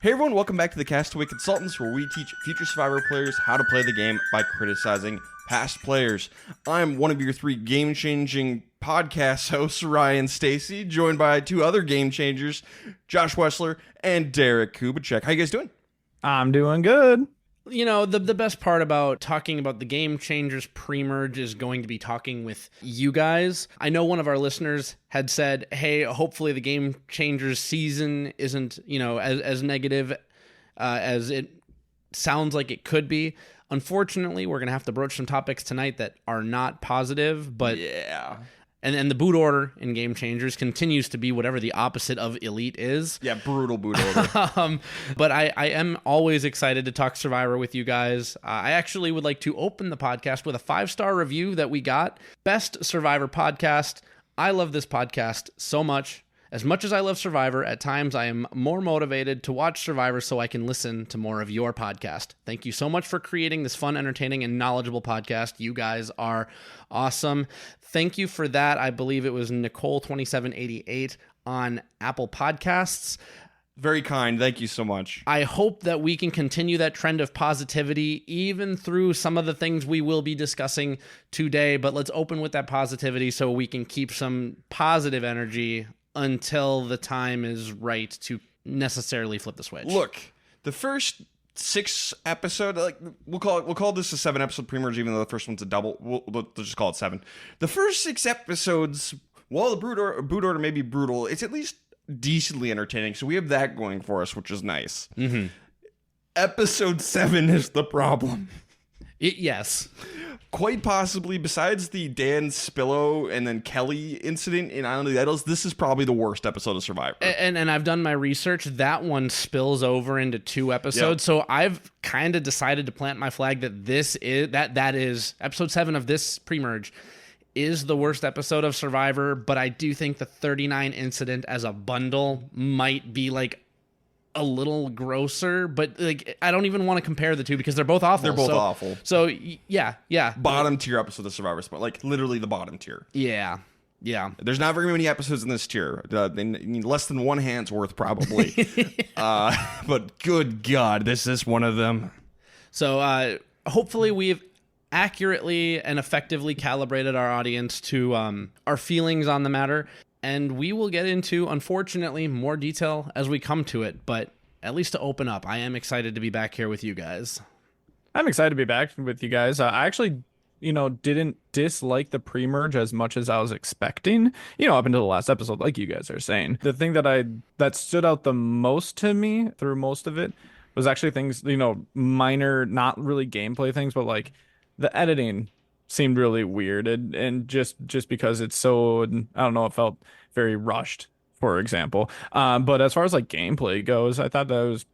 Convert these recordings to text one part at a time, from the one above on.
Hey everyone, welcome back to the Castaway Consultants, where we teach future Survivor players how to play the game by criticizing past players. I'm one of your three game-changing podcast hosts, Ryan Stacy, joined by two other game changers, Josh Wessler and Derek Kubicek. How you guys doing? I'm doing good. You know, the best part about talking about the Game Changers Premerge is going to be talking with you guys. I know one of our listeners had said, hey, hopefully the Game Changers season isn't, as negative as it sounds like it could be. Unfortunately, we're going to have to broach some topics tonight that are not positive, but Yeah. And the boot order in Game Changers continues to be whatever the opposite of elite is. Yeah, brutal boot order. But I am always excited to talk Survivor with you guys. I actually would like to open the podcast with a 5-star review that we got. Best Survivor podcast. I love this podcast so much. As much as I love Survivor, at times I am more motivated to watch Survivor so I can listen to more of your podcast. Thank you so much for creating this fun, entertaining, and knowledgeable podcast. You guys are awesome. Thank you for that. I believe it was Nicole2788 on Apple Podcasts. Very kind. Thank you so much. I hope that we can continue that trend of positivity even through some of the things we will be discussing today. But let's open with that positivity so we can keep some positive energy until the time is right to necessarily flip the switch. Look, the first 6 episode, we'll call this a 7-episode pre-merge, even though the first one's a double. We'll just call it 7. The first 6 episodes, while the boot order may be brutal, it's at least decently entertaining. So we have that going for us, which is nice. Mm-hmm. Episode 7 is the problem. Yes. Quite possibly, besides the Dan Spillo and then Kelly incident in Island of the Idols, this is probably the worst episode of Survivor. And I've done my research. That one spills over into 2 episodes. Yep. So I've kind of decided to plant my flag that that is episode 7 of this pre-merge is the worst episode of Survivor. But I do think the 39 incident as a bundle might be like a little grosser, but like I don't even want to compare the two because they're both awful. They're both awful. So yeah. Bottom tier episode of Survivor Spot, like literally the bottom tier. Yeah. There's not very many episodes in this tier. They need less than one hand's worth probably. But good God, this is one of them. So hopefully we've accurately and effectively calibrated our audience to our feelings on the matter. And we will get into, unfortunately, more detail as we come to it. But at least to open up, I am excited to be back here with you guys. I'm excited to be back with you guys. I actually, didn't dislike the pre-merge as much as I was expecting, up until the last episode, like you guys are saying. The thing that stood out the most to me through most of it was actually things, minor, not really gameplay things, but like the editing seemed really weird, and just because it's so, I don't know, it felt very rushed, for example. But as far as like gameplay goes, I thought that was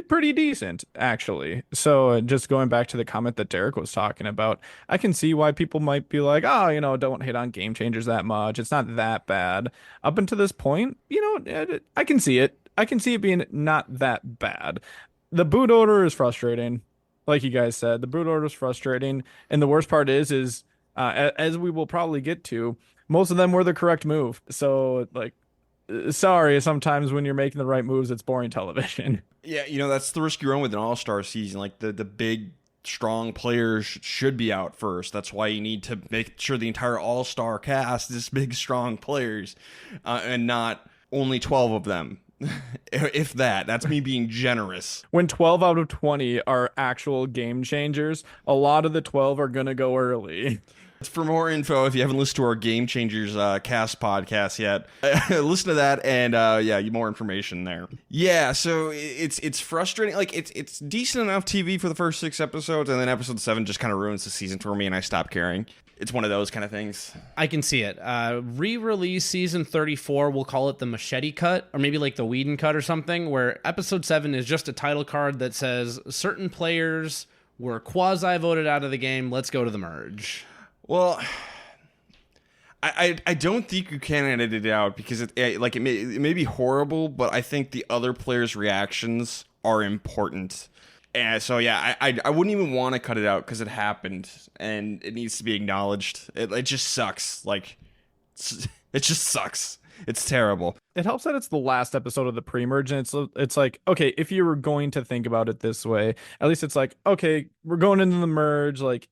pretty decent, actually. So just going back to the comment that Derek was talking about, I can see why people might be like, oh, don't hate on Game Changers that much. It's not that bad. Up until this point, I can see it. I can see it being not that bad. The boot order is frustrating. Like you guys said, the boot order is frustrating. And the worst part is as we will probably get to, most of them were the correct move. So, like, sorry, sometimes when you're making the right moves, it's boring television. Yeah, that's the risk you run with an all-star season. Like, the big, strong players should be out first. That's why you need to make sure the entire all-star cast is big, strong players, and not only 12 of them. If that's me being generous. When 12 out of 20 are actual game changers, a lot of the 12 are gonna go early. For more info, if you haven't listened to our Game Changers cast podcast yet, listen to that, and more information there. Yeah, so it's frustrating. Like it's decent enough TV for the first 6 episodes, and then episode 7 just kind of ruins the season for me, and I stopped caring. It's one of those kind of things. I can see it. Re-release season 34, we'll call it the machete cut, or maybe like the Whedon cut or something, where episode 7 is just a title card that says certain players were quasi-voted out of the game. Let's go to the merge. Well, I don't think you can edit it out because it may be horrible, but I think the other players' reactions are important. And so, yeah, I wouldn't even want to cut it out because it happened and it needs to be acknowledged. It just sucks. Like, it just sucks. It's terrible. It helps that it's the last episode of the pre-merge, and it's like, okay, if you were going to think about it this way, at least it's like, okay, we're going into the merge, like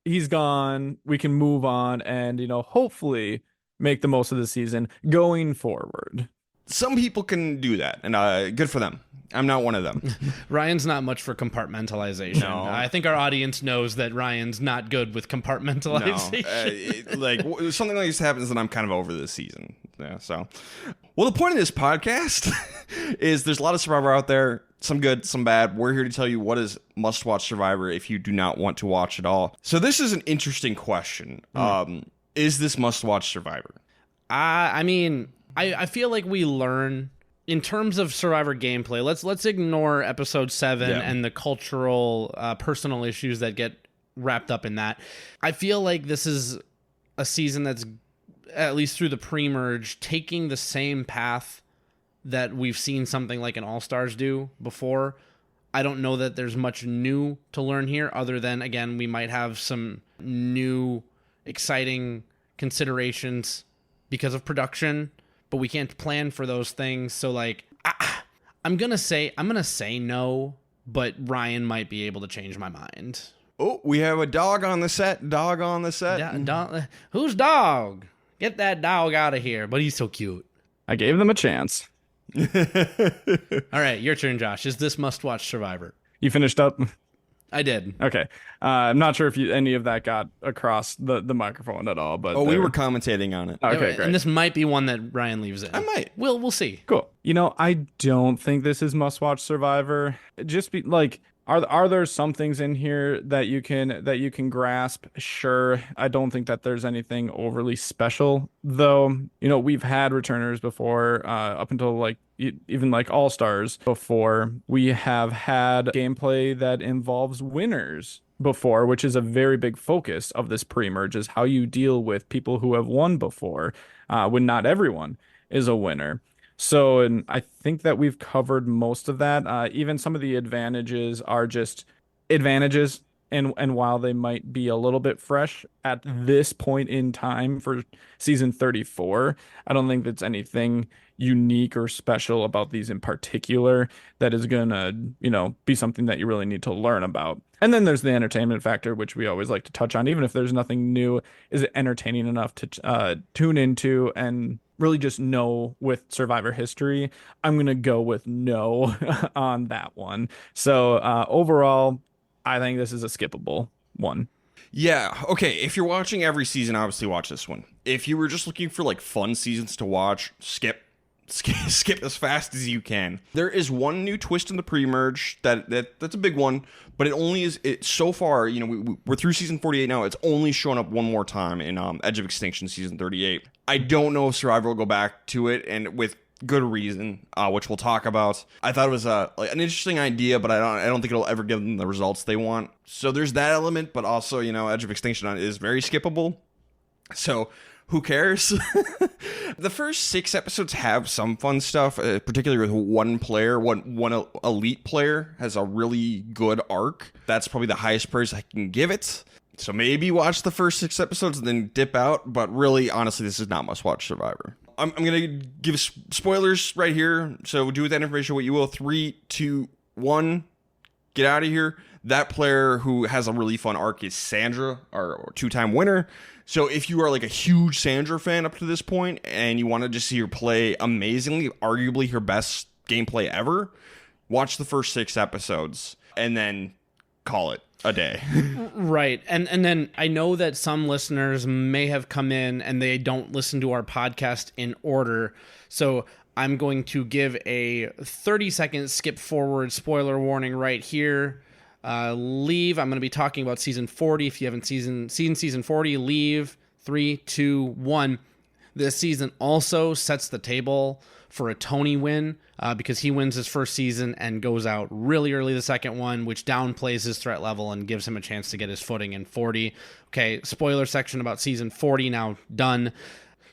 he's gone, we can move on and, hopefully make the most of the season going forward. Some people can do that, and good for them. I'm not one of them. Ryan's not much for compartmentalization. No. I think our audience knows that Ryan's not good with compartmentalization. No, something like this happens, and I'm kind of over this season. Yeah. So, well, the point of this podcast is there's a lot of Survivor out there. Some good, some bad. We're here to tell you what is must-watch Survivor if you do not want to watch it all. So this is an interesting question. Is this must-watch Survivor? I mean, I feel like we learn in terms of Survivor gameplay. Let's ignore episode 7 and the cultural, personal issues that get wrapped up in that. I feel like this is a season that's, at least through the pre-merge, taking the same path that we've seen something like an All-Stars do before. I don't know that there's much new to learn here, other than, again, we might have some new, exciting considerations because of production, but we can't plan for those things. So, like, I'm gonna say no, but Ryan might be able to change my mind. Oh, we have a dog on the set. Dog on the set. Who's dog? Get that dog out of here. But he's so cute. I gave them a chance. All right, your turn, Josh. Is this must-watch Survivor? You finished up? I did. Okay. I'm not sure if any of that got across the microphone at all, but we were commentating on it. Okay, great. And this might be one that Ryan leaves in. I might. We'll see. Cool. I don't think this is must-watch Survivor. Just be like, are there some things in here that you can grasp? Sure. I don't think that there's anything overly special, though. We've had returners before, up until like even like All-Stars before. We have had gameplay that involves winners before, which is a very big focus of this pre-merge, is how you deal with people who have won before, when not everyone is a winner. So, and I think that we've covered most of that. Even some of the advantages are just advantages. And while they might be a little bit fresh at this point in time for season 34, I don't think that's anything unique or special about these in particular that is going to, be something that you really need to learn about. And then there's the entertainment factor, which we always like to touch on. Even if there's nothing new, is it entertaining enough to tune into and really just know with Survivor history? I'm going to go with no on that one. So overall, I think this is a skippable one. Yeah. Okay. If you're watching every season, obviously watch this one. If you were just looking for like fun seasons to watch, skip as fast as you can. There is one new twist in the pre-merge that's a big one, but it only is so far. We're through season 48 now. It's only shown up one more time in Edge of Extinction season 38. I don't know if Survivor will go back to it, and with good reason, which we'll talk about. I thought it was an interesting idea, but I don't think it'll ever give them the results they want. So there's that element, but also Edge of Extinction is very skippable. So who cares? The first 6 episodes have some fun stuff, particularly with one player, one elite player has a really good arc. That's probably the highest praise I can give it. So maybe watch the first 6 episodes and then dip out. But really, honestly, this is not must-watch Survivor. I'm going to give spoilers right here. So do with that information what you will. 3, 2, 1. Get out of here. That player who has a really fun arc is Sandra, our 2-time winner. So if you are like a huge Sandra fan up to this point and you want to just see her play amazingly, arguably her best gameplay ever, watch the first 6 episodes and then call it a day. Right. And then I know that some listeners may have come in and they don't listen to our podcast in order. So I'm going to give a 30-second skip forward spoiler warning right here. Leave. I'm going to be talking about season 40. If you haven't seen season 40, leave. 3, 2, 1. This season also sets the table for a Tony win, because he wins his first season and goes out really early the second one, which downplays his threat level and gives him a chance to get his footing in 40. Okay, spoiler section about season 40 now done.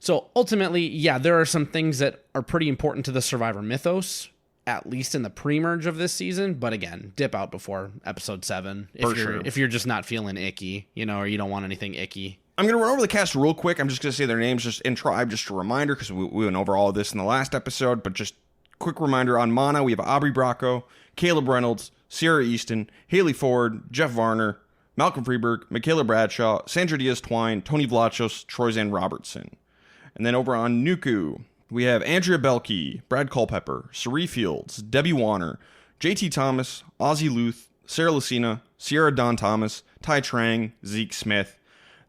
So ultimately, yeah, there are some things that are pretty important to the Survivor mythos, at least in the pre-merge of this season. But again, dip out before episode 7 if you're just not feeling icky, or you don't want anything icky. I'm going to run over the cast real quick. I'm just going to say their names just in tribe, just a reminder, because we went over all of this in the last episode. But just quick reminder on Mana, we have Aubrey Bracco, Caleb Reynolds, Sierra Easton, Haley Ford, Jeff Varner, Malcolm Freeberg, Michaela Bradshaw, Sandra Diaz-Twine, Tony Vlachos, Troyzan Robertson. And then over on Nuku, we have Andrea Belkey, Brad Culpepper, Sari Fields, Debbie Warner, JT Thomas, Ozzy Luth, Sarah Lucina, Sierra Don Thomas, Ty Trang, Zeke Smith.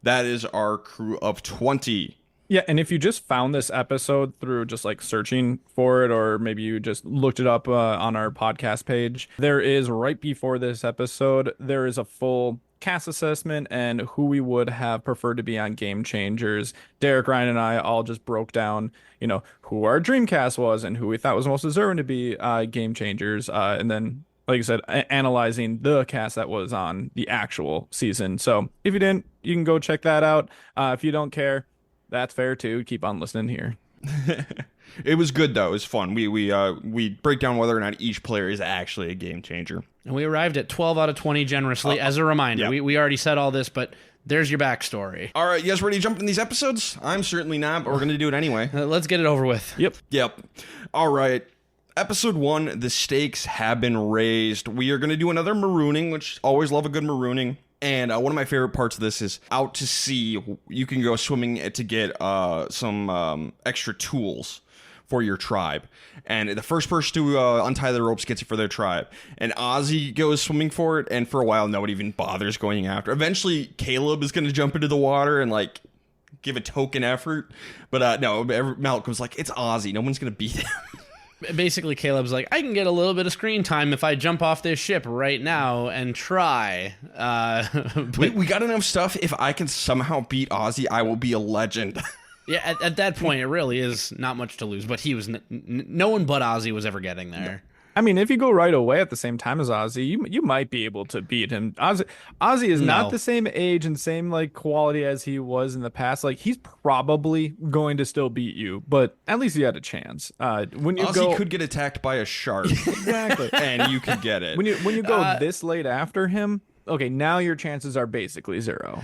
That is our crew of 20. Yeah, and if you just found this episode through just like searching for it, or maybe you just looked it up on our podcast page, there is right before this episode, there is a full cast assessment and who we would have preferred to be on Game Changers. Derek, Ryan, and I all just broke down, who our dream cast was and who we thought was most deserving to be Game Changers. And then, like I said, analyzing the cast that was on the actual season. So if you didn't, you can go check that out. If you don't care, that's fair too. Keep on listening here. It was good though. It was fun. We break down whether or not each player is actually a game changer. And we arrived at 12 out of 20 generously. As a reminder, yeah. we already said all this, but there's your backstory. All right, you guys ready to jump in these episodes? I'm certainly not, but we're going to do it anyway. Let's get it over with. Yep. All right. Episode 1, the stakes have been raised. We are going to do another marooning, which always love a good marooning. And one of my favorite parts of this is out to sea. You can go swimming to get some extra tools for your tribe. And the first person to untie the ropes gets it for their tribe. And Ozzy goes swimming for it, and for a while, nobody even bothers going after. Eventually, Caleb is going to jump into the water and, give a token effort. But no, Malcolm's like, it's Ozzy. No one's going to beat him. Basically, Caleb's like, I can get a little bit of screen time if I jump off this ship right now and try. We got enough stuff. If I can somehow beat Ozzy, I will be a legend. Yeah, at that point, it really is not much to lose. But he was no one but Ozzy was ever getting there. I mean, if you go right away at the same time as Ozzy, you might be able to beat him. Ozzy is not the same age and same quality as he was in the past. He's probably going to still beat you, but at least you had a chance. When you Ozzy could get attacked by a shark, exactly, and you could get it. When you go this late after him, okay, now your chances are basically zero.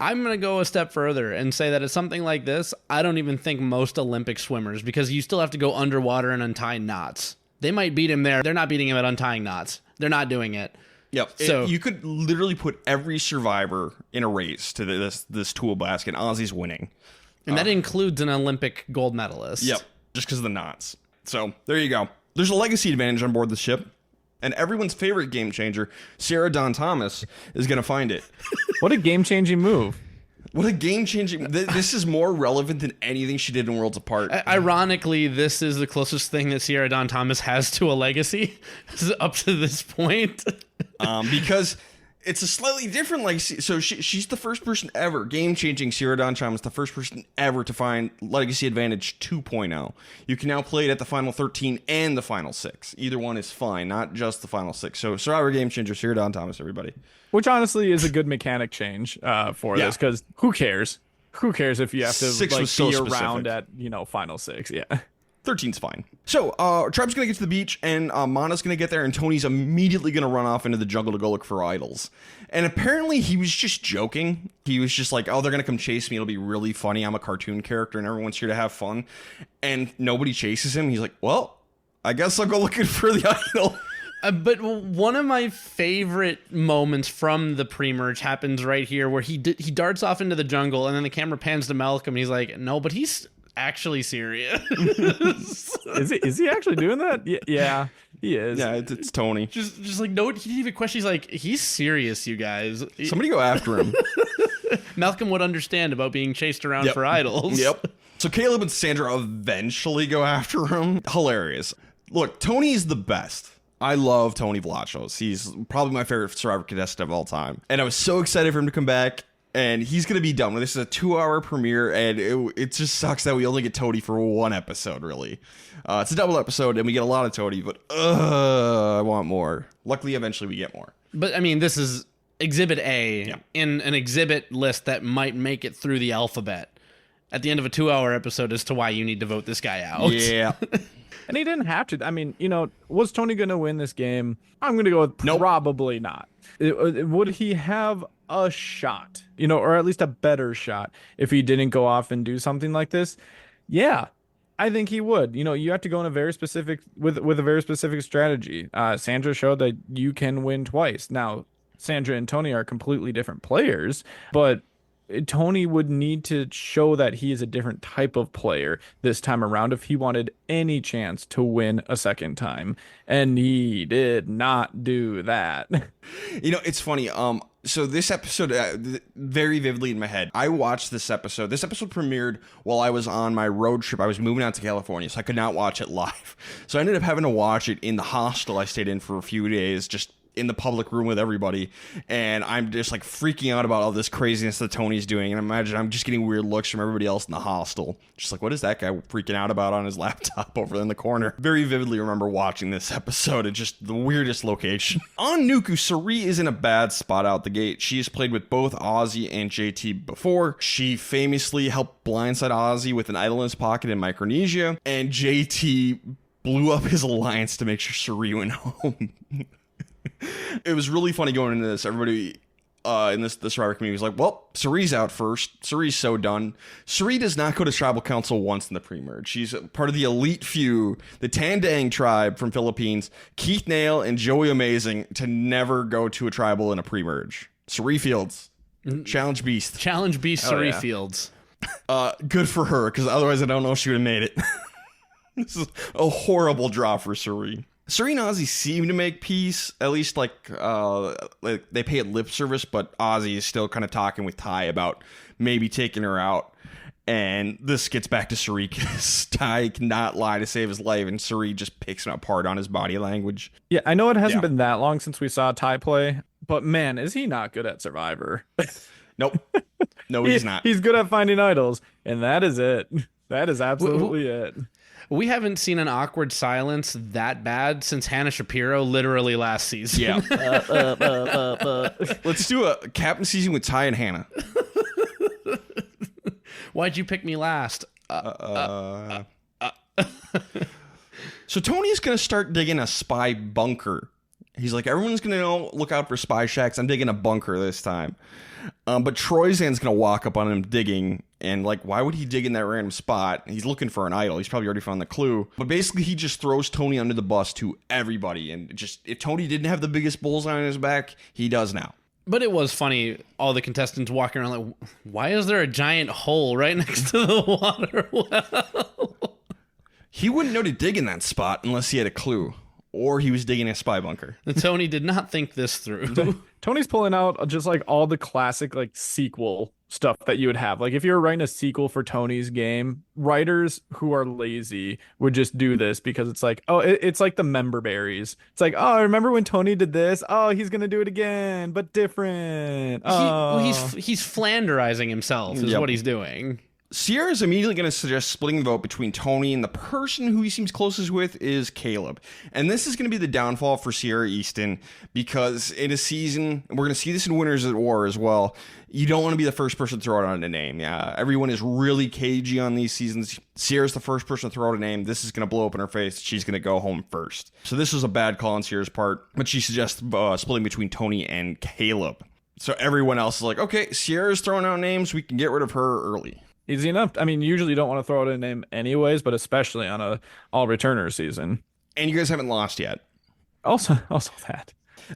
I'm going to go a step further and say that it's something like this. I don't even think most Olympic swimmers, because you still have to go underwater and untie knots. They might beat him there. They're not beating him at untying knots. They're not doing it. Yep. So you could literally put every survivor in a race to this tool basket. Ozzy's winning. And that includes an Olympic gold medalist. Yep. Just because of the knots. So there you go. There's a legacy advantage on board the ship. And everyone's favorite game changer, Sarah Don Thomas, is going to find it. What a game-changing move. What a game-changing... This is more relevant than anything she did in Worlds Apart. Ironically, this is the closest thing that Sierra Don Thomas has to a legacy up to this point. Because it's a slightly different so she's the first person ever, game-changing Sierra Don Thomas, the first person ever to find Legacy Advantage 2.0. You can now play it at the Final 13 and the Final 6. Either one is fine, not just the Final 6. So Survivor Game Changer, Sierra Don Thomas, everybody. Which honestly is a good mechanic change for this, because who cares? Who cares if you have to be around at Final 6? Yeah. 13's fine. So, Tribe's going to get to the beach, and Mana's going to get there, and Tony's immediately going to run off into the jungle to go look for idols. And apparently he was just joking. He was just like, oh, they're going to come chase me. It'll be really funny. I'm a cartoon character, and everyone's here to have fun. And nobody chases him. He's like, well, I guess I'll go looking for the idol. But one of my favorite moments from the pre-merge happens right here, where he darts off into the jungle, and then the camera pans to Malcolm, and he's like, no, but he's actually serious. Is he actually doing that? Yeah, he is. Yeah, it's Tony. Just no, he didn't even question. He's like, he's serious, you guys. Somebody go after him. Malcolm would understand about being chased around for idols. Yep. So Caleb and Sandra eventually go after him. Hilarious. Look, Tony's the best. I love Tony Vlachos. He's probably my favorite Survivor contestant of all time. And I was so excited for him to come back. And he's going to be done. This is a 2-hour premiere, and it just sucks that we only get Tony for one episode, really. It's a double episode, and we get a lot of Tony, but I want more. Luckily, eventually we get more. But, I mean, this is Exhibit A in an exhibit list that might make it through the alphabet at the end of a 2-hour episode as to why you need to vote this guy out. Yeah. And he didn't have to. I mean, was Tony going to win this game? I'm going to go with probably not. Would he have a shot, or at least a better shot if he didn't go off and do something like this? Yeah, I think he would. You have to go in a very specific with a very specific strategy. Sandra showed that you can win twice. Now, Sandra and Tony are completely different players, but Tony would need to show that he is a different type of player this time around if he wanted any chance to win a second time. And he did not do that. It's funny. So this episode, very vividly in my head, I watched this episode. This episode premiered while I was on my road trip. I was moving out to California, so I could not watch it live. So I ended up having to watch it in the hostel I stayed in for a few days, just in the public room with everybody, and I'm just like freaking out about all this craziness that Tony's doing, and imagine I'm just getting weird looks from everybody else in the hostel, just like, what is that guy freaking out about on his laptop over in the corner? Very vividly remember watching this episode. It's just the weirdest location. On Nuku, Sari is in a bad spot out the gate. She has played with both Ozzy and JT before. She famously helped blindside Ozzy with an idol in his pocket in Micronesia, and JT blew up his alliance to make sure Sari went home. It was really funny going into this. Everybody in this Survivor community was like, well, Sari's out first. Sari's so done. Sari does not go to tribal council once in the pre-merge. She's part of the elite few, the Tandang tribe from Philippines, Keith Nail and Joey Amazing, to never go to a tribal in a pre-merge. Sari Fields, Challenge Beast. Challenge Beast Sari Fields. Good for her, because otherwise I don't know if she would have made it. This is a horrible draw for Sari. Sari and Ozzy seem to make peace, at least like they pay it lip service, but Ozzy is still kind of talking with Ty about maybe taking her out. And this gets back to Sari because Ty cannot lie to save his life, and Sari just picks him apart on his body language. Yeah, I know it hasn't been that long since we saw Ty play, but man, is he not good at Survivor. Nope. No, he's not. He's good at finding idols, and that is it. That is absolutely it. We haven't seen an awkward silence that bad since Hannah Shapiro literally last season. Yeah. Let's do a captain season with Ty and Hannah. Why'd you pick me last? So Tony's going to start digging a spy bunker. He's like, everyone's going to look out for spy shacks. I'm digging a bunker this time. But Troyzan's going to walk up on him digging, and like, why would he dig in that random spot? He's looking for an idol. He's probably already found the clue. But basically, he just throws Tony under the bus to everybody. And just, if Tony didn't have the biggest bullseye on his back, he does now. But it was funny, all the contestants walking around like, why is there a giant hole right next to the water well? He wouldn't know to dig in that spot unless he had a clue. Or he was digging a spy bunker. Tony did not think this through. Tony's pulling out just like all the classic like sequel stuff that you would have. Like if you're writing a sequel for Tony's game, writers who are lazy would just do this because it's like, oh, it's like the member berries. It's like, oh, remember when Tony did this? Oh, he's gonna do it again, but different. Oh, he's Flanderizing himself is what he's doing. Sierra's immediately going to suggest splitting the vote between Tony, and the person who he seems closest with is Caleb. And this is going to be the downfall for Sierra Easton, because in a season, we're going to see this in Winners at War as well, you don't want to be the first person to throw out a name. Yeah, everyone is really cagey on these seasons. Sierra's the first person to throw out a name. This is going to blow up in her face. She's going to go home first. So this was a bad call on Sierra's part, but she suggests splitting between Tony and Caleb. So everyone else is like, okay, Sierra's throwing out names. We can get rid of her early. Easy enough. I mean, usually you don't want to throw out a name anyways, but especially on a all-returner season. And you guys haven't lost yet. Also that.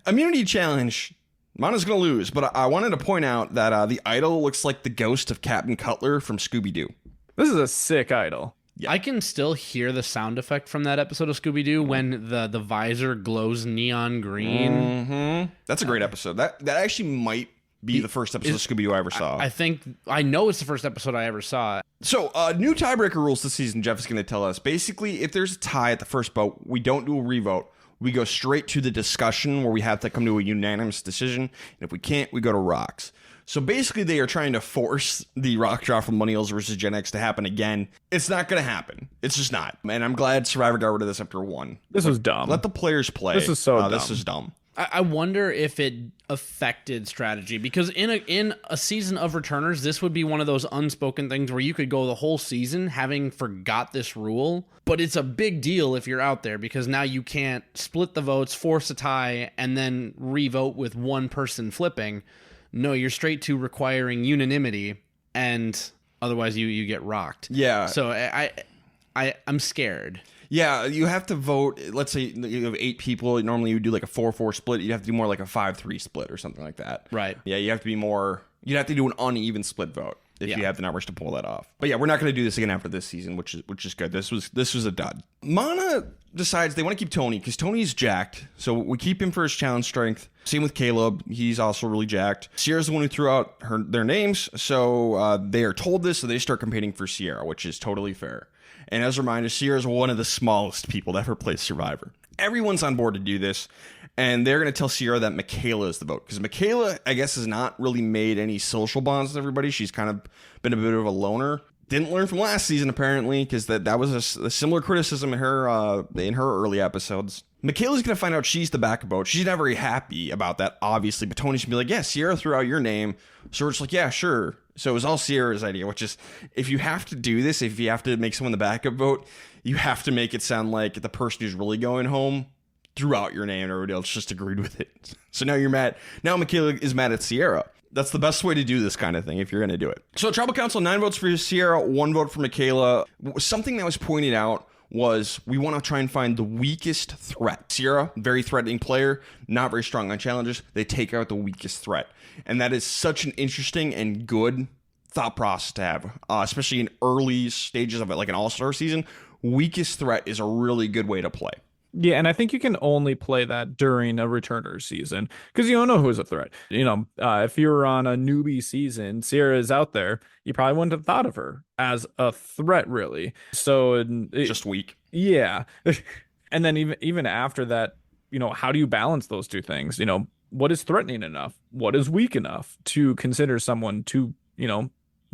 Immunity challenge. Mana's going to lose, but I wanted to point out that the idol looks like the ghost of Captain Cutler from Scooby-Doo. This is a sick idol. Yeah. I can still hear the sound effect from that episode of Scooby-Doo when the visor glows neon green. Mm-hmm. That's a great episode. That actually might be the first episode of Scooby-Doo I ever saw. I know it's the first episode I ever saw. So, new tiebreaker rules this season, Jeff is going to tell us. Basically, if there's a tie at the first vote, we don't do a revote. We go straight to the discussion where we have to come to a unanimous decision. And if we can't, we go to rocks. So basically, they are trying to force the rock draw from Millennials versus Gen X to happen again. It's not going to happen. It's just not. And I'm glad Survivor got rid of this after one. This was dumb. Let the players play. This is so dumb. This is dumb. I wonder if it affected strategy, because in a season of returners, this would be one of those unspoken things where you could go the whole season having forgot this rule, but it's a big deal if you're out there, because now you can't split the votes, force a tie, and then re-vote with one person flipping. No, you're straight to requiring unanimity, and otherwise you get rocked. Yeah. So I'm scared. Yeah, you have to vote. Let's say you have 8 people. Normally you would do like a 4-4 split. You have to do more like a 5-3 split or something like that. Right. Yeah, you have to be more. You'd have to do an uneven split vote if you have the numbers to pull that off. But yeah, we're not going to do this again after this season, which is good. This was a dud. Mana decides they want to keep Tony because Tony's jacked, so we keep him for his challenge strength. Same with Caleb. He's also really jacked. Sierra's the one who threw out their names, so they are told this, so they start competing for Sierra, which is totally fair. And as a reminder, Sierra is one of the smallest people to ever play Survivor. Everyone's on board to do this, and they're going to tell Sierra that Michaela is the vote. Because Michaela, I guess, has not really made any social bonds with everybody. She's kind of been a bit of a loner. Didn't learn from last season, apparently, because that was a similar criticism in her early episodes. Michaela's going to find out she's the backup vote. She's not very happy about that, obviously, but Tony's going to be like, yeah, Sierra threw out your name. So we're just like, yeah, sure. So it was all Sierra's idea, which is, if you have to do this, if you have to make someone the backup vote, you have to make it sound like the person who's really going home threw out your name and everybody else just agreed with it. So now you're mad. Now Michaela is mad at Sierra. That's the best way to do this kind of thing if you're going to do it. So Tribal Council, 9 votes for Sierra, 1 vote for Michaela. Something that was pointed out was we want to try and find the weakest threat. Sierra, very threatening player, not very strong on challenges. They take out the weakest threat. And that is such an interesting and good thought process to have, especially in early stages of it, like an all-star season. Weakest threat is a really good way to play. Yeah, and I think you can only play that during a returner season because you don't know who's a threat. If you were on a newbie season, Sierra is out there, you probably wouldn't have thought of her as a threat, really. So just weak. Yeah. And then even after that, how do you balance those two things? What is threatening enough? What is weak enough to consider someone to,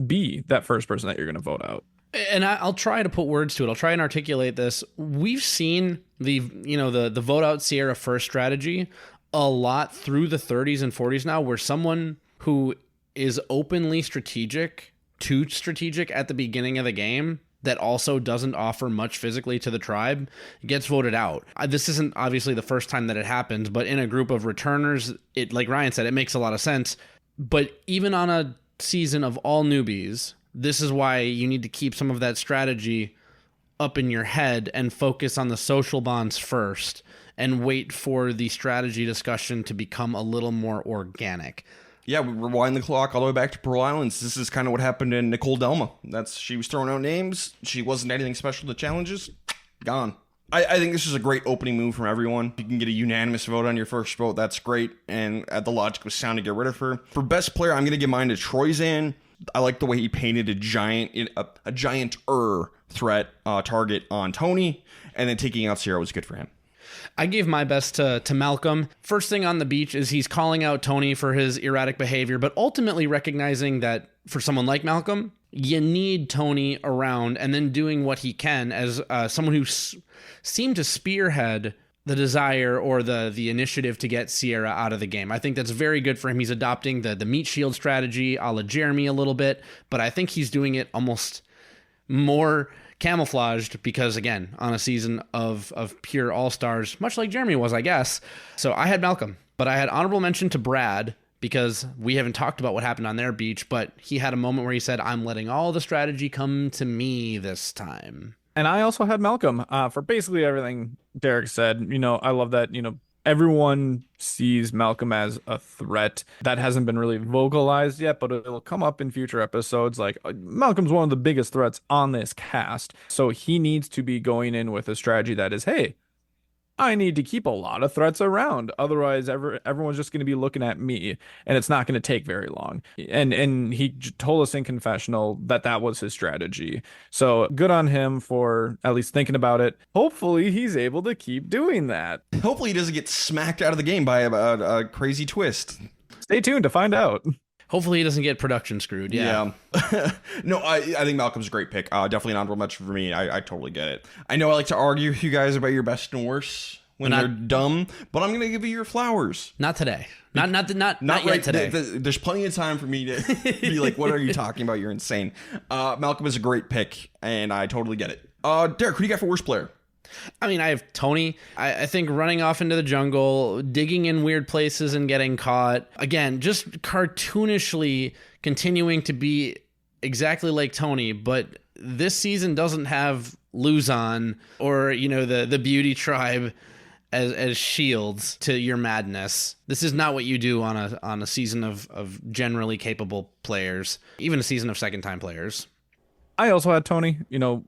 be that first person that you're going to vote out? And I'll try to put words to it. I'll try and articulate this. We've seen the vote out Sierra first strategy a lot through the 30s and 40s now, where someone who is openly strategic, too strategic at the beginning of the game, that also doesn't offer much physically to the tribe, gets voted out. This isn't obviously the first time that it happens, but in a group of returners, it, like Ryan said, it makes a lot of sense. But even on a season of all newbies, this is why you need to keep some of that strategy up in your head and focus on the social bonds first and wait for the strategy discussion to become a little more organic. Yeah, we rewind the clock all the way back to Pearl Islands. This is kind of what happened in Nicole Delma. She was throwing out names. She wasn't anything special to challenges. Gone. I think this is a great opening move from everyone. If you can get a unanimous vote on your first vote, that's great. And the logic was sound to get rid of her. For best player, I'm going to give mine to Troyzan. I like the way he painted a giant-er threat target on Tony, and then taking out Sierra was good for him. I gave my best to Malcolm. First thing on the beach is he's calling out Tony for his erratic behavior, but ultimately recognizing that for someone like Malcolm, you need Tony around, and then doing what he can as someone who seemed to spearhead the desire or the initiative to get Sierra out of the game. I think that's very good for him. He's adopting the meat shield strategy a la Jeremy a little bit, but I think he's doing it almost more camouflaged because, again, on a season of pure all-stars, much like Jeremy was, I guess. So I had Malcolm, but I had honorable mention to Brad because we haven't talked about what happened on their beach, but he had a moment where he said, I'm letting all the strategy come to me this time. And I also had Malcolm for basically everything Derek said. I love that, everyone sees Malcolm as a threat. That hasn't been really vocalized yet, but it'll come up in future episodes. Like, Malcolm's one of the biggest threats on this cast. So he needs to be going in with a strategy that is, hey, I need to keep a lot of threats around. Otherwise, everyone's just going to be looking at me, and it's not going to take very long. And he told us in confessional that was his strategy. So good on him for at least thinking about it. Hopefully, he's able to keep doing that. Hopefully, he doesn't get smacked out of the game by a crazy twist. Stay tuned to find out. Hopefully he doesn't get production screwed. Yeah. No, I think Malcolm's a great pick. Definitely an honorable mention for me. I totally get it. I know I like to argue with you guys about your best and worst, when they're dumb, but I'm going to give you your flowers. Not today. Not yet right today. There's plenty of time for me to be like, what are you talking about? You're insane. Malcolm is a great pick, and I totally get it. Derek, who do you got for worst player? I mean, I have Tony. I think running off into the jungle, digging in weird places and getting caught. Again, just cartoonishly continuing to be exactly like Tony, but this season doesn't have Luzon or, the beauty tribe as shields to your madness. This is not what you do on a season of generally capable players, even a season of second-time players. I also had Tony,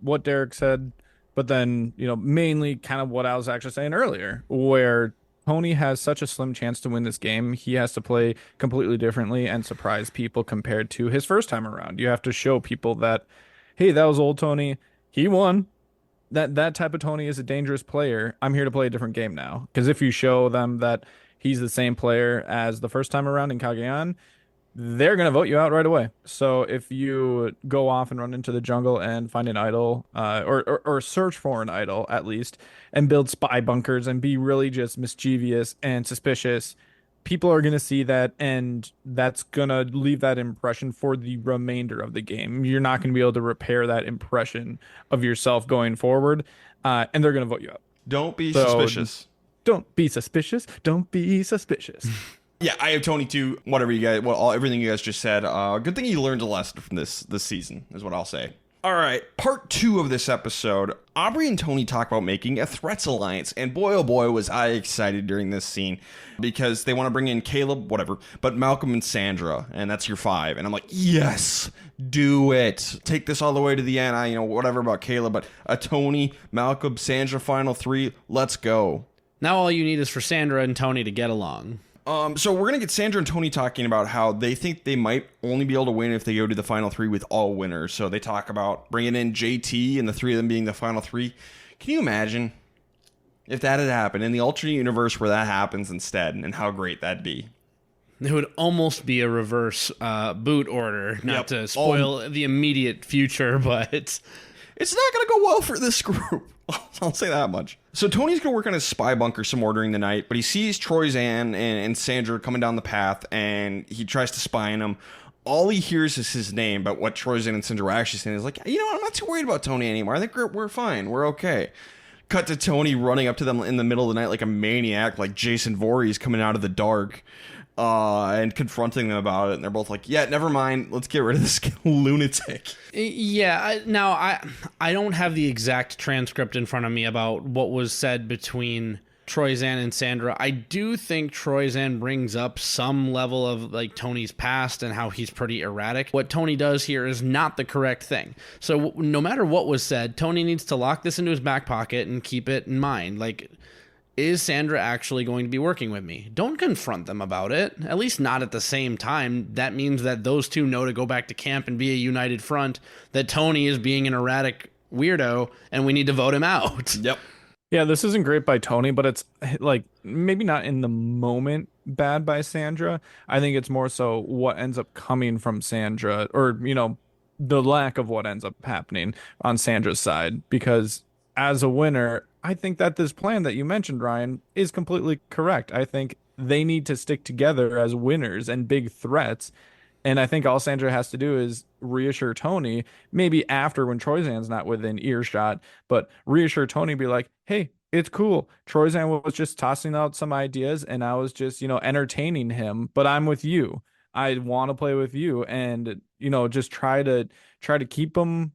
what Derek said, but then, mainly kind of what I was actually saying earlier, where Tony has such a slim chance to win this game. He has to play completely differently and surprise people compared to his first time around. You have to show people that, hey, that was old Tony. He won. That type of Tony is a dangerous player. I'm here to play a different game now. Because if you show them that he's the same player as the first time around in Cagayan, they're going to vote you out right away. So if you go off and run into the jungle and find an idol, or search for an idol at least, and build spy bunkers and be really just mischievous and suspicious, people are going to see that, and that's going to leave that impression for the remainder of the game. You're not going to be able to repair that impression of yourself going forward, and they're going to vote you out. Don't be suspicious. Don't be suspicious. Don't be suspicious. Yeah, I have Tony too. Whatever you guys, everything you guys just said. Good thing you learned a lesson from this season, is what I'll say. All right, part 2 of this episode. Aubrey and Tony talk about making a threats alliance, and boy, oh boy, was I excited during this scene because they want to bring in Caleb, whatever, but Malcolm and Sandra, and that's your 5. And I'm like, yes, do it. Take this all the way to the end. Whatever about Caleb, but a Tony, Malcolm, Sandra final 3. Let's go. Now all you need is for Sandra and Tony to get along. So we're going to get Sandra and Tony talking about how they think they might only be able to win if they go to the final 3 with all winners. So they talk about bringing in JT and the 3 of them being the final 3. Can you imagine if that had happened in the alternate universe where that happens instead, and how great that'd be? It would almost be a reverse boot order, not to spoil the immediate future, but it's not going to go well for this group. I'll say that much. So Tony's going to work on his spy bunker some more during the night, but he sees Troyzan and Sandra coming down the path, and he tries to spy on them. All he hears is his name, but what Troyzan and Sandra are actually saying is like, I'm not too worried about Tony anymore. I think we're fine. We're okay. Cut to Tony running up to them in the middle of the night like a maniac, like Jason Voorhees coming out of the dark, and confronting them about it. And they're both like, yeah, never mind. Let's get rid of this lunatic. Yeah. I don't have the exact transcript in front of me about what was said between Troyzan and Sandra. I do think Troyzan brings up some level of like Tony's past and how he's pretty erratic. What Tony does here is not the correct thing. So no matter what was said, Tony needs to lock this into his back pocket and keep it in mind. Like, is Sandra actually going to be working with me? Don't confront them about it, at least not at the same time. That means that those two know to go back to camp and be a united front, that Tony is being an erratic weirdo, and we need to vote him out. Yep. Yeah, this isn't great by Tony, but it's like maybe not in the moment bad by Sandra. I think it's more so what ends up coming from Sandra, or, the lack of what ends up happening on Sandra's side, because as a winner, I think that this plan that you mentioned, Ryan, is completely correct. I think they need to stick together as winners and big threats. And I think all Sandra has to do is reassure Tony, maybe after when Troyzan's not within earshot, but reassure Tony, be like, hey, it's cool. Troyzan was just tossing out some ideas and I was just, entertaining him, but I'm with you. I want to play with you and, just try to keep him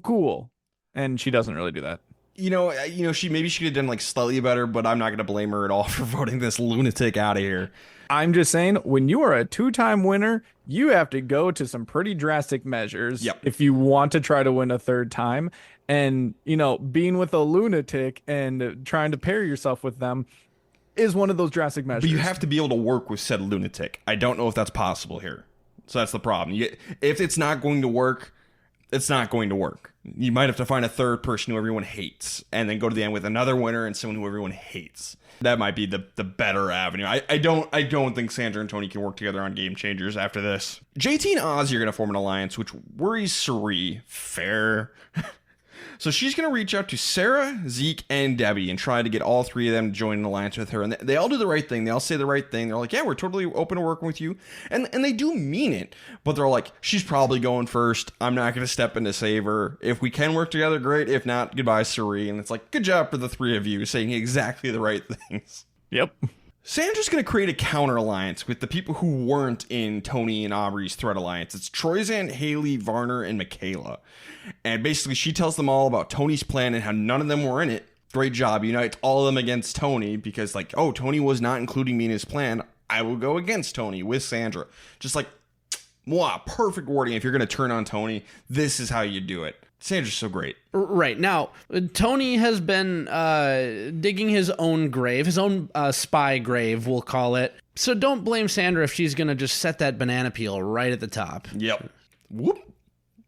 cool. And she doesn't really do that. She could have done like slightly better, but I'm not going to blame her at all for voting this lunatic out of here. I'm just saying, when you are a 2-time winner, you have to go to some pretty drastic measures if you want to try to win a 3rd time. And, being with a lunatic and trying to pair yourself with them is one of those drastic measures. But you have to be able to work with said lunatic. I don't know if that's possible here. So that's the problem. If it's not going to work, it's not going to work. You might have to find a 3rd person who everyone hates and then go to the end with another winner and someone who everyone hates. That might be the better avenue. I don't think Sandra and Tony can work together on Game Changers after this. JT and Ozzy are going to form an alliance, which worries Suri. Fair. So she's going to reach out to Sarah, Zeke, and Debbie and try to get all three of them to join an alliance with her. And they all do the right thing. They all say the right thing. They're like, yeah, we're totally open to working with you. And they do mean it. But they're like, she's probably going first. I'm not going to step in to save her. If we can work together, great. If not, goodbye, Suri. And it's like, good job for the three of you saying exactly the right things. Yep. Sandra's going to create a counter alliance with the people who weren't in Tony and Aubrey's threat alliance. It's Troyzan, Haley, Varner, and Michaela. And basically she tells them all about Tony's plan and how none of them were in it. Great job. Unite all of them against Tony because like, oh, Tony was not including me in his plan. I will go against Tony with Sandra. Just like, wow, perfect wording. If you're going to turn on Tony, this is how you do it. Sandra's so great. Right. Now, Tony has been digging his own grave, his own spy grave, we'll call it. So don't blame Sandra if she's going to just set that banana peel right at the top. Yep. Whoop.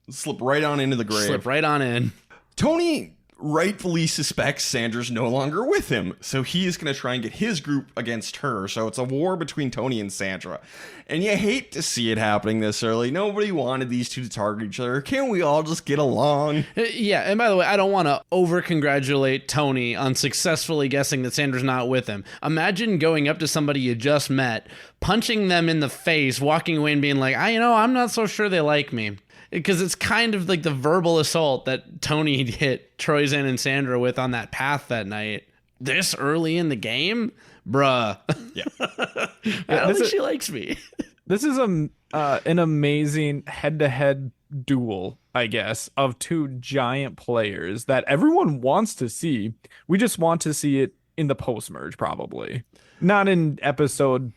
Slip right on into the grave. Slip right on in. Tony rightfully suspects Sandra's no longer with him, so he is going to try and get his group against her. So it's a war between Tony and Sandra. And you hate to see it happening this early. Nobody wanted these two to target each other. Can't we all just get along? Yeah, and by the way, I don't want to over-congratulate Tony on successfully guessing that Sandra's not with him. Imagine going up to somebody you just met, punching them in the face, walking away and being like, I'm not so sure they like me. Because it's kind of like the verbal assault that Tony hit Troyzan and Sandra with on that path that night. This early in the game? Bruh. Yeah. I don't think she likes me. This is an amazing head-to-head duel, I guess, of two giant players that everyone wants to see. We just want to see it in the post-merge, probably. Not in episode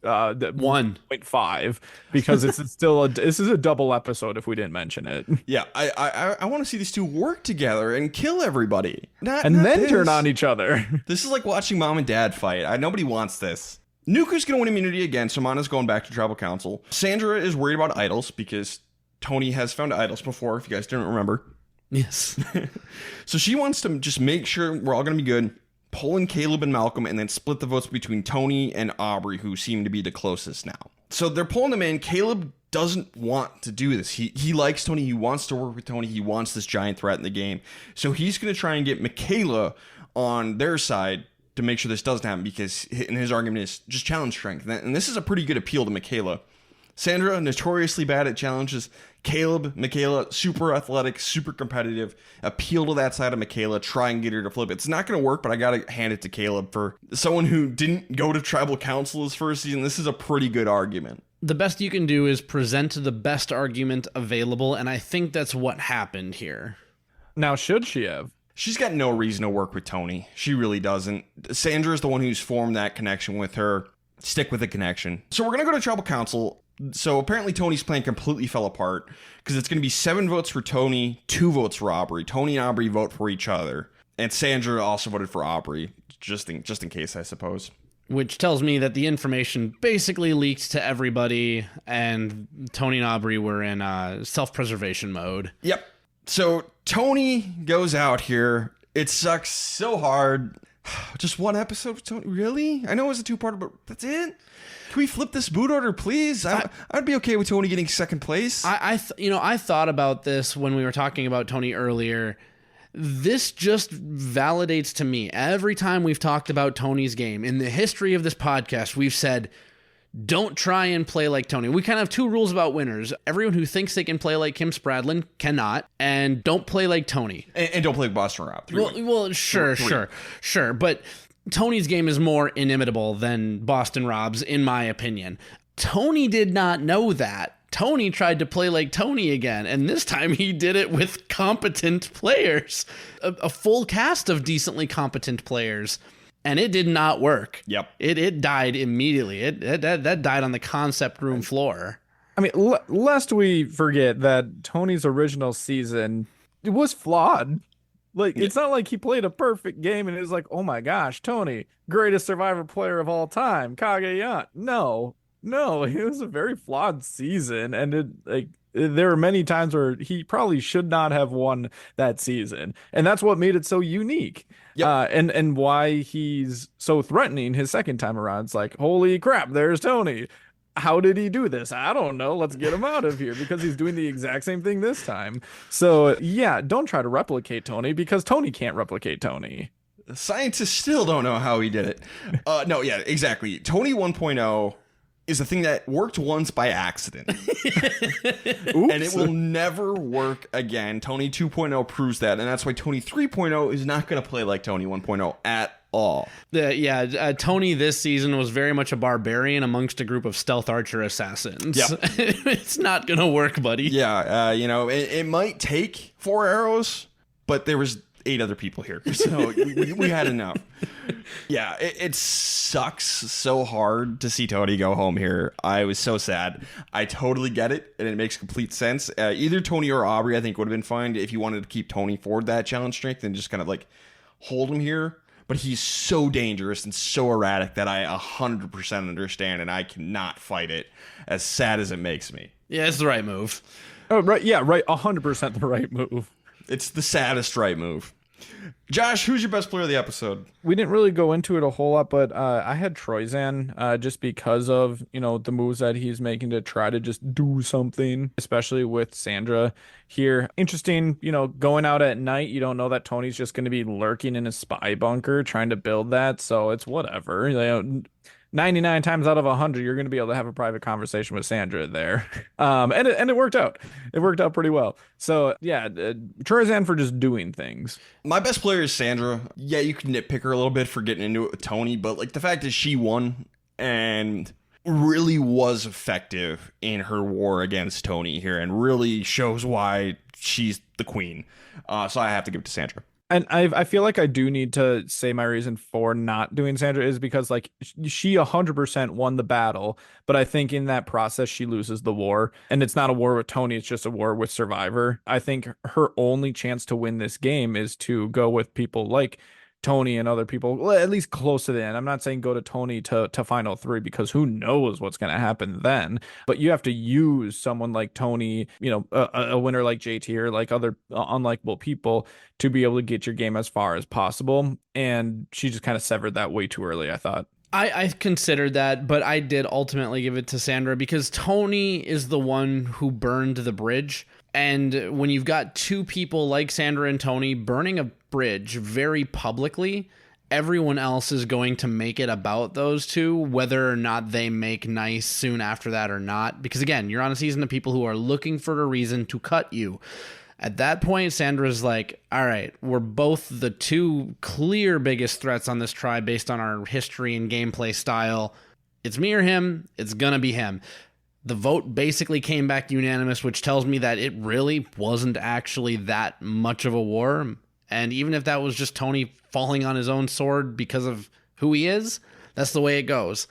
1.5 because it's still this is a double episode if we didn't mention it. Yeah, I want to see these two work together and kill everybody. Not then this. Turn on each other. This is like watching mom and dad fight. Nobody wants this. Nuka's going to win immunity again, so Mana's going back to tribal council. Sandra is worried about idols because Tony has found idols before, if you guys didn't remember. Yes. So she wants to just make sure we're all going to be good. Pull in Caleb and Malcolm and then split the votes between Tony and Aubrey, who seem to be the closest now. So they're pulling them in. Caleb doesn't want to do this. He likes Tony. He wants to work with Tony. He wants this giant threat in the game. So he's going to try and get Michaela on their side to make sure this doesn't happen because his argument is just challenge strength. And this is a pretty good appeal to Michaela. Sandra, notoriously bad at challenges. Caleb, Michaela, super athletic, super competitive. Appeal to that side of Michaela. Try and get her to flip. It's not going to work, but I got to hand it to Caleb for someone who didn't go to tribal council his first season. This is a pretty good argument. The best you can do is present the best argument available, and I think that's what happened here. Now, should she have? She's got no reason to work with Tony. She really doesn't. Sandra is the one who's formed that connection with her. Stick with the connection. So we're going to go to tribal council. So apparently Tony's plan completely fell apart because it's going to be 7 votes for Tony, 2 votes for Aubrey. Tony and Aubrey vote for each other. And Sandra also voted for Aubrey, just in case, I suppose. Which tells me that the information basically leaked to everybody and Tony and Aubrey were in self-preservation mode. Yep. So Tony goes out here. It sucks so hard. Just one episode of Tony? Really? I know it was a 2-parter, but that's it? Can we flip this boot order, please? I'd be okay with Tony getting second place. I thought about this when we were talking about Tony earlier. This just validates to me every time we've talked about Tony's game in the history of this podcast, we've said, don't try and play like Tony. We kind of have 2 rules about winners. Everyone who thinks they can play like Kim Spradlin cannot, and don't play like Tony. And don't play like Boston Rob. Well, sure. But Tony's game is more inimitable than Boston Rob's, in my opinion. Tony did not know that. Tony tried to play like Tony again, and this time he did it with competent players. A full cast of decently competent players. And it did not work. Yep. It died immediately. That died on the concept room floor. I mean, lest we forget that Tony's original season, it was flawed. Like, it's not like he played a perfect game and it was like, oh my gosh, Tony, greatest Survivor player of all time, Kage-yan. No, it was a very flawed season, and there are many times where he probably should not have won that season, and that's what made it so unique. Yep. And why he's so threatening his second time around. It's like, holy crap, there's Tony. how did he do this? I don't know. Let's get him out of here because he's doing the exact same thing this time. So yeah, don't try to replicate Tony because Tony can't replicate Tony. Scientists still don't know how he did it. No, yeah, exactly. Tony 1.0 is a thing that worked once by accident. And it will never work again. Tony 2.0 proves that, and that's why Tony 3.0 is not going to play like Tony 1.0 at all. Tony this season was very much a barbarian amongst a group of stealth archer assassins. Yep. It's not going to work, buddy. Yeah, it might take 4 arrows, but there was 8 other people here, so we had enough. Yeah, it sucks so hard to see Tony go home here. I was so sad. I totally get it, and it makes complete sense. Either Tony or Aubrey, I think, would have been fine if you wanted to keep Tony forward that challenge strength and just kind of like hold him here. But he's so dangerous and so erratic that I 100% understand, and I cannot fight it, as sad as it makes me. Yeah, it's the right move. Oh, right. Yeah, right. 100% the right move. It's the saddest right move. Josh, who's your best player of the episode? We didn't really go into it a whole lot, but I had Troyzan just because of, the moves that he's making to try to just do something, especially with Sandra here. Interesting, going out at night, you don't know that Tony's just going to be lurking in a spy bunker trying to build that, so it's whatever. 99 times out of 100, you're going to be able to have a private conversation with Sandra there. And it worked out. It worked out pretty well. So, yeah, Troyzan for just doing things. My best player is Sandra. Yeah, you can nitpick her a little bit for getting into it with Tony, but like the fact is she won and really was effective in her war against Tony here and really shows why she's the queen. So I have to give it to Sandra. And I feel like I do need to say my reason for not doing Sandra is because like she 100% won the battle, but I think in that process she loses the war, and it's not a war with Tony, it's just a war with Survivor. I think her only chance to win this game is to go with people like Tony and other people, well, at least close to the end. I'm not saying go to Tony to final 3 because who knows what's going to happen then, but you have to use someone like Tony, a winner like JT or like other unlikable people to be able to get your game as far as possible. And she just kind of severed that way too early, I thought. I considered that, but I did ultimately give it to Sandra because Tony is the one who burned the bridge. And when you've got 2 people like Sandra and Tony burning a bridge very publicly, everyone else is going to make it about those 2, whether or not they make nice soon after that or not. Because again, you're on a season of people who are looking for a reason to cut you. At that point, Sandra's like, all right, we're both the 2 clear biggest threats on this tribe based on our history and gameplay style. It's me or him. It's going to be him. The vote basically came back unanimous, which tells me that it really wasn't actually that much of a war. And even if that was just Tony falling on his own sword because of who he is, that's the way it goes.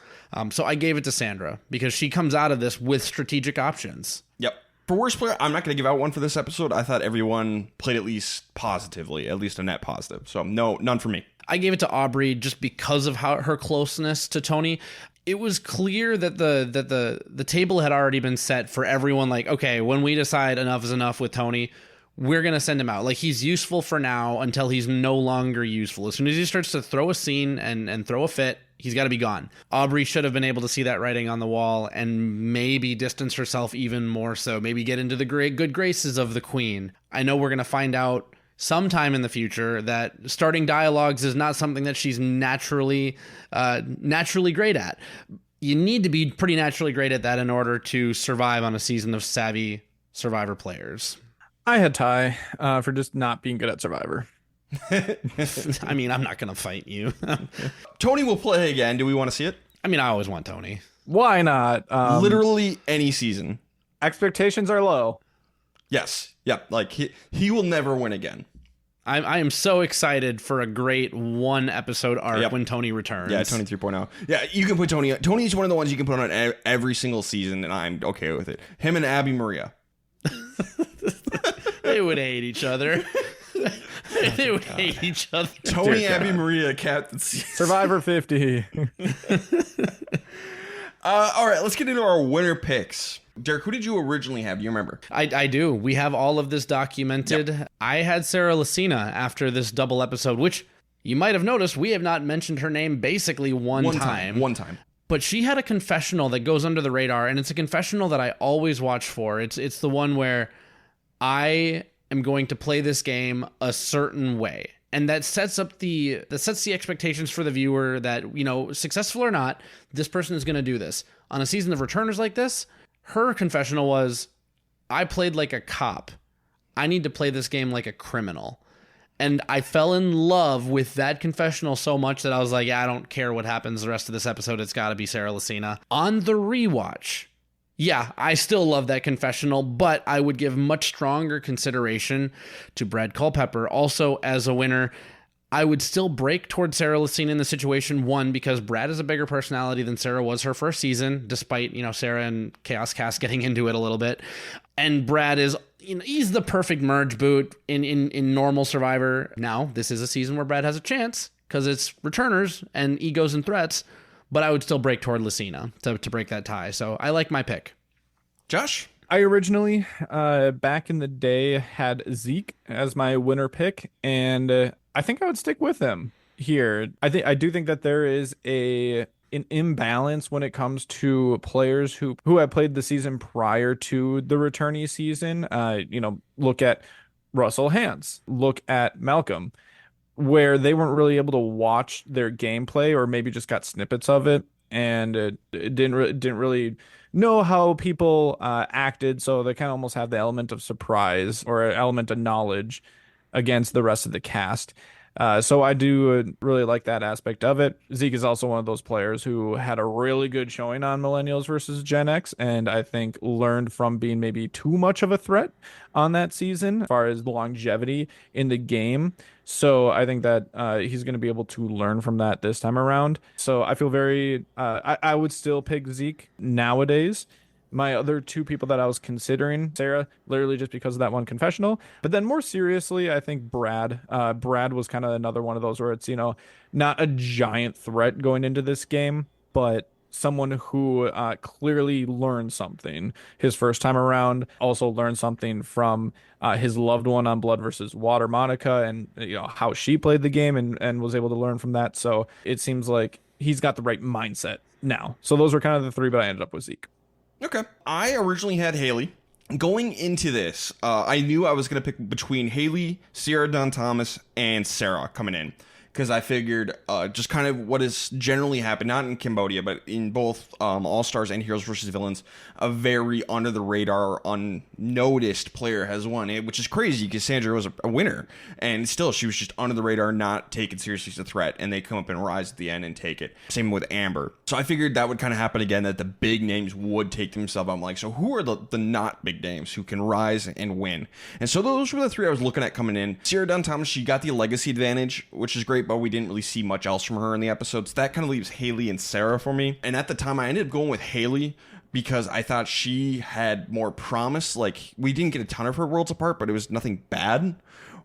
So I gave it to Sandra because she comes out of this with strategic options. Yep. For worst player, I'm not going to give out one for this episode. I thought everyone played at least positively, at least a net positive. So no, none for me. I gave it to Aubrey just because of her closeness to Tony. It was clear that the table had already been set for everyone. Like, okay, when we decide enough is enough with Tony, we're going to send him out. Like, he's useful for now until he's no longer useful. As soon as he starts to throw a scene and throw a fit, he's got to be gone. Aubrey should have been able to see that writing on the wall and maybe distance herself even more so. Maybe get into the good graces of the queen. I know we're going to find out sometime in the future that starting dialogues is not something that she's naturally great at. You need to be pretty naturally great at that in order to survive on a season of savvy Survivor players. I had Ty for just not being good at Survivor. I mean, I'm not going to fight you. Tony will play again. Do we want to see it? I mean, I always want Tony. Why not? Literally any season. Expectations are low. Yes. Yep. Like he will never win again. I am so excited for a great 1 episode arc when Tony returns. Yeah, Tony 3.0. Yeah, you can put Tony. Tony's one of the ones you can put on every single season, and I'm okay with it. Him and Abby Maria. They would hate each other. They would hate each other. Tony, Abby Maria, captaincy. Survivor 50. All right, let's get into our winner picks. Derek, who did you originally have? Do you remember? I do. We have all of this documented. Yep. I had Sarah Lucina after this double episode, which you might have noticed we have not mentioned her name basically one time. One time. But she had a confessional that goes under the radar, and it's a confessional that I always watch for. It's the one where I am going to play this game a certain way. And that sets the expectations for the viewer that, you know, successful or not, this person is going to do this. On a season of returners like this, her confessional was, I played like a cop. I need to play this game like a criminal. And I fell in love with that confessional so much that I was like, yeah, I don't care what happens the rest of this episode. It's got to be Sarah Lucina. On the rewatch, yeah, I still love that confessional, but I would give much stronger consideration to Brad Culpepper. Also, as a winner, I would still break toward Sarah Lucina in the situation. One, because Brad is a bigger personality than Sarah was her first season, despite, you know, Sarah and Chaos Cast getting into it a little bit. And Brad is, you know, he's the perfect merge boot in normal Survivor. Now, this is a season where Brad has a chance because it's returners and egos and threats, but I would still break toward Lucina to break that tie. So I like my pick. Josh? I originally, back in the day, had Zeke as my winner pick, and I think I would stick with him here. I do think that there is an imbalance when it comes to players who have played the season prior to the returnee season. You know, look at Russell Hantz, look at Malcolm, where they weren't really able to watch their gameplay, or maybe just got snippets of it, and it didn't really know how people acted, so they kind of almost have the element of surprise or an element of knowledge against the rest of the cast. So I do really like that aspect of it. Zeke is also one of those players who had a really good showing on Millennials versus Gen X, and I think learned from being maybe too much of a threat on that season as far as longevity in the game. So I think that he's going to be able to learn from that this time around. So I feel very, I would still pick Zeke nowadays. My other two people that I was considering, Sarah, literally just because of that one confessional. But then more seriously, I think Brad. Brad was kind of another one of those where it's, you know, not a giant threat going into this game, but someone who clearly learned something his first time around. Also learned something from his loved one on Blood versus Water, Monica, and you know how she played the game and was able to learn from that. So it seems like he's got the right mindset now. So those were kind of the three, but I ended up with Zeke. Okay. I originally had Haley. Going into this, I knew I was going to pick between Haley, Sierra Dawn Thomas, and Sarah coming in. Because I figured just kind of what has generally happened, not in Cambodia, but in both All-Stars and Heroes vs. Villains, a very under-the-radar, unnoticed player has won, which is crazy because Sandra was a winner. And still, she was just under the radar, not taken seriously as a threat, and they come up and rise at the end and take it. Same with Amber. So I figured that would kind of happen again, that the big names would take themselves. I'm like, so who are the not big names who can rise and win? And so those were the three I was looking at coming in. Sierra Dawn Thomas, she got the legacy advantage, which is great, but we didn't really see much else from her in the episodes. That kind of leaves Haley and Sarah for me. And at the time, I ended up going with Haley because I thought she had more promise. Like, we didn't get a ton of her worlds apart, but it was nothing bad.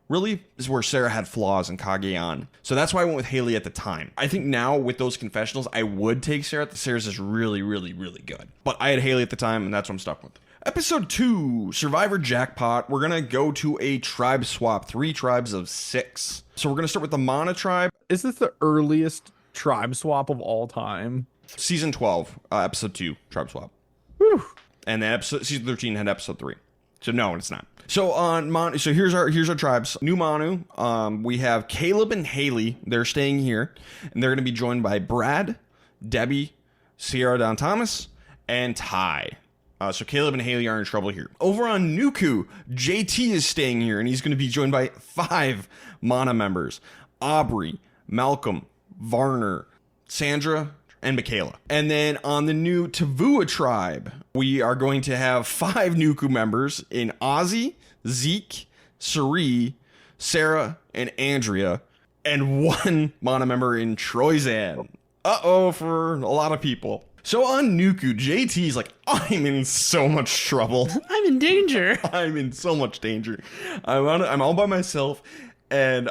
Really, is where Sarah had flaws in Kage-an. So that's why I went with Haley at the time. I think now with those confessionals, I would take Sarah. Sarah's is really, really, really good. But I had Haley at the time, and that's what I'm stuck with. Episode 2, Survivor Jackpot. We're going to go to a tribe swap, 3 tribes of 6. So we're going to start with the Mana tribe. Is this the earliest tribe swap of all time? Season 12, episode 2, tribe swap. Whew. And then season 13 had episode 3. So no, it's not. So on Manu, so here's our tribes. New Manu, we have Caleb and Haley. They're staying here, and they're going to be joined by Brad, Debbie, Sierra Dawn Thomas, and Ty. So Caleb and Haley are in trouble here. Over on Nuku, JT is staying here, and he's going to be joined by 5 Mana members: Aubrey, Malcolm, Varner, Sandra, and Michaela. And then on the new Tavua tribe, we are going to have 5 Nuku members in Ozzy, Zeke, Sari, Sarah, and Andrea, and 1 Mana member in Troyzan. Uh-oh for a lot of people. So on Nuku, JT's like, I'm in so much trouble. I'm in danger. I'm in so much danger. I'm all by myself. And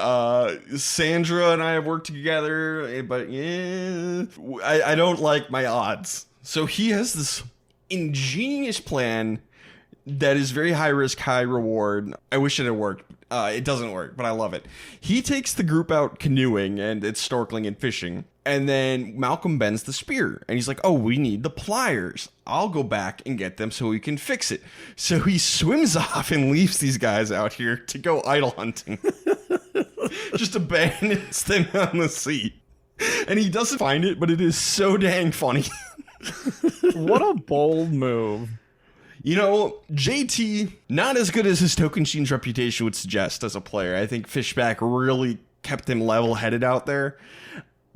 Sandra and I have worked together, but yeah, I don't like my odds. So he has this ingenious plan that is very high risk, high reward. I wish it had worked. It doesn't work, but I love it. He takes the group out canoeing, and it's snorkeling and fishing. And then Malcolm bends the spear and he's like, oh, we need the pliers. I'll go back and get them so we can fix it. So he swims off and leaves these guys out here to go idol hunting. Just abandons them on the sea. And he doesn't find it, but it is so dang funny. What a bold move. You know, JT, not as good as his Tocantins reputation would suggest as a player. I think Fishback really kept him level-headed out there.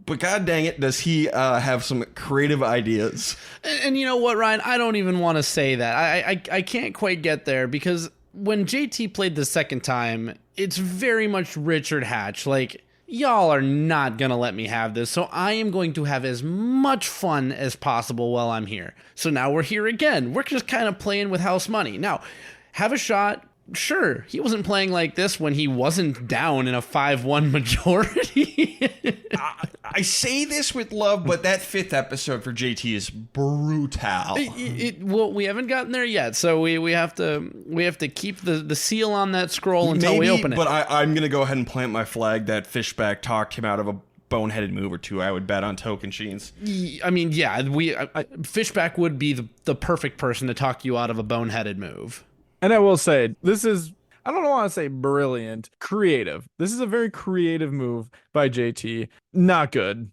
But god dang it, does he have some creative ideas. And you know what, Ryan? I don't even want to say that. I can't quite get there because when JT played the second time, it's very much Richard Hatch. Like, y'all are not going to let me have this, so I am going to have as much fun as possible while I'm here. So now we're here again. We're just kind of playing with house money. Now, have a shot. Sure, he wasn't playing like this when he wasn't down in a 5-1 majority. I say this with love, but that 5th episode for JT is brutal. Well, we haven't gotten there yet, so we have to keep the seal on that scroll until we open it. But I'm gonna go ahead and plant my flag that Fishback talked him out of a boneheaded move or two. I would bet on Tocantins. I mean, yeah, Fishback would be the perfect person to talk you out of a boneheaded move. And I will say, this is, I don't want to say brilliant, creative. This is a very creative move by JT. Not good.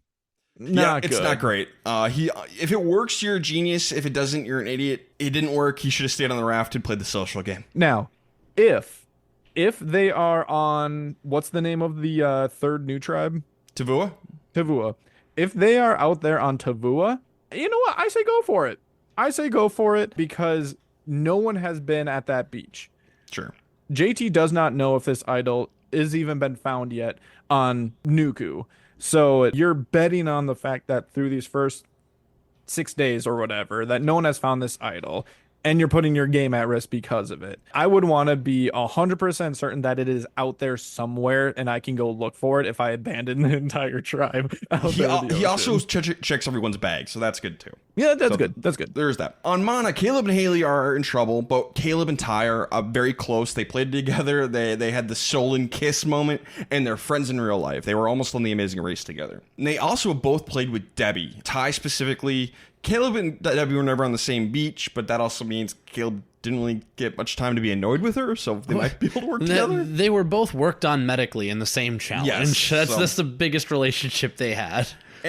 It's not great. If it works, you're a genius. If it doesn't, you're an idiot. It didn't work. He should have stayed on the raft and played the social game. Now, if they are on, what's the name of the third new tribe? Tavua. If they are out there on Tavua, you know what? I say go for it because no one has been at that beach. Sure. JT does not know if this idol is even been found yet on Nuku. So you're betting on the fact that through these first 6 days or whatever, that no one has found this idol. And you're putting your game at risk because of it. I would want to be 100% certain that it is out there somewhere and I can go look for it if I abandon the entire tribe. He also checks everyone's bag, so that's good too. Yeah, that's good. That's good. There's that. On Mana, Caleb and Haley are in trouble, but Caleb and Ty are very close. They played together. They had the Solon kiss moment, and they're friends in real life. They were almost on the Amazing Race together. And they also both played with Debbie. Ty specifically. Caleb and Debbie were never on the same beach, but that also means Caleb didn't really get much time to be annoyed with her, so they might be able to work together. They were both worked on medically in the same challenge. Yes, that's the biggest relationship they had.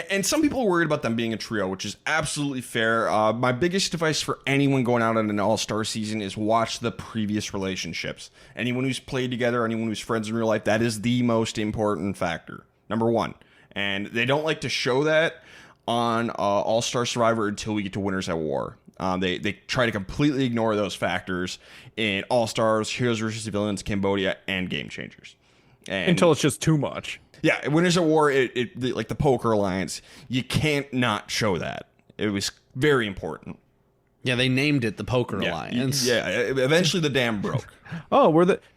And some people are worried about them being a trio, which is absolutely fair. My biggest advice for anyone going out on an all-star season is watch the previous relationships. Anyone who's played together, anyone who's friends in real life, that is the most important factor. Number one. And they don't like to show that on All-Star Survivor until we get to Winners at War. They try to completely ignore those factors in All-Stars, Heroes vs. Villains, Cambodia, and Game Changers. Until it's just too much. Yeah, Winners at War, like the Poker Alliance, you can't not show that. It was very important. Yeah, they named it the Poker Alliance. Yeah, eventually the dam broke.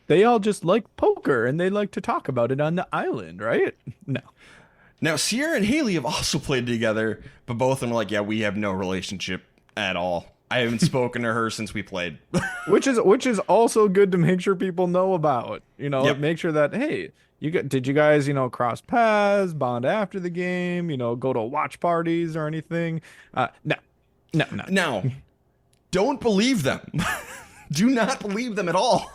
They all just like poker, and they like to talk about it on the island, right? No. Now, Sierra and Haley have also played together, but both of them are like, yeah, we have no relationship at all. I haven't spoken to her since we played. which is also good to make sure people know about. Make sure that, hey, did you guys, cross paths, bond after the game, go to watch parties or anything? No. Now, don't believe them. Do not believe them at all.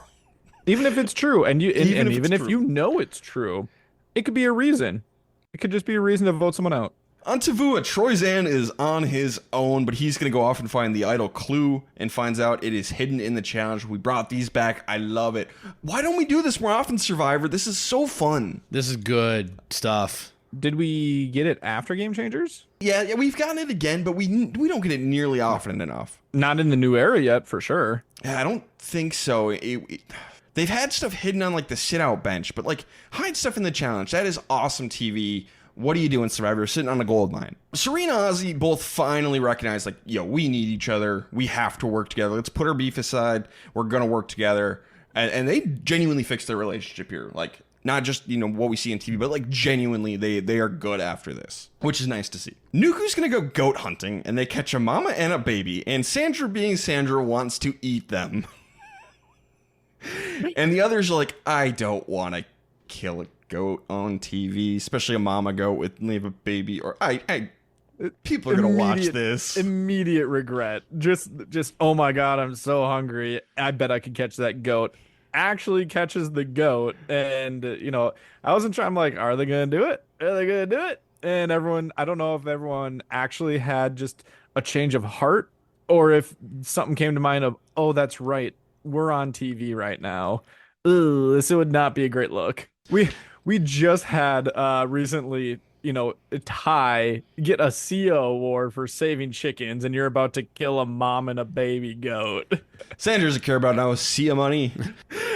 Even if it's true, and even if you know it's true, it could be a reason. It could just be a reason to vote someone out. On Tavua, Troy Zan is on his own, but he's going to go off and find the idol clue and finds out it is hidden in the challenge. We brought these back. I love it. Why don't we do this more often, Survivor? This is so fun. This is good stuff. Did we get it after Game Changers? Yeah, we've gotten it again, but we don't get it nearly often enough. Not in the new era yet, for sure. Yeah, I don't think so. They've had stuff hidden on like the sit-out bench, but like hide stuff in the challenge. That is awesome TV. What are you doing, Survivor? Sitting on a gold mine. Serena and Ozzy both finally recognize, like, yo, we need each other. We have to work together. Let's put our beef aside. We're going to work together. And they genuinely fixed their relationship here. Like, not just, what we see in TV, but like genuinely they are good after this, which is nice to see. Nuku's going to go goat hunting, and they catch a mama and a baby. And Sandra, being Sandra, wants to eat them. And the others are like, I don't want to kill a goat on TV, especially a mama goat with leave a baby. Or people are gonna watch this. Immediate regret. Just oh my god, I'm so hungry. I bet I could catch that goat. Actually catches the goat, and I wasn't trying. I'm like, are they gonna do it? Are they gonna do it? And everyone, I don't know if everyone actually had just a change of heart, or if something came to mind of, oh, that's right, we're on TV right now. Ugh, this would not be a great look. We just had recently, Ty get a CO award for saving chickens, and you're about to kill a mom and a baby goat. Sandra doesn't care about now. Sia money.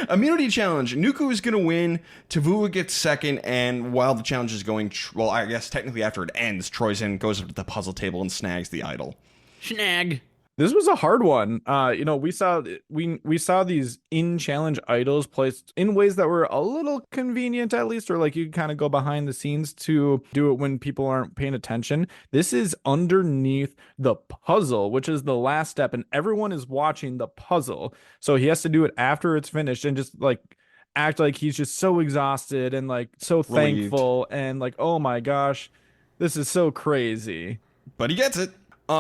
Immunity challenge. Nuku is going to win. Tavua gets second. And while the challenge is going, well, I guess technically after it ends, Troyzen goes up to the puzzle table and snags the idol. Snag. This was a hard one. We saw these in-challenge idols placed in ways that were a little convenient, at least, or like you kind of go behind the scenes to do it when people aren't paying attention. This is underneath the puzzle, which is the last step, and everyone is watching the puzzle. So he has to do it after it's finished and just like act like he's just so exhausted and like so thankful and like, oh my gosh, this is so crazy. But he gets it.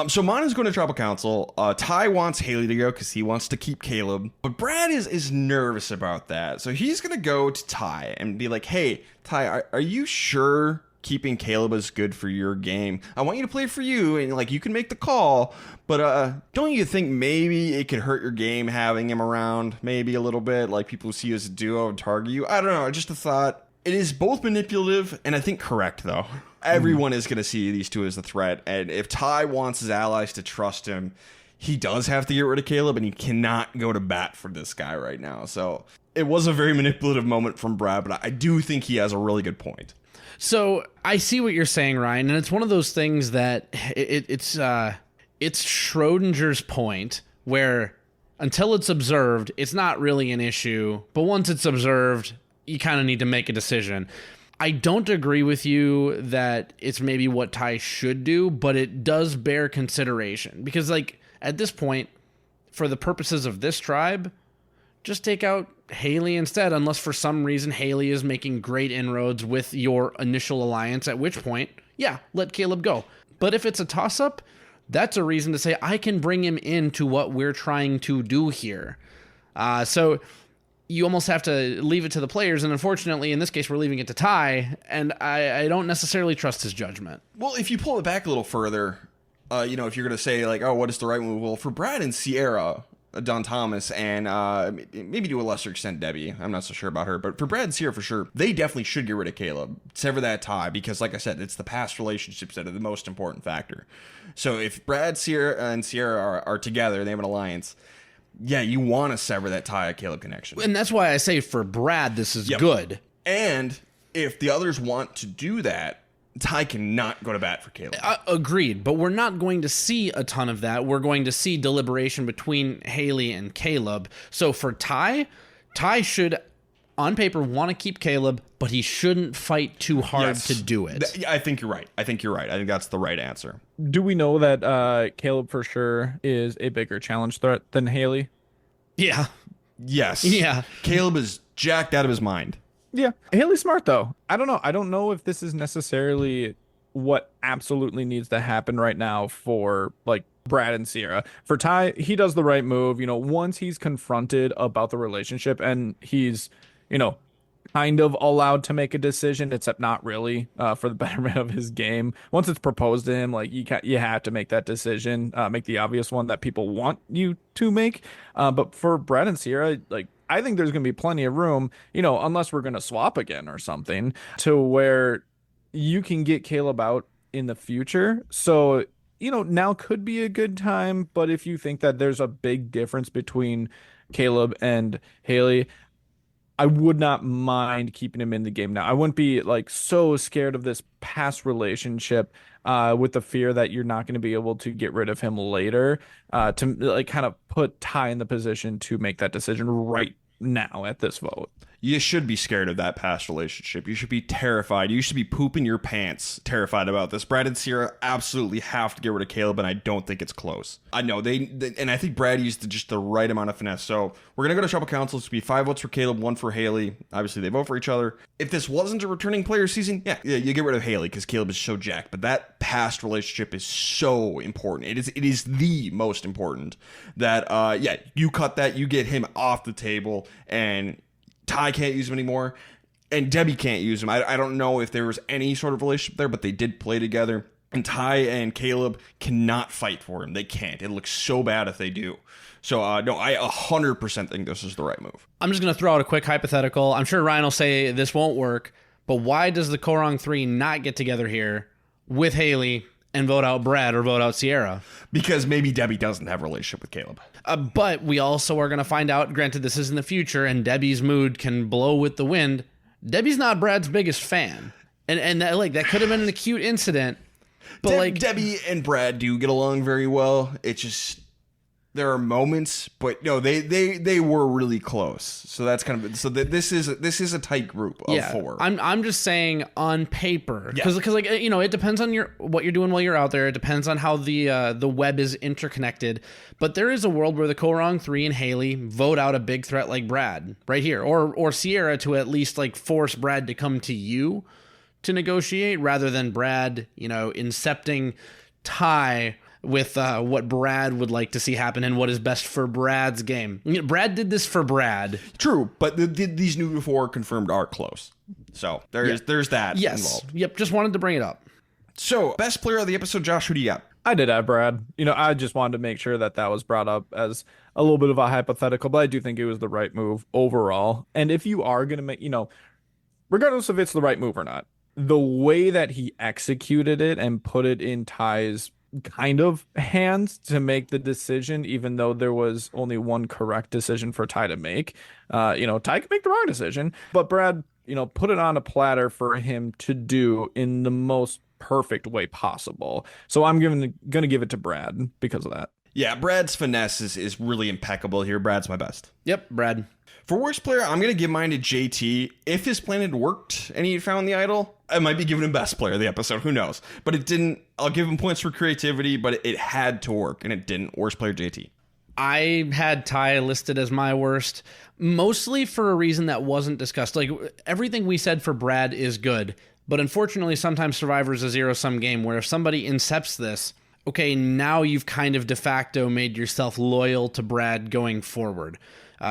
So Mana's going to tribal council. Ty wants Haley to go because he wants to keep Caleb. But Brad is nervous about that. So he's going to go to Ty and be like, hey, Ty, are you sure keeping Caleb is good for your game? I want you to play for you, and like you can make the call. But don't you think maybe it could hurt your game having him around maybe a little bit? Like people who see you as a duo and target you. I don't know. Just a thought. It is both manipulative and I think correct, though. Everyone is going to see these two as a threat. And if Ty wants his allies to trust him, he does have to get rid of Caleb, and he cannot go to bat for this guy right now. So it was a very manipulative moment from Brad, but I do think he has a really good point. So I see what you're saying, Ryan, and it's one of those things that it's Schrodinger's point where until it's observed, it's not really an issue. But once it's observed, you kind of need to make a decision. I don't agree with you that it's maybe what Ty should do, but it does bear consideration. Because, like, at this point, for the purposes of this tribe, just take out Haley instead, unless for some reason Haley is making great inroads with your initial alliance, at which point, yeah, let Caleb go. But if it's a toss-up, that's a reason to say, I can bring him into what we're trying to do here. So you almost have to leave it to the players, and unfortunately, in this case, we're leaving it to Ty, and I don't necessarily trust his judgment. Well, if you pull it back a little further, if you're going to say, like, oh, what is the right move? Well, for Brad and Sierra, Don Thomas, and maybe to a lesser extent Debbie, I'm not so sure about her, but for Brad and Sierra, for sure, they definitely should get rid of Caleb, sever that tie, because, like I said, it's the past relationships that are the most important factor. So if Brad, Sierra, and Sierra are together, they have an alliance, yeah, you want to sever that Ty-Caleb connection. And that's why I say for Brad, this is good. And if the others want to do that, Ty cannot go to bat for Caleb. Agreed, but we're not going to see a ton of that. We're going to see deliberation between Haley and Caleb. So for Ty should, on paper, want to keep Caleb, but he shouldn't fight too hard to do it. I think you're right. I think that's the right answer. Do we know that Caleb for sure is a bigger challenge threat than Haley? Yeah. Yes. Yeah. Caleb is jacked out of his mind. Yeah. Haley's smart, though. I don't know. I don't know if this is necessarily what absolutely needs to happen right now for, like, Brad and Sierra. For Ty, he does the right move. Once he's confronted about the relationship and he's, kind of allowed to make a decision, except not really, for the betterment of his game. Once it's proposed to him, like, you have to make that decision, make the obvious one that people want you to make. But for Brad and Sierra, like, I think there's going to be plenty of room, unless we're going to swap again or something, to where you can get Caleb out in the future. So, now could be a good time. But if you think that there's a big difference between Caleb and Haley, I would not mind keeping him in the game now. I wouldn't be like so scared of this past relationship with the fear that you're not going to be able to get rid of him later to like kind of put Ty in the position to make that decision right now at this vote. You should be scared of that past relationship. You should be terrified. You should be pooping your pants terrified about this. Brad and Sierra absolutely have to get rid of Caleb, and I don't think it's close. I know they and I think Brad used just the right amount of finesse. So we're going to go to Tribal Council. It's going to be 5 votes for Caleb, 1 for Haley. Obviously, they vote for each other. If this wasn't a returning player season, yeah, you get rid of Haley because Caleb is so jacked. But that past relationship is so important. It is the most important that, you cut that, you get him off the table, and Ty can't use him anymore, and Debbie can't use him. I don't know if there was any sort of relationship there, but they did play together. And Ty and Caleb cannot fight for him. They can't. It looks so bad if they do. So, no, I 100% think this is the right move. I'm just going to throw out a quick hypothetical. I'm sure Ryan will say this won't work, but why does the Korong 3 not get together here with Haley and vote out Brad or vote out Sierra? Because maybe Debbie doesn't have a relationship with Caleb. But we also are going to find out, granted this is in the future and Debbie's mood can blow with the wind, Debbie's not Brad's biggest fan. And that could have been an acute incident. But Debbie and Brad do get along very well. It's just there are moments, but no, they were really close. So that's kind of this is a tight group of 4. I'm just saying on paper because it depends on what you're doing while you're out there. It depends on how the web is interconnected. But there is a world where the Korong 3 and Haley vote out a big threat like Brad right here, or Sierra to at least force Brad to come to you to negotiate rather than Brad, incepting Ty with what Brad would like to see happen and what is best for Brad's game. Brad did this for Brad. True, but these new 4 confirmed are close. So there's that involved. Yep, just wanted to bring it up. So, best player of the episode, Josh, who do you got? I did have Brad. I just wanted to make sure that was brought up as a little bit of a hypothetical, but I do think it was the right move overall. And if you are going to make, regardless if it's the right move or not, the way that he executed it and put it in Ty's kind of hands to make the decision, even though there was only one correct decision for Ty to make. Ty could make the wrong decision, but Brad, put it on a platter for him to do in the most perfect way possible. So I'm going to give it to Brad because of that. Yeah, Brad's finesse is really impeccable here. Brad's my best. Yep, Brad. For worst player, I'm going to give mine to JT. If his plan had worked and he had found the idol, I might be giving him best player of the episode. Who knows? But it didn't. I'll give him points for creativity, but it had to work, and it didn't. Worst player, JT. I had Ty listed as my worst, mostly for a reason that wasn't discussed. Everything we said for Brad is good, but unfortunately, sometimes Survivor is a zero-sum game where if somebody incepts this, okay, now you've kind of de facto made yourself loyal to Brad going forward.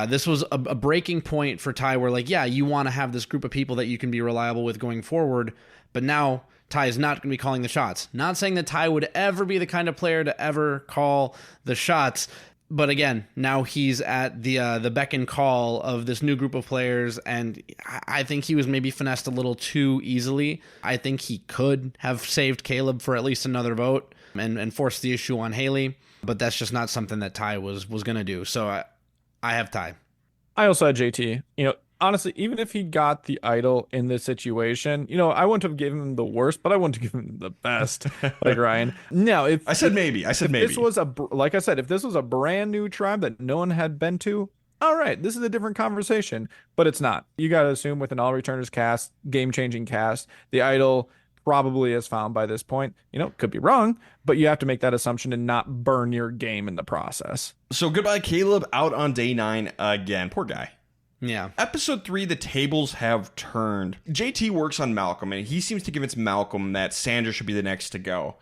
This was a breaking point for Ty where you want to have this group of people that you can be reliable with going forward, but now Ty is not going to be calling the shots. Not saying that Ty would ever be the kind of player to ever call the shots, but again, now he's at the beck and call of this new group of players, and I think he was maybe finessed a little too easily. I think he could have saved Caleb for at least another vote and forced the issue on Haley, but that's just not something that Ty was going to do. So I have Ty. I also had JT. Honestly, even if he got the idol in this situation, I wouldn't have given him the worst, but I wouldn't have given him the best, like Ryan. Now, if I said maybe, this was if this was a brand new tribe that no one had been to, all right, this is a different conversation, but it's not. You got to assume with an all returners cast, game-changing cast, the idol probably is found by this point. Could be wrong, but you have to make that assumption and not burn your game in the process. So goodbye, Caleb, out on day 9 again. Poor guy. Yeah. Episode 3, the tables have turned. JT works on Malcolm, and he seems to convince Malcolm that Sandra should be the next to go.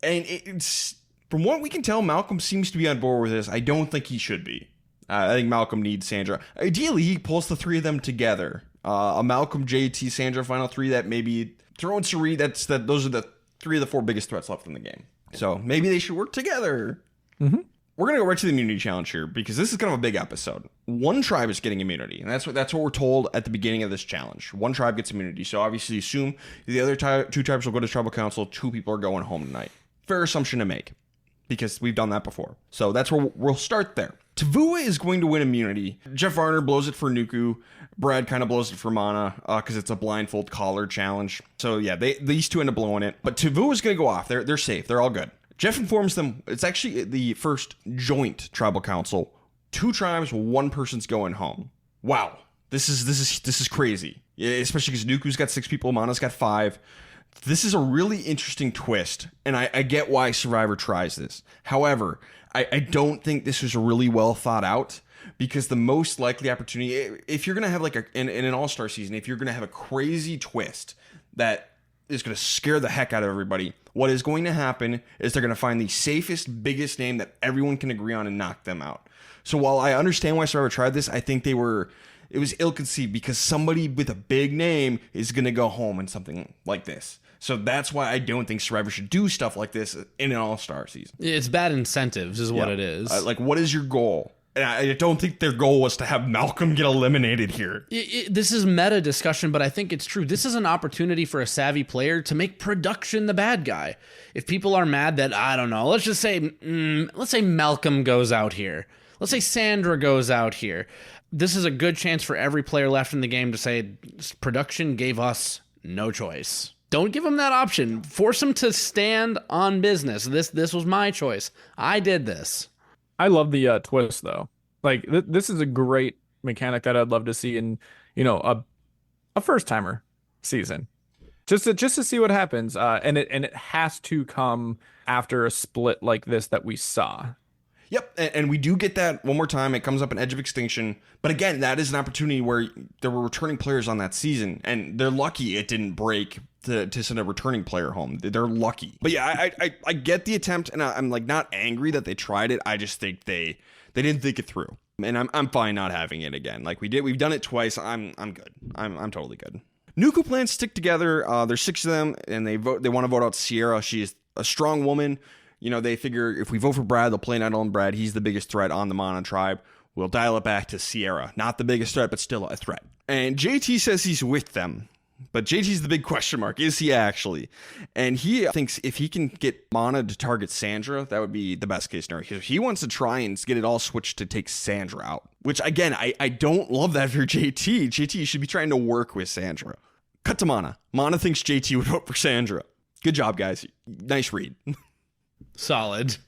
And it's from what we can tell, Malcolm seems to be on board with this. I don't think he should be. I think Malcolm needs Sandra. Ideally, he pulls the 3 of them together. A Malcolm, JT, Sandra final 3 that maybe throw in Sari. Those are the 3 of the 4 biggest threats left in the game. So maybe they should work together. Mm-hmm. We're going to go right to the immunity challenge here because this is kind of a big episode. One tribe is getting immunity, and that's what we're told at the beginning of this challenge. One tribe gets immunity, so obviously assume the other 2 tribes will go to tribal council. 2 people are going home tonight. Fair assumption to make because we've done that before. So that's where we'll start there. Tavua is going to win immunity. Jeff Varner blows it for Nuku. Brad kind of blows it for Mana because it's a blindfold collar challenge. So yeah, these 2 end up blowing it. But Tavua is going to go off. They're safe. They're all good. Jeff informs them it's actually the first joint tribal council. 2 tribes, 1 person's going home. Wow. This is crazy. Yeah, especially because Nuku's got 6 people, Mana's got 5. This is a really interesting twist, and I get why Survivor tries this. However, I don't think this was really well thought out, because the most likely opportunity, if you're going to have like in an all-star season, if you're going to have a crazy twist that is going to scare the heck out of everybody, what is going to happen is they're going to find the safest, biggest name that everyone can agree on and knock them out. So while I understand why Survivor tried this, I think it was ill-conceived, because somebody with a big name is going to go home in something like this. So that's why I don't think Survivor should do stuff like this in an all-star season. It's bad incentives is what it is. Like, what is your goal? And I don't think their goal was to have Malcolm get eliminated here. This is meta discussion, but I think it's true. This is an opportunity for a savvy player to make production the bad guy. If people are mad that, I don't know, let's say Malcolm goes out here. Let's say Sandra goes out here. This is a good chance for every player left in the game to say, production gave us no choice. Don't give them that option. Force them to stand on business. This was my choice. I did this. I love the twist, though. Like, this is a great mechanic that I'd love to see in, a first-timer season. Just to see what happens. And it has to come after a split like this that we saw. Yep, and we do get that one more time. It comes up in Edge of Extinction. But again, that is an opportunity where there were returning players on that season, and they're lucky it didn't break to send a returning player home. They're lucky. But yeah, I get the attempt, and I'm like not angry that they tried it. I just think they didn't think it through. And I'm fine not having it again. Like we've done it twice. I'm good. I'm totally good. Nuku plans stick together. There's 6 of them, and they want to vote out Sierra. She's a strong woman. They figure if we vote for Brad, they'll play Night on Brad. He's the biggest threat on the Mana tribe. We'll dial it back to Sierra. Not the biggest threat, but still a threat. And JT says he's with them. But JT's the big question mark. Is he actually? And he thinks if he can get Mana to target Sandra, that would be the best case scenario. He wants to try and get it all switched to take Sandra out. Which, again, I don't love that for JT. JT should be trying to work with Sandra. Cut to Mana. Mana thinks JT would vote for Sandra. Good job, guys. Nice read. Solid.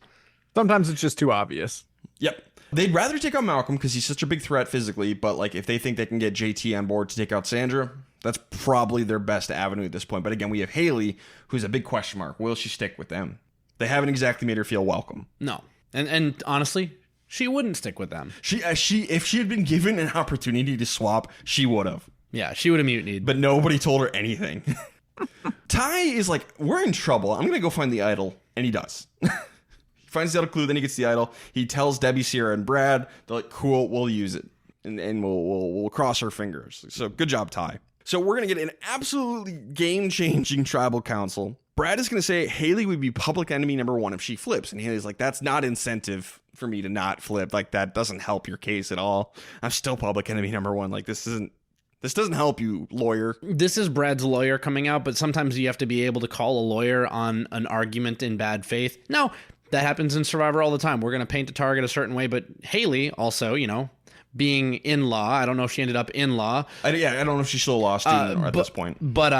Sometimes it's just too obvious. Yep. They'd rather take out Malcolm because he's such a big threat physically, but like if they think they can get JT on board to take out Sandra, that's probably their best avenue at this point. But again, we have Haley, who's a big question mark. Will she stick with them? They haven't exactly made her feel welcome. No. And honestly, she wouldn't stick with them. If she had been given an opportunity to swap, she would have. Yeah, she would have mutinied. But nobody told her anything. Ty is like, we're in trouble. I'm going to go find the idol. And he does. He finds the idol clue, then he gets the idol. He tells Debbie, Sierra, and Brad, they're like, cool, we'll use it. And we'll cross our fingers. So good job, Ty. So we're going to get an absolutely game-changing tribal council. Brad is going to say Haley would be public enemy number 1 if she flips. And Haley's like, that's not incentive for me to not flip. Like, that doesn't help your case at all. I'm still public enemy number 1. Like, this doesn't help you, lawyer. This is Brad's lawyer coming out, but sometimes you have to be able to call a lawyer on an argument in bad faith. No, that happens in Survivor all the time. We're going to paint a target a certain way, but Haley also, being in-law, I don't know if she ended up in-law. I don't know if she's still a law student at this point. But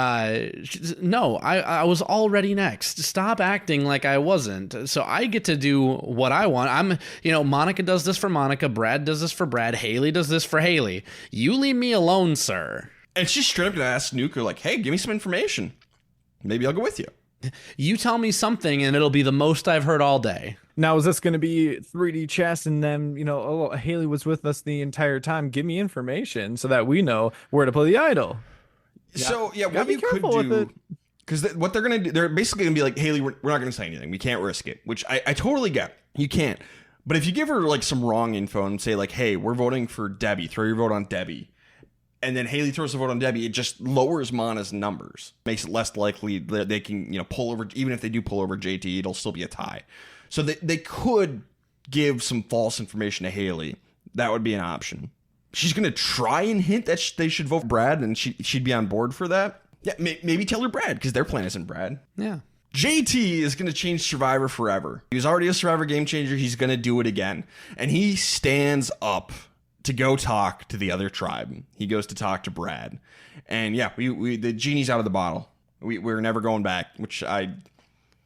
no, I was already next. Stop acting like I wasn't. So I get to do what I want. Monica does this for Monica. Brad does this for Brad. Haley does this for Haley. You leave me alone, sir. And she's straight up going to ask Nuku, like, hey, give me some information. Maybe I'll go with you. You tell me something and it'll be the most I've heard all day. Now, is this going to be 3D chess and then, Haley was with us the entire time. Give me information so that we know where to play the idol. So, yeah, what you could do, because what they're going to do, they're basically going to be like, Haley, we're not going to say anything. We can't risk it, which I totally get. You can't. But if you give her like some wrong info and say like, hey, we're voting for Debbie, throw your vote on Debbie. And then Haley throws a vote on Debbie, it just lowers Mana's numbers. Makes it less likely that they can, pull over. Even if they do pull over JT, it'll still be a tie. So they could give some false information to Haley. That would be an option. She's going to try and hint that they should vote for Brad, and she'd be on board for that. Yeah, maybe tell her Brad, because their plan isn't Brad. Yeah. JT is going to change Survivor forever. He was already a Survivor game changer. He's going to do it again. And he stands up to go talk to the other tribe. He goes to talk to Brad. And yeah, the genie's out of the bottle. We're never going back, which I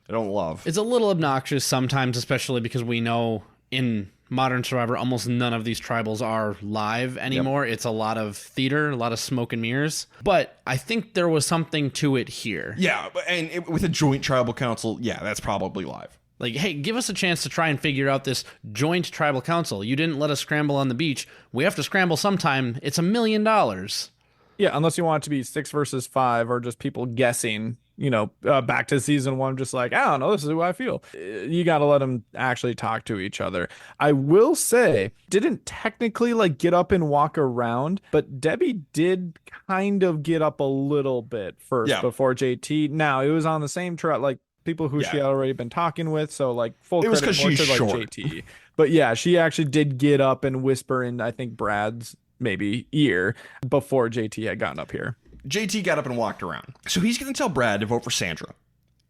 don't love. It's a little obnoxious sometimes, especially because we know in Modern Survivor, almost none of these tribals are live anymore. It's a lot of theater, a lot of smoke and mirrors. But I think there was something to it here. Yeah, and with a joint tribal council, yeah, that's probably live. Like, hey, give us a chance to try and figure out this joint tribal council. You didn't let us scramble on the beach. We have to scramble sometime. It's $1 million. Yeah, unless you want it to be 6 versus 5 or just people guessing, back to season 1, just like, I don't know, this is who I feel. You got to let them actually talk to each other. I will say, didn't technically like get up and walk around, but Debbie did kind of get up a little bit first before JT. Now, it was on the same track, like people who she had already been talking with, so like full it was credit more to like short. JT. But yeah, she actually did get up and whisper in, I think, Brad's maybe ear before JT had gotten up here. JT got up and walked around. So he's going to tell Brad to vote for Sandra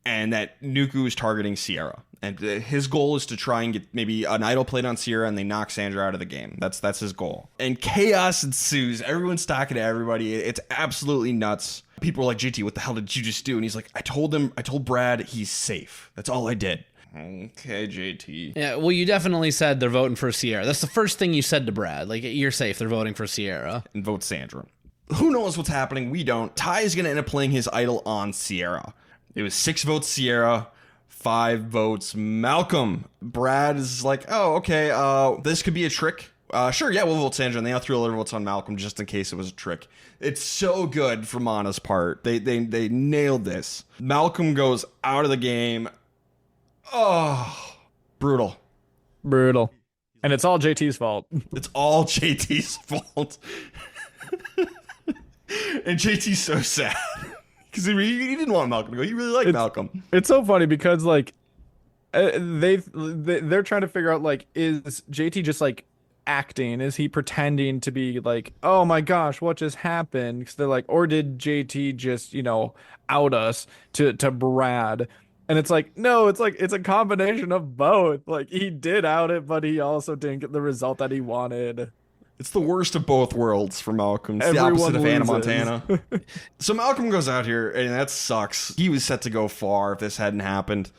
and that Nuku is targeting Sierra. And his goal is to try and get maybe an idol played on Sierra and they knock Sandra out of the game. That's his goal. And chaos ensues. Everyone's talking to everybody. It's absolutely nuts. People are like, JT, what the hell did you just do? And he's like, I told Brad he's safe. That's all I did. Okay, JT. Yeah, well, you definitely said they're voting for Sierra. That's the first thing you said to Brad. Like, you're safe. They're voting for Sierra. And vote Sandra. Who knows what's happening? We don't. Ty is going to end up playing his idol on Sierra. It was 6 votes Sierra, 5 votes Malcolm. Brad is like, oh, okay, this could be a trick. Sure, yeah, we'll vote Sandra. And they all threw a little votes on Malcolm just in case it was a trick. It's so good from Anna's part. They nailed this. Malcolm goes out of the game. Oh, brutal. And it's all JT's fault. It's all JT's fault. And JT's so sad. Because he didn't want Malcolm to go. He really liked Malcolm. It's so funny because, like, they're trying to figure out, like, is JT just, like, acting? Is he pretending to be, like, oh, my gosh, what just happened? Because they're like, or did JT just, out us to Brad? And it's like, no, it's like, it's a combination of both. Like, he did out it, but he also didn't get the result that he wanted. It's the worst of both worlds for Malcolm. It's Everyone the opposite of Hannah loses. Montana. So Malcolm goes out here, and that sucks. He was set to go far if this hadn't happened.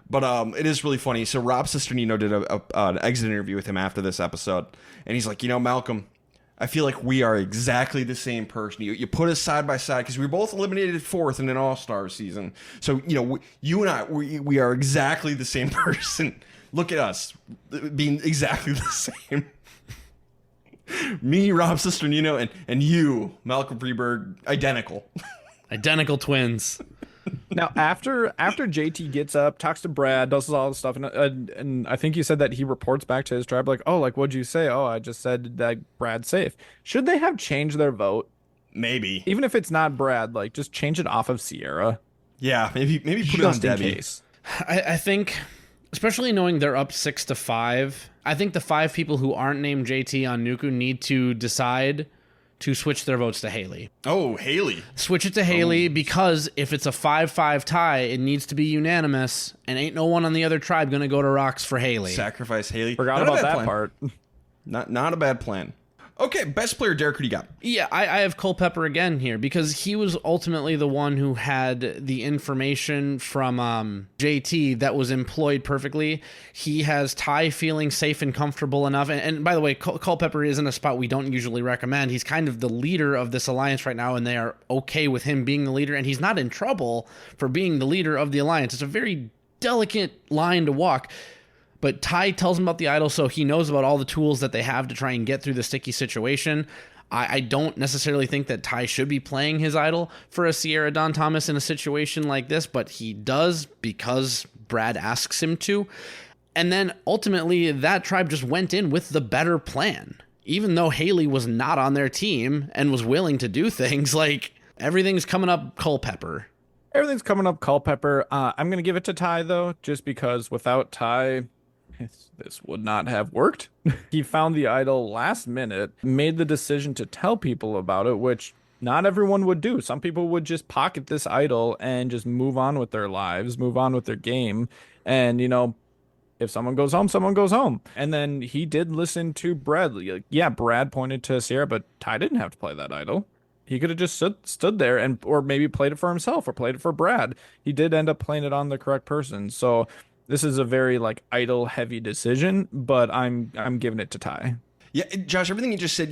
But it is really funny. So Rob Cisternino did an exit interview with him after this episode. And he's like, Malcolm, I feel like we are exactly the same person. You put us side by side because we were both eliminated 4th in an All-Star season. So, you and I, we are exactly the same person. Look at us being exactly the same. Me, Rob Cisternino, and you, Malcolm Freeberg, identical. Identical twins. Now, after JT gets up, talks to Brad, does all this stuff, and I think you said that he reports back to his tribe, like, oh, like, what'd you say? Oh, I just said that Brad's safe. Should they have changed their vote? Maybe. Even if it's not Brad, like, just change it off of Sierra. Yeah, maybe put Just it on in Debbie. case. I think, especially knowing they're up 6-5, I think the 5 people who aren't named JT on Nuku need to decide to switch their votes to Haley. Oh, Haley. Switch it to Haley because if it's a 5-5 tie, it needs to be unanimous, and ain't no one on the other tribe going to go to rocks for Haley. Sacrifice Haley. Forgot Not a about bad that plan. part. Not a bad plan. Okay, best player, Derek, who do you got? Yeah, I have Culpepper again here because he was ultimately the one who had the information from JT that was employed perfectly. He has Ty feeling safe and comfortable enough. And by the way, Culpepper is in a spot we don't usually recommend. He's kind of the leader of this alliance right now, and they are okay with him being the leader. And he's not in trouble for being the leader of the alliance. It's a very delicate line to walk. But Ty tells him about the idol, so he knows about all the tools that they have to try and get through the sticky situation. I don't necessarily think that Ty should be playing his idol for a Sierra Don Thomas in a situation like this, but he does because Brad asks him to. And then ultimately, that tribe just went in with the better plan. Even though Haley was not on their team and was willing to do things, like everything's coming up Culpepper. Everything's coming up Culpepper. I'm going to give it to Ty, though, just because without Ty, this would not have worked. He found the idol last minute, made the decision to tell people about it, which not everyone would do. Some people would just pocket this idol and just move on with their lives, move on with their game. And, if someone goes home, someone goes home. And then he did listen to Brad. Yeah, Brad pointed to Sierra, but Ty didn't have to play that idol. He could have just stood there or maybe played it for himself or played it for Brad. He did end up playing it on the correct person. So This is a very like idle heavy decision, but I'm giving it to Ty. Yeah, Josh, everything you just said,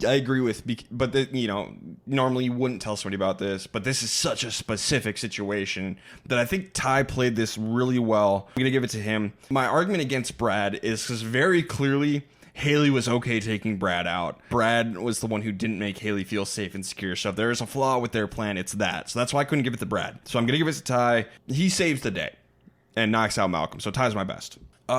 I agree with. But normally you wouldn't tell somebody about this, but this is such a specific situation that I think Ty played this really well. I'm gonna give it to him. My argument against Brad is because very clearly Haley was okay taking Brad out. Brad was the one who didn't make Haley feel safe and secure. So if there is a flaw with their plan, it's that. So that's why I couldn't give it to Brad. So I'm gonna give it to Ty. He saves the day and knocks out Malcolm. So Ty's my best.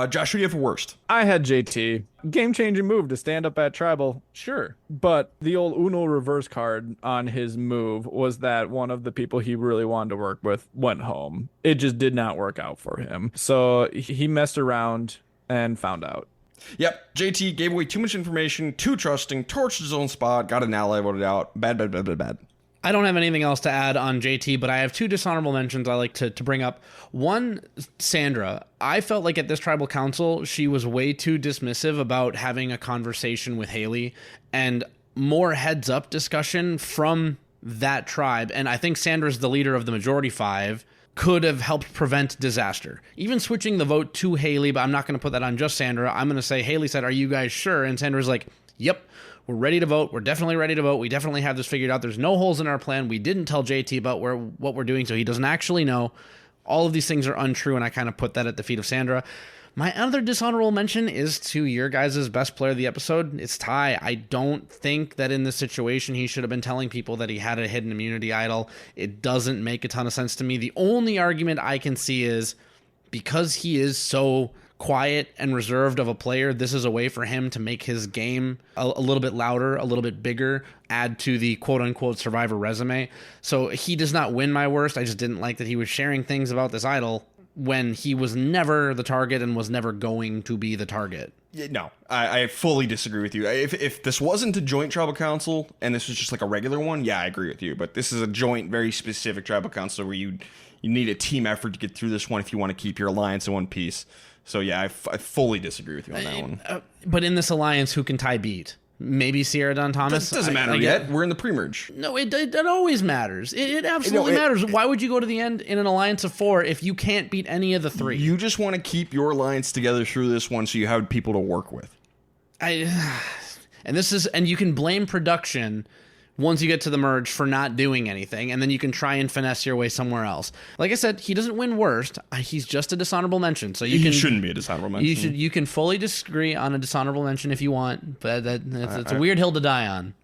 Josh, who do you have for worst? I had JT. Game-changing move to stand up at Tribal, sure. But the old Uno reverse card on his move was that one of the people he really wanted to work with went home. It just did not work out for him. So he messed around and found out. Yep, JT gave away too much information, too trusting, torched his own spot, got an ally voted out. Bad, bad, bad, bad, bad. I don't have anything else to add on JT, but I have two dishonorable mentions I like to bring up. One, Sandra. I felt like at this tribal council, she was way too dismissive about having a conversation with Haley and more heads up discussion from that tribe. And I think Sandra's the leader of the majority 5 could have helped prevent disaster. Even switching the vote to Haley, but I'm not going to put that on just Sandra. I'm going to say Haley said, "Are you guys sure?" And Sandra's like, "Yep. We're ready to vote. We're definitely ready to vote. We definitely have this figured out. There's no holes in our plan. We didn't tell JT about what we're doing, so he doesn't actually know." All of these things are untrue, and I kind of put that at the feet of Sandra. My other dishonorable mention is to your guys' best player of the episode. It's Ty. I don't think that in this situation he should have been telling people that he had a hidden immunity idol. It doesn't make a ton of sense to me. The only argument I can see is because he is so quiet and reserved of a player, this is a way for him to make his game a little bit louder, a little bit bigger, add to the quote-unquote survivor resume. So he does not win my worst. I just didn't like that he was sharing things about this idol when he was never the target and was never going to be the target. No, I fully disagree with you. If this wasn't a joint tribal council and this was just like a regular one, yeah, I agree with you. But this is a joint, very specific tribal council where you need a team effort to get through this one if you want to keep your alliance in one piece. So yeah, I fully disagree with you on that one. But in this alliance, who can Ty beat? Maybe Sierra Don Thomas? It doesn't matter yet. We're in the pre-merge. No, it always matters. It absolutely matters. Why would you go to the end in an alliance of 4 if you can't beat any of the 3? You just want to keep your alliance together through this one so you have people to work with. And you can blame production once you get to the merge for not doing anything, and then you can try and finesse your way somewhere else. Like I said, he doesn't win worst. He's just a dishonorable mention. So he shouldn't be a dishonorable mention. You can fully disagree on a dishonorable mention if you want, but it's a weird hill to die on.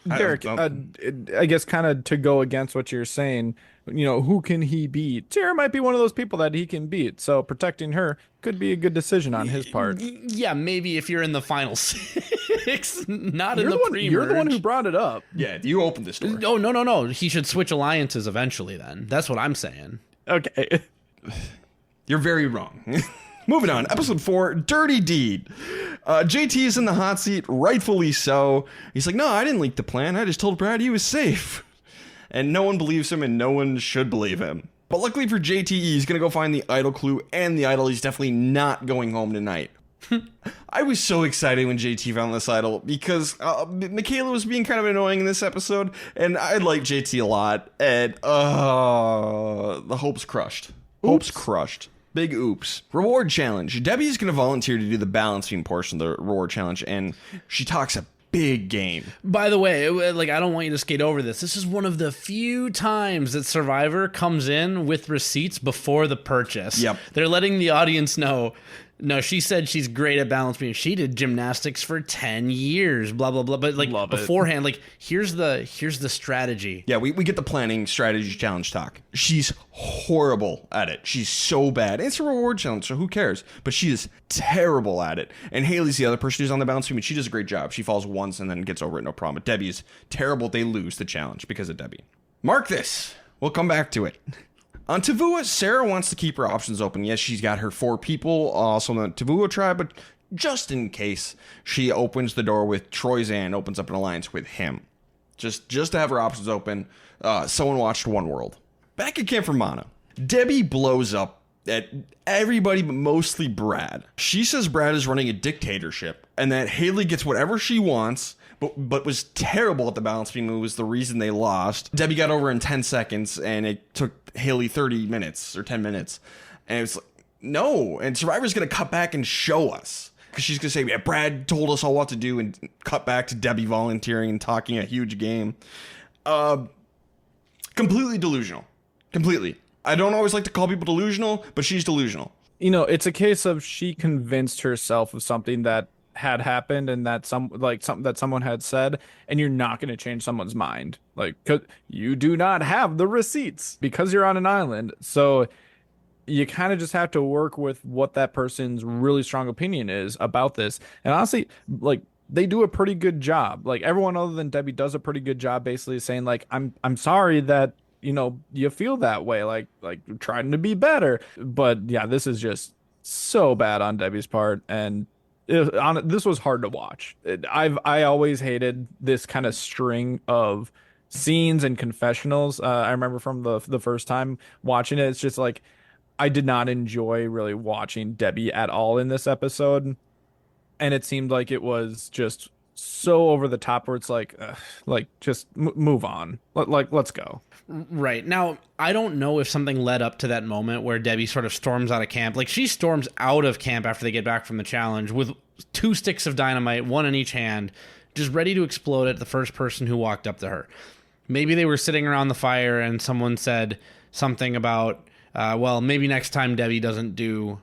Derek, I guess kind of to go against what you're saying, who can he beat? Tara might be one of those people that he can beat, so protecting her could be a good decision on his part. Yeah, maybe if you're in the final 6, not in the pre-merge. You're the one who brought it up. Yeah, you opened this door. Oh, no. He should switch alliances eventually then. That's what I'm saying. Okay. You're very wrong. Moving on, episode 4, Dirty Deed. JT is in the hot seat, rightfully so. He's like, "No, I didn't leak the plan. I just told Brad he was safe." And no one believes him, and no one should believe him. But luckily for JT, he's going to go find the idol clue and the idol. He's definitely not going home tonight. I was so excited when JT found this idol because Michaela was being kind of annoying in this episode, and I like JT a lot, and the hope's crushed. Hope's crushed. Big oops. Reward challenge. Debbie's going to volunteer to do the balancing portion of the reward challenge, and she talks a big game. By the way, I don't want you to skate over this. This is one of the few times that Survivor comes in with receipts before the purchase. Yep. They're letting the audience know, no, she said she's great at balance beam. She did gymnastics for 10 years, blah, blah, blah. But Love beforehand, here's the strategy. Yeah, we get the planning strategy challenge talk. She's horrible at it. She's so bad. It's a reward challenge, so who cares? But she is terrible at it. And Haley's the other person who's on the balance beam, and she does a great job. She falls once and then gets over it, no problem. But Debbie is terrible. They lose the challenge because of Debbie. Mark this. We'll come back to it. On Tavua, Sarah wants to keep her options open. Yes, she's got her 4 people also in the Tavua tribe, but just in case, she opens the door with Troyzan, opens up an alliance with him. Just to have her options open. Someone watched One World. Back at Camp for Mana, Debbie blows up at everybody but mostly Brad. She says Brad is running a dictatorship and that Haley gets whatever she wants, but was terrible at the balance beam move was the reason they lost. Debbie got over in 10 seconds and it took Haley 30 minutes or 10 minutes. And it was like, no. And Survivor's going to cut back and show us. Because she's going to say, yeah, Brad told us all what to do, and cut back to Debbie volunteering and talking a huge game. Completely delusional. Completely. I don't always like to call people delusional, but she's delusional. You know, it's a case of she convinced herself of something that had happened and that something that someone had said, and you're not going to change someone's mind. Like, 'cause you do not have the receipts because you're on an island. So you kind of just have to work with what that person's really strong opinion is about this. And honestly, like, they do a pretty good job. Like, everyone other than Debbie does a pretty good job basically saying, like, I'm sorry that, you know, you feel that way, like trying to be better. But yeah, this is just so bad on Debbie's part, and this was hard to watch. I always hated this kind of string of scenes and confessionals. I remember from the first time watching it, it's just like I did not enjoy really watching Debbie at all in this episode, and it seemed like it was just so over the top where it's like just move on. Let's go. Right. Now, I don't know if something led up to that moment where Debbie sort of storms out of camp. Like, she storms out of camp after they get back from the challenge with 2 sticks of dynamite, 1 in each hand, just ready to explode at the first person who walked up to her. Maybe they were sitting around the fire and someone said something about, well, maybe next time Debbie doesn't do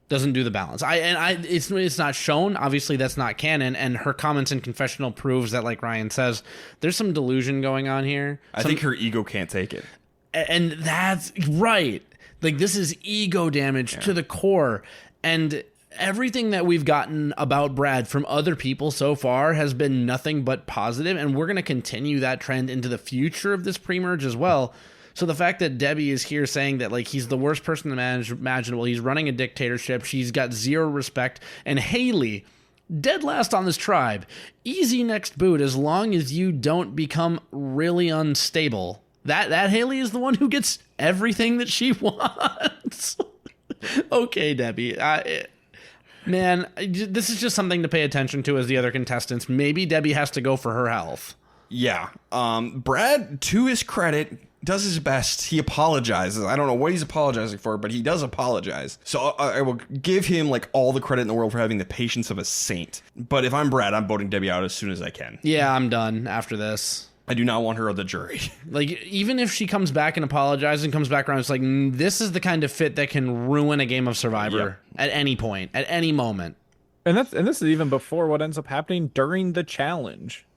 the balance. It's not shown. Obviously, that's not canon. And her comments in confessional proves that, like Ryan says, there's some delusion going on here. I think her ego can't take it. And that's right. Like, this is ego damage to the core. And everything that we've gotten about Brad from other people so far has been nothing but positive. And we're going to continue that trend into the future of this pre-merge as well. So the fact that Debbie is here saying that, like, he's the worst person imaginable, he's running a dictatorship, she's got zero respect, and Haley, dead last on this tribe, easy next boot as long as you don't become really unstable. That Haley is the one who gets everything that she wants. Okay, Debbie. Man, this is just something to pay attention to as the other contestants. Maybe Debbie has to go for her health. Yeah. Brad, to his credit, does his best. He apologizes. I don't know what he's apologizing for, but he does apologize. So I will give him like all the credit in the world for having the patience of a saint. But if I'm Brad, I'm voting Debbie out as soon as I can. Yeah, I'm done after this. I do not want her on the jury. Like, even if she comes back and apologizes and comes back around, it's like, this is the kind of fit that can ruin a game of Survivor at any point, at any moment. And this is even before what ends up happening during the challenge.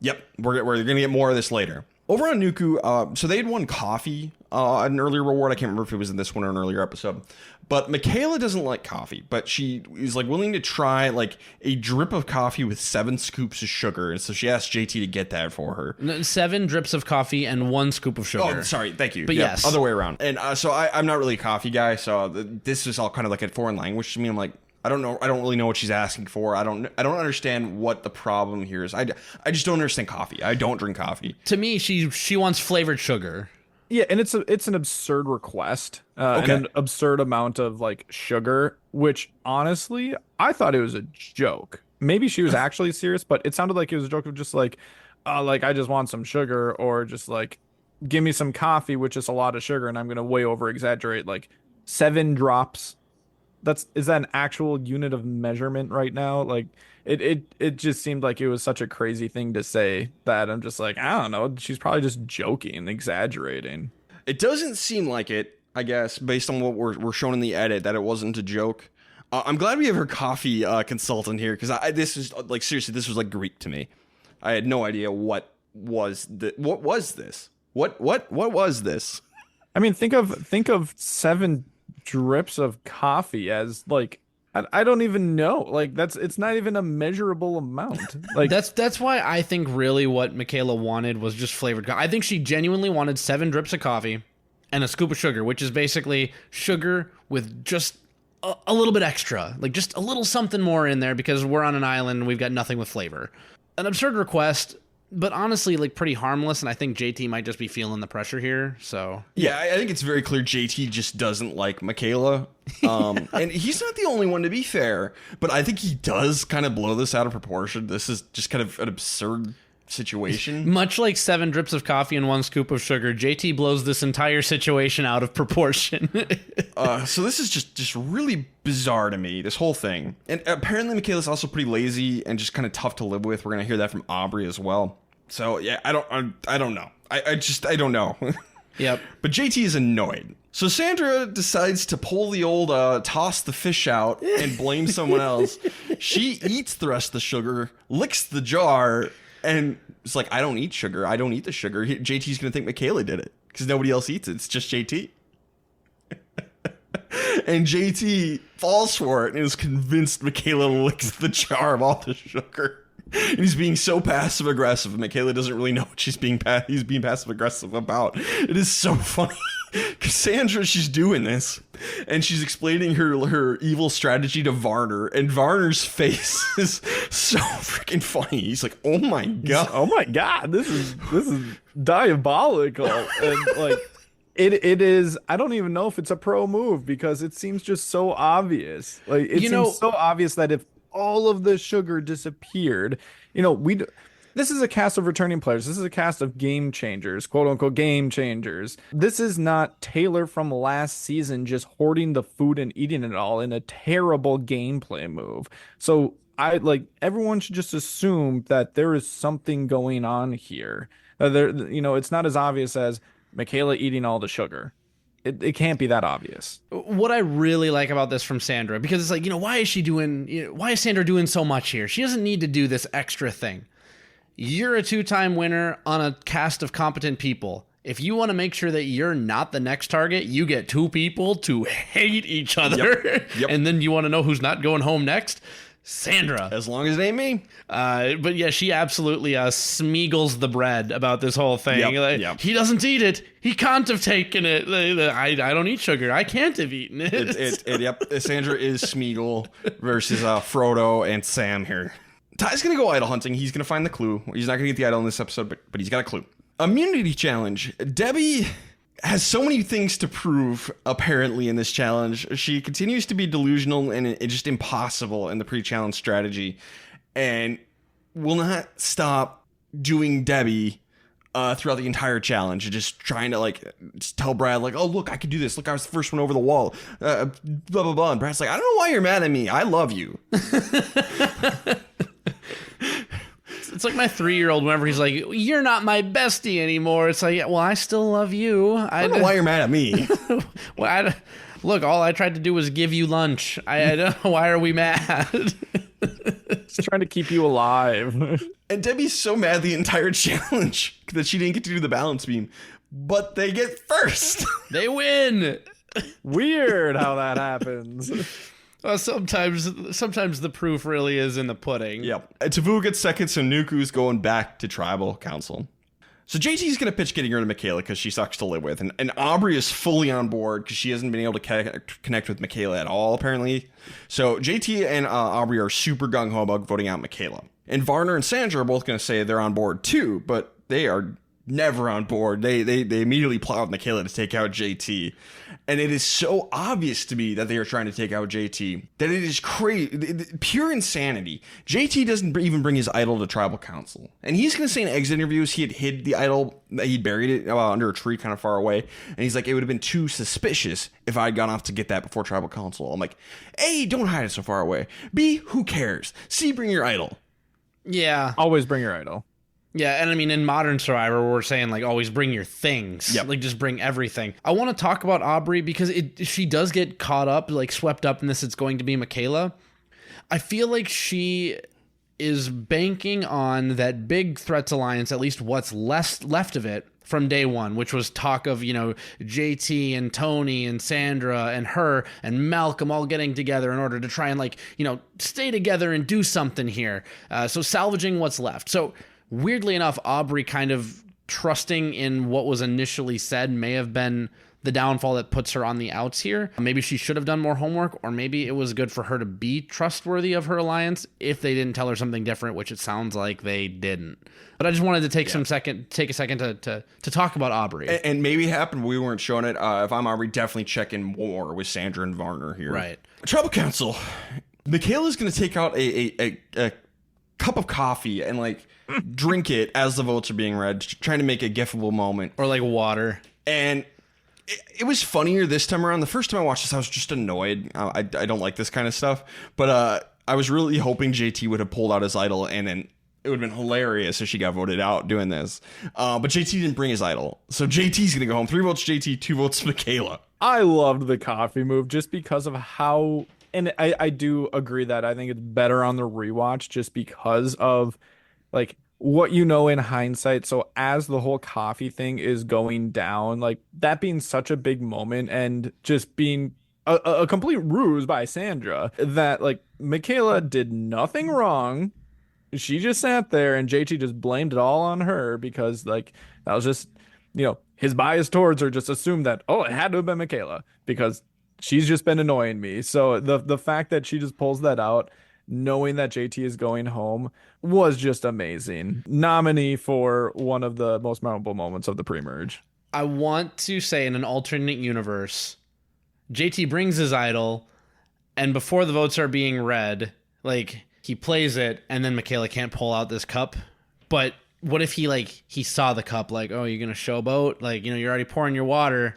Yep, we're going to get more of this later. Over on Nuku, so they had won coffee, an earlier reward. I can't remember if it was in this one or an earlier episode. But Michaela doesn't like coffee, but she is like willing to try like a drip of coffee with 7 scoops of sugar. And so she asked JT to get that for her. 7 drips of coffee and 1 scoop of sugar. Oh, sorry. Thank you. But yes. Other way around. And so I'm not really a coffee guy. So this is all kind of like a foreign language to me. I'm like, I don't know. I don't really know what she's asking for. I don't understand what the problem here is. I just don't understand coffee. I don't drink coffee. To me, she wants flavored sugar. Yeah, and it's an absurd request, and an absurd amount of like sugar, which honestly, I thought it was a joke. Maybe she was actually serious, but it sounded like it was a joke of just like I just want some sugar, or just like give me some coffee, which is a lot of sugar, and I'm gonna way over exaggerate, like 7 drops. Is that an actual unit of measurement right now? Like it just seemed like it was such a crazy thing to say that I'm just like, I don't know. She's probably just joking, exaggerating. It doesn't seem like it, I guess, based on what we're shown in the edit, that it wasn't a joke. I'm glad we have her coffee consultant here, because this is like, seriously, this was like Greek to me. I had no idea what was this. What was this? I mean, think of 7 drips of coffee as like, I don't even know. Like, it's not even a measurable amount. Like, that's why I think really what Michaela wanted was just flavored coffee. I think she genuinely wanted 7 drips of coffee and a scoop of sugar, which is basically sugar with just a little bit extra, like just a little something more in there, because we're on an island and we've got nothing with flavor. An absurd request, but honestly, like, pretty harmless, and I think JT might just be feeling the pressure here, so... Yeah, I think it's very clear JT just doesn't like Michaela, and he's not the only one, to be fair, but I think he does kind of blow this out of proportion. This is just kind of an absurd situation. Much like 7 drips of coffee and 1 scoop of sugar, JT blows this entire situation out of proportion. So this is just really bizarre to me, this whole thing. And apparently Michaela's also pretty lazy and just kind of tough to live with. We're gonna hear that from Aubrey as well. So yeah, I don't know. I don't know. Yep. But JT is annoyed. So Sandra decides to pull the old toss the fish out and blame someone else. She eats the rest of the sugar, licks the jar, and it's like, I don't eat sugar. I don't eat the sugar. JT's going to think Michaela did it because nobody else eats it. It's just JT. And JT falls for it and is convinced Michaela licks the jar of all the sugar. And he's being so passive aggressive, and Michaela doesn't really know what he's being passive aggressive about. It is so funny. Cassandra, she's doing this, and she's explaining her evil strategy to Varner, and Varner's face is so freaking funny. He's like, "Oh my god, oh my god, this is diabolical," and like. It is. I don't even know if it's a pro move because it seems just so obvious. Like it seems so obvious that if all of the sugar disappeared, this is a cast of returning players. This is a cast of game changers, quote unquote game changers. This is not Taylor from last season just hoarding the food and eating it all in a terrible gameplay move. So everyone should just assume that there is something going on here. It's not as obvious as Michaela eating all the sugar. It can't be that obvious. What I really like about this from Sandra, because it's like, why is Sandra doing so much here? She doesn't need to do this extra thing. You're a 2-time winner on a cast of competent people. If you want to make sure that you're not the next target, you get 2 people to hate each other. Yep. And then you want to know who's not going home next? Sandra. As long as it ain't me. But yeah, she absolutely smeagles the bread about this whole thing. Yep. He doesn't eat it. He can't have taken it. I don't eat sugar. I can't have eaten it. Yep. Sandra is Smeagol versus Frodo and Sam here. Ty's going to go idol hunting. He's going to find the clue. He's not going to get the idol in this episode, but he's got a clue. Immunity challenge. Debbie has so many things to prove, apparently, in this challenge. She continues to be delusional and it's just impossible in the pre-challenge strategy, and will not stop doing Debbie throughout the entire challenge, and just trying to just tell Brad, oh, look, I could do this. Look, I was the first one over the wall. Blah, blah, blah. And Brad's like, I don't know why you're mad at me. I love you. It's like my 3-year-old whenever he's like, you're not my bestie anymore. It's like, well, I still love you. I don't know why you're mad at me. Look, all I tried to do was give you lunch. I don't know. Why are we mad? Just trying to keep you alive. And Debbie's so mad the entire challenge that she didn't get to do the balance beam. But they get first. They win. Weird how that happens. Well, sometimes the proof really is in the pudding. Yep. Tavu gets second, so Nuku's going back to tribal council. So JT's going to pitch getting rid of Michaela because she sucks to live with. And Aubrey is fully on board because she hasn't been able to connect with Michaela at all, apparently. So JT and Aubrey are super gung-ho about voting out Michaela. And Varner and Sandra are both going to say they're on board too, but they are never on board. They immediately plot with Michaela to take out JT. And it is so obvious to me that they are trying to take out JT that it is crazy, pure insanity. JT doesn't even bring his idol to tribal council. And he's going to say in exit interviews he had hid the idol, he buried it under a tree kind of far away. And he's like, it would have been too suspicious if I'd gone off to get that before tribal council. I'm like, A, don't hide it so far away. B, who cares? C, bring your idol. Yeah. Always bring your idol. Yeah, and I mean, in Modern Survivor, we're saying, always bring your things. Yep. Just bring everything. I want to talk about Aubrey because she does get caught up, swept up in this. It's going to be Michaela. I feel like she is banking on that big Threats Alliance, at least what's left of it, from day one, which was talk of, JT and Tony and Sandra and her and Malcolm all getting together in order to try and, stay together and do something here. So salvaging what's left. So weirdly enough, Aubrey kind of trusting in what was initially said may have been the downfall that puts her on the outs here. Maybe she should have done more homework, or maybe it was good for her to be trustworthy of her alliance if they didn't tell her something different, which it sounds like they didn't. But I just wanted to take a second to talk about Aubrey. And maybe it happened, we weren't showing it. If I'm Aubrey, definitely check in more with Sandra and Varner here. Right. Tribal Council. Michaela's going to take out a cup of coffee and like drink it as the votes are being read, trying to make a gifable moment. Or like water. And it was funnier this time around. The first time I watched this, I was just annoyed. I don't like this kind of stuff. But I was really hoping JT would have pulled out his idol, and then it would have been hilarious if she got voted out doing this. But JT didn't bring his idol. So JT's going to go home. 3 votes JT, 2 votes Michaela. I loved the coffee move just because of how, and I do agree that I think it's better on the rewatch just because of like what you know in hindsight. So as the whole coffee thing is going down, like that being such a big moment and just being a complete ruse by Sandra, that like Michaela did nothing wrong. She just sat there and JT just blamed it all on her because like that was just, his bias towards her just assumed that, it had to have been Michaela because she's just been annoying me. So the fact that she just pulls that out, knowing that JT is going home, was just amazing. Nominee for one of the most memorable moments of the pre-merge. I want to say in an alternate universe, JT brings his idol, and before the votes are being read, like he plays it, and then Michaela can't pull out this cup. But what if he saw the cup, like, oh, you're gonna showboat, like, you're already pouring your water.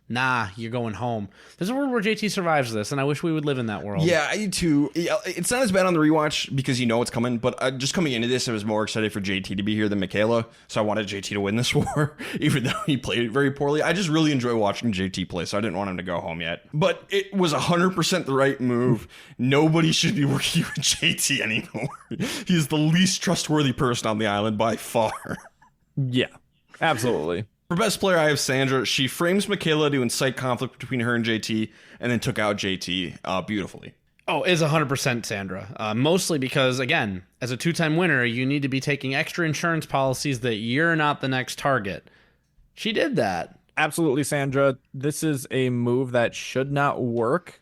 Nah, you're going home. There's a world where JT survives this, and I wish we would live in that world. Yeah, I do too. It's not as bad on the rewatch because you know it's coming, but just coming into this, I was more excited for JT to be here than Michaela, so I wanted JT to win this war, even though he played very poorly. I just really enjoy watching JT play, so I didn't want him to go home yet. But it was 100% the right move. Nobody should be working with JT anymore. He's the least trustworthy person on the island by far. Yeah, absolutely. For best player, I have Sandra. She frames Michaela to incite conflict between her and JT, and then took out JT beautifully. Oh, it's 100% Sandra. Mostly because, again, as a 2-time winner, you need to be taking extra insurance policies that you're not the next target. She did that. Absolutely, Sandra. This is a move that should not work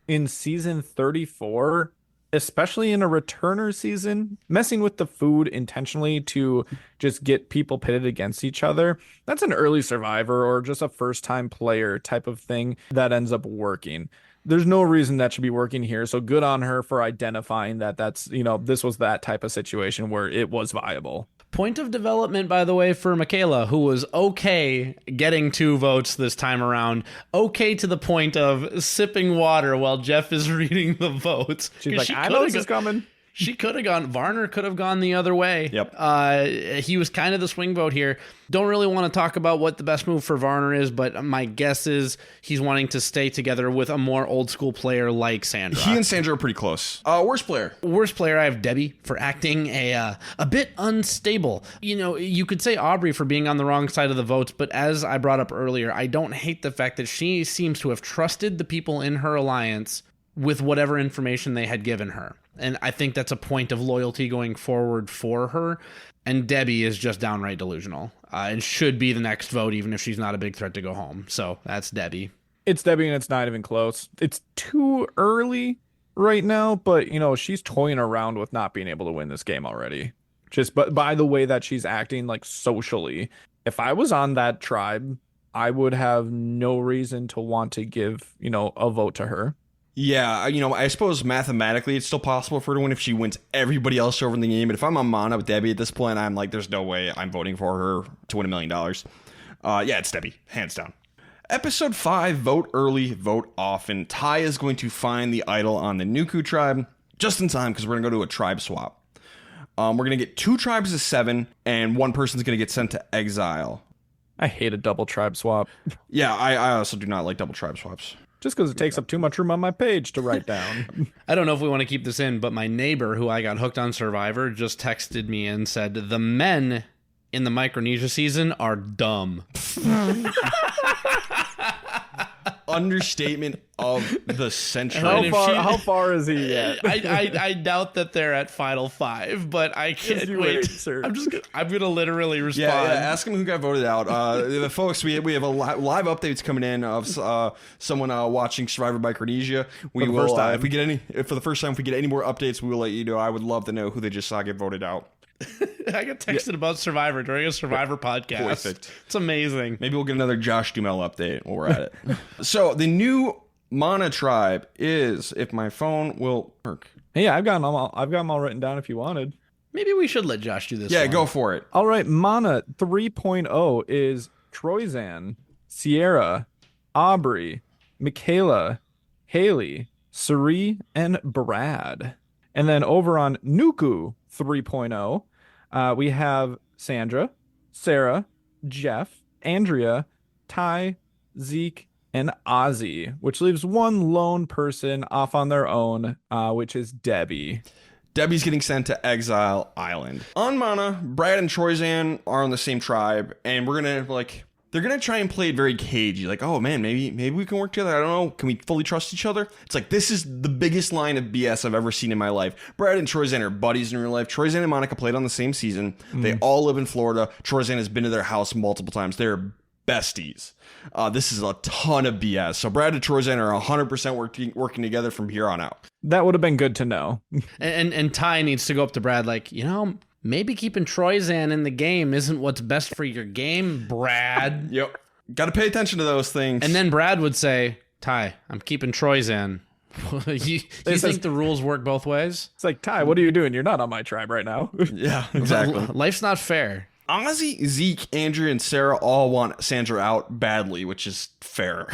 in season 34. Especially in a returner season, messing with the food intentionally to just get people pitted against each other. That's an early survivor or just a first time player type of thing that ends up working. There's no reason that should be working here. So good on her for identifying that that's, this was that type of situation where it was viable. Point of development, by the way, for Michaela, who was okay getting 2 votes this time around. Okay to the point of sipping water while Jeff is reading the votes. She's like, I know this is coming. She could have gone. Varner could have gone the other way. Yep. He was kind of the swing vote here. Don't really want to talk about what the best move for Varner is, but my guess is he's wanting to stay together with a more old school player like Sandra. He and Sandra are pretty close. Worst player. Worst player, I have Debbie for acting a bit unstable. You could say Aubrey for being on the wrong side of the votes, but as I brought up earlier, I don't hate the fact that she seems to have trusted the people in her alliance with whatever information they had given her. And I think that's a point of loyalty going forward for her. And Debbie is just downright delusional and should be the next vote, even if she's not a big threat to go home. So that's Debbie. It's Debbie, and it's not even close. It's too early right now, but, she's toying around with not being able to win this game already. Just but by the way that she's acting, like, socially. If I was on that tribe, I would have no reason to want to give, a vote to her. Yeah, I suppose mathematically it's still possible for her to win if she wins everybody else over in the game. But if I'm on Mana with Debbie at this point, I'm like, there's no way I'm voting for her to win $1 million. Yeah, it's Debbie, hands down. Episode 5, Vote Early, Vote Often. Ty is going to find the idol on the Nuku tribe just in time because we're going to go to a tribe swap. We're going to get 2 tribes of 7, and 1 person's going to get sent to exile. I hate a double tribe swap. Yeah, I also do not like double tribe swaps. Just because it takes up too much room on my page to write down. I don't know if we want to keep this in, but my neighbor, who I got hooked on Survivor, just texted me and said, the men in the Micronesia season are dumb. Understatement of the century. How far is he yet? I doubt that they're at Final 5, but I can't wait. Sir. I'm gonna literally respond. Yeah, ask him who got voted out. Folks, we have a live updates coming in of someone watching Survivor Micronesia. We will, if we get any more updates, we will let you know. I would love to know who they just saw get voted out. I got texted about Survivor during a Survivor podcast. Perfect. It's amazing. Maybe we'll get another Josh Duhamel update while we're at it. So the new Mana tribe is, if my phone will work. Yeah, I've got them all written down if you wanted. Maybe we should let Josh do this. Yeah, one. go for it. All right, Mana 3.0 is Troyzan, Sierra, Aubrey, Michaela, Haley, Suri, and Brad. And then over on Nuku 3.0, we have Sandra, Sarah, Jeff, Andrea, Ty, Zeke, and Ozzy, which leaves one lone person off on their own, which is Debbie. Debbie's getting sent to Exile Island. On Mana, Brad and Troyzan are on the same tribe, and we're gonna they're gonna try and play it very cagey. Like, oh man, maybe we can work together. I don't know. Can we fully trust each other? It's like, this is the biggest line of BS I've ever seen in my life. Brad and Troyzan are buddies in real life. Troyzan and Monica played on the same season. They all live in Florida. Troyzan has been to their house multiple times. They're besties. This is a ton of BS. So Brad and Troyzan are 100% working together from here on out. That would have been good to know. And Ty needs to go up to Brad like, maybe keeping Troyzan in the game isn't what's best for your game, Brad. Yep. Got to pay attention to those things. And then Brad would say, Ty, I'm keeping Troyzan. you think the rules work both ways? It's like, Ty, what are you doing? You're not on my tribe right now. Yeah, exactly. Life's not fair. Ozzy, Zeke, Andrew, and Sarah all want Sandra out badly, which is fair.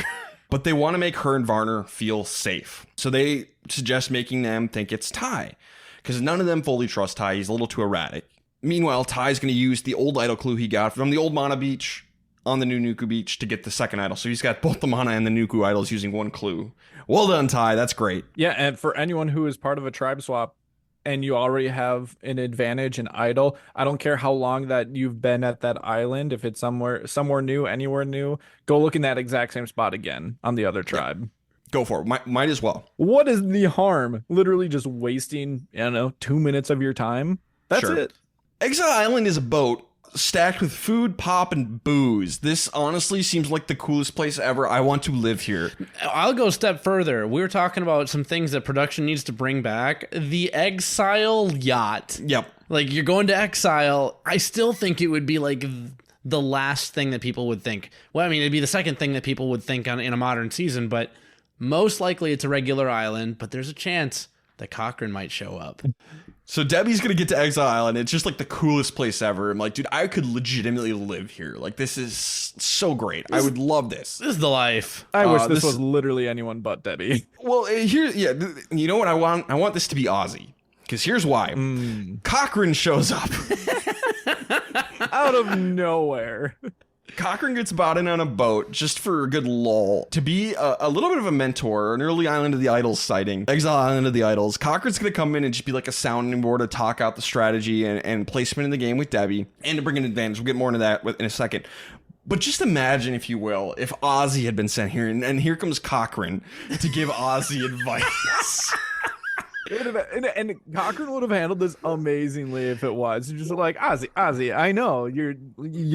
But they want to make her and Varner feel safe. So they suggest making them think it's Ty, because none of them fully trust Ty. He's a little too erratic. Meanwhile, Ty's going to use the old idol clue he got from the old Mana Beach on the new Nuku Beach to get the second idol. So he's got both the Mana and the Nuku idols using one clue. Well done, Ty. That's great. Yeah, and for anyone who is part of a tribe swap, and you already have an advantage in idol, I don't care how long that you've been at that island, if it's somewhere new, anywhere new, go look in that exact same spot again on the other tribe. Go for it. Might as well. What is the harm? Literally just wasting, 2 minutes of your time. That's Sure. it. Exile Island is a boat stacked with food, pop, and booze. This honestly seems like the coolest place ever. I want to live here. I'll go a step further. We were talking about some things that production needs to bring back. The Exile yacht. Yep. Like, you're going to Exile. I still think it would be like the last thing that people would think. Well, I mean, it'd be the second thing that people would think in a modern season, but most likely it's a regular island, but there's a chance that Cochrane might show up. So Debbie's going to get to Exile Island. It's just like the coolest place ever. I'm like, dude, I could legitimately live here. Like, this is so great. I would love this. This is the life. I wish this was literally anyone but Debbie. Well, you know what I want? I want this to be Ozzy. Because here's why. Cochrane shows up. Out of nowhere. Cochrane gets brought in on a boat just for a good lull to be a little bit of a mentor, an early Island of the Idols sighting, Exile Island of the Idols. Cochrane's going to come in and just be like a sounding board to talk out the strategy and placement in the game with Debbie and to bring an advantage. We'll get more into that in a second. But just imagine, if you will, if Ozzy had been sent here and here comes Cochrane to give Ozzy advice. And Cochrane would have handled this amazingly if it was just like, Ozzy, I know you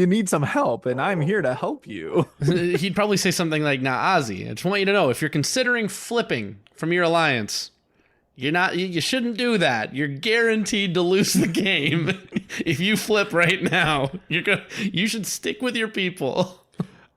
need some help, and I'm here to help you. He'd probably say something like, "Nah, Ozzy, I just want you to know, if you're considering flipping from your alliance, you shouldn't do that. You're guaranteed to lose the game if you flip right now. You should stick with your people."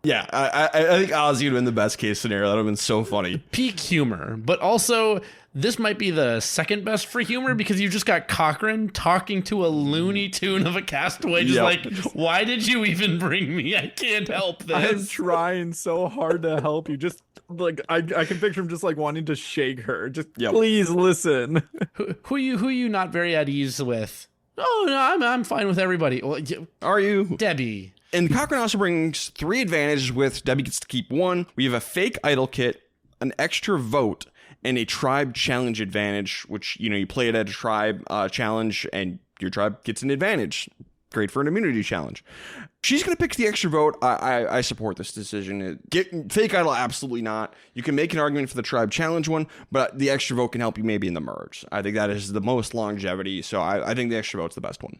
Yeah, I think Ozzy would have been the best case scenario. That would have been so funny. Peak humor, but also this might be the second best for humor because you've just got Cochrane talking to a Looney Tune of a castaway, just like, why did you even bring me? I can't help this. I'm trying so hard to help you. Just like I can picture him just like wanting to shake her. Just please listen. Who you not very at ease with? Oh no, I'm fine with everybody. Well, are you, Debbie? And Cochrane also brings 3 advantages with Debbie gets to keep 1. We have a fake idol kit, an extra vote, and a tribe challenge advantage, which, you play it at a tribe challenge and your tribe gets an advantage. Great for an immunity challenge. She's going to pick the extra vote. I support this decision. Get fake idol, absolutely not. You can make an argument for the tribe challenge one, but the extra vote can help you maybe in the merge. I think that is the most longevity, so I think the extra vote's the best one.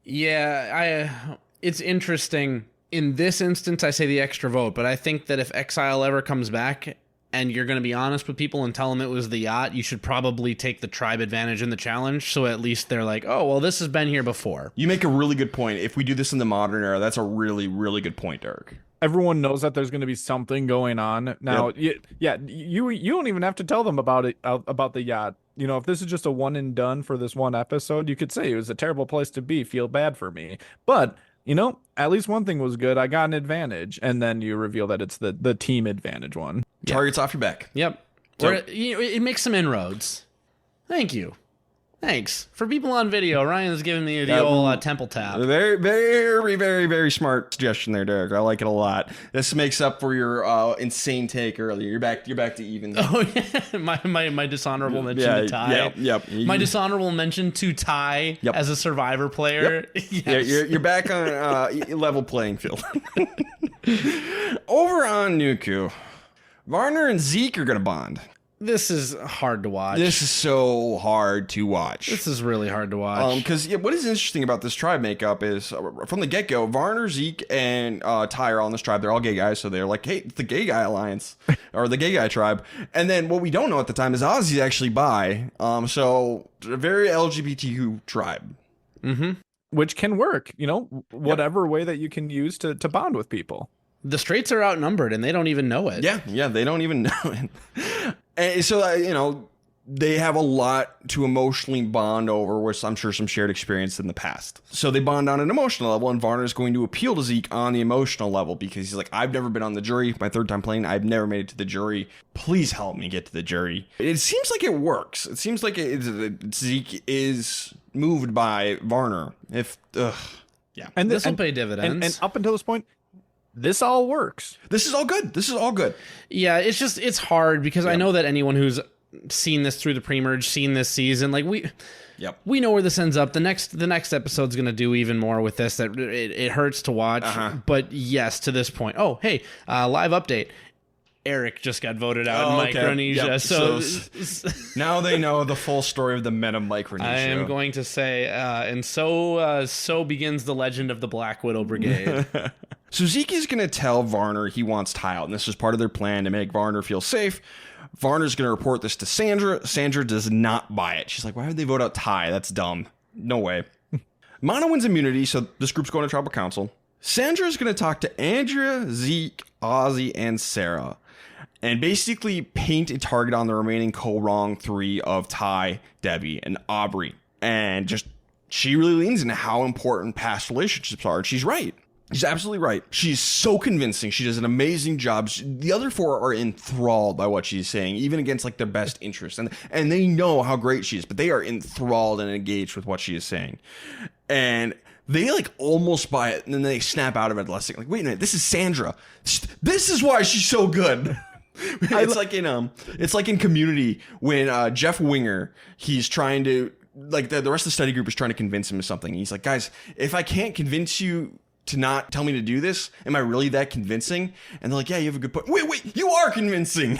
Yeah, it's interesting. In this instance, I say the extra vote, but I think that if Exile ever comes back and you're going to be honest with people and tell them it was the yacht, you should probably take the tribe advantage in the challenge, so at least they're like, oh, well, this has been here before. You make a really good point. If we do this in the modern era, that's a really, really good point, Derek. Everyone knows that there's going to be something going on. Now, you don't even have to tell them about it, about the yacht. you know, if this is just a one and done for this one episode, you could say it was a terrible place to be. Feel bad for me. But, you know, at least one thing was good. I got an advantage. And then you reveal that it's the team advantage one. Target's off your back. Yep. So- It makes some inroads. Thank you. Thanks. For people on video, Ryan's giving me the old temple tap. Very, very, very, very smart suggestion there, Derek. I like it a lot. This makes up for your insane take earlier. You're back to even. Oh yeah, my dishonorable mention to Ty. Yep. My dishonorable mention to Ty as a Survivor player. Yep. Yes. Yeah, you're back on level playing field. Over on Nuku, Varner and Zeke are gonna bond. This is hard to watch. This is so hard to watch. This is really hard to watch. Because what is interesting about this tribe makeup is from the get-go, Varner, Zeke, and Ty are on this tribe. They're all gay guys, so they're like, hey, it's the gay guy alliance, or the gay guy tribe. And then what we don't know at the time is Ozzy's actually bi. So a very LGBTQ tribe. Mm-hmm. Which can work, you know, whatever way that you can use to bond with people. The straights are outnumbered, and they don't even know it. Yeah, they don't even know it. And so, you know, they have a lot to emotionally bond over, which I'm sure some shared experience in the past. So they bond on an emotional level, and Varner is going to appeal to Zeke on the emotional level because he's like, I've never been on the jury. My third time playing, I've never made it to the jury. Please help me get to the jury. It seems like it works. It seems like Zeke is moved by Varner. And this will pay dividends. And up until this point, this all works. This is all good. Yeah, it's hard because I know that anyone who's seen this through the pre-merge, seen this season, like we know where this ends up. The next episode's gonna do even more with this. That it hurts to watch. But yes, to this point. Oh, hey, live update. Eric just got voted out in Micronesia. Yep. So now they know the full story of the men of Micronesia. I am going to say, and so begins the legend of the Black Widow Brigade. So Zeke is going to tell Varner he wants Ty out, and this is part of their plan to make Varner feel safe. Varner's going to report this to Sandra. Sandra does not buy it. She's like, why would they vote out Ty? That's dumb. No way. Mono wins immunity, so this group's going to tribal council. Sandra's going to talk to Andrea, Zeke, Ozzy, and Sarah, and basically paint a target on the remaining co-wrong three of Ty, Debbie, and Aubrey. And just, she really leans into how important past relationships are. She's right. She's absolutely right. She's so convincing. She does an amazing job. The other four are enthralled by what she's saying, even against like their best interests. And they know how great she is, but they are enthralled and engaged with what she is saying. And they like almost buy it, and then they snap out of it less. Like, wait a minute, this is Sandra. This is why she's so good. It's like in Community when Jeff Winger, he's trying to, like, the rest of the study group is trying to convince him of something. He's like, guys, if I can't convince you to not tell me to do this, am I really that convincing? And they're like, yeah, you have a good point. Wait, you are convincing.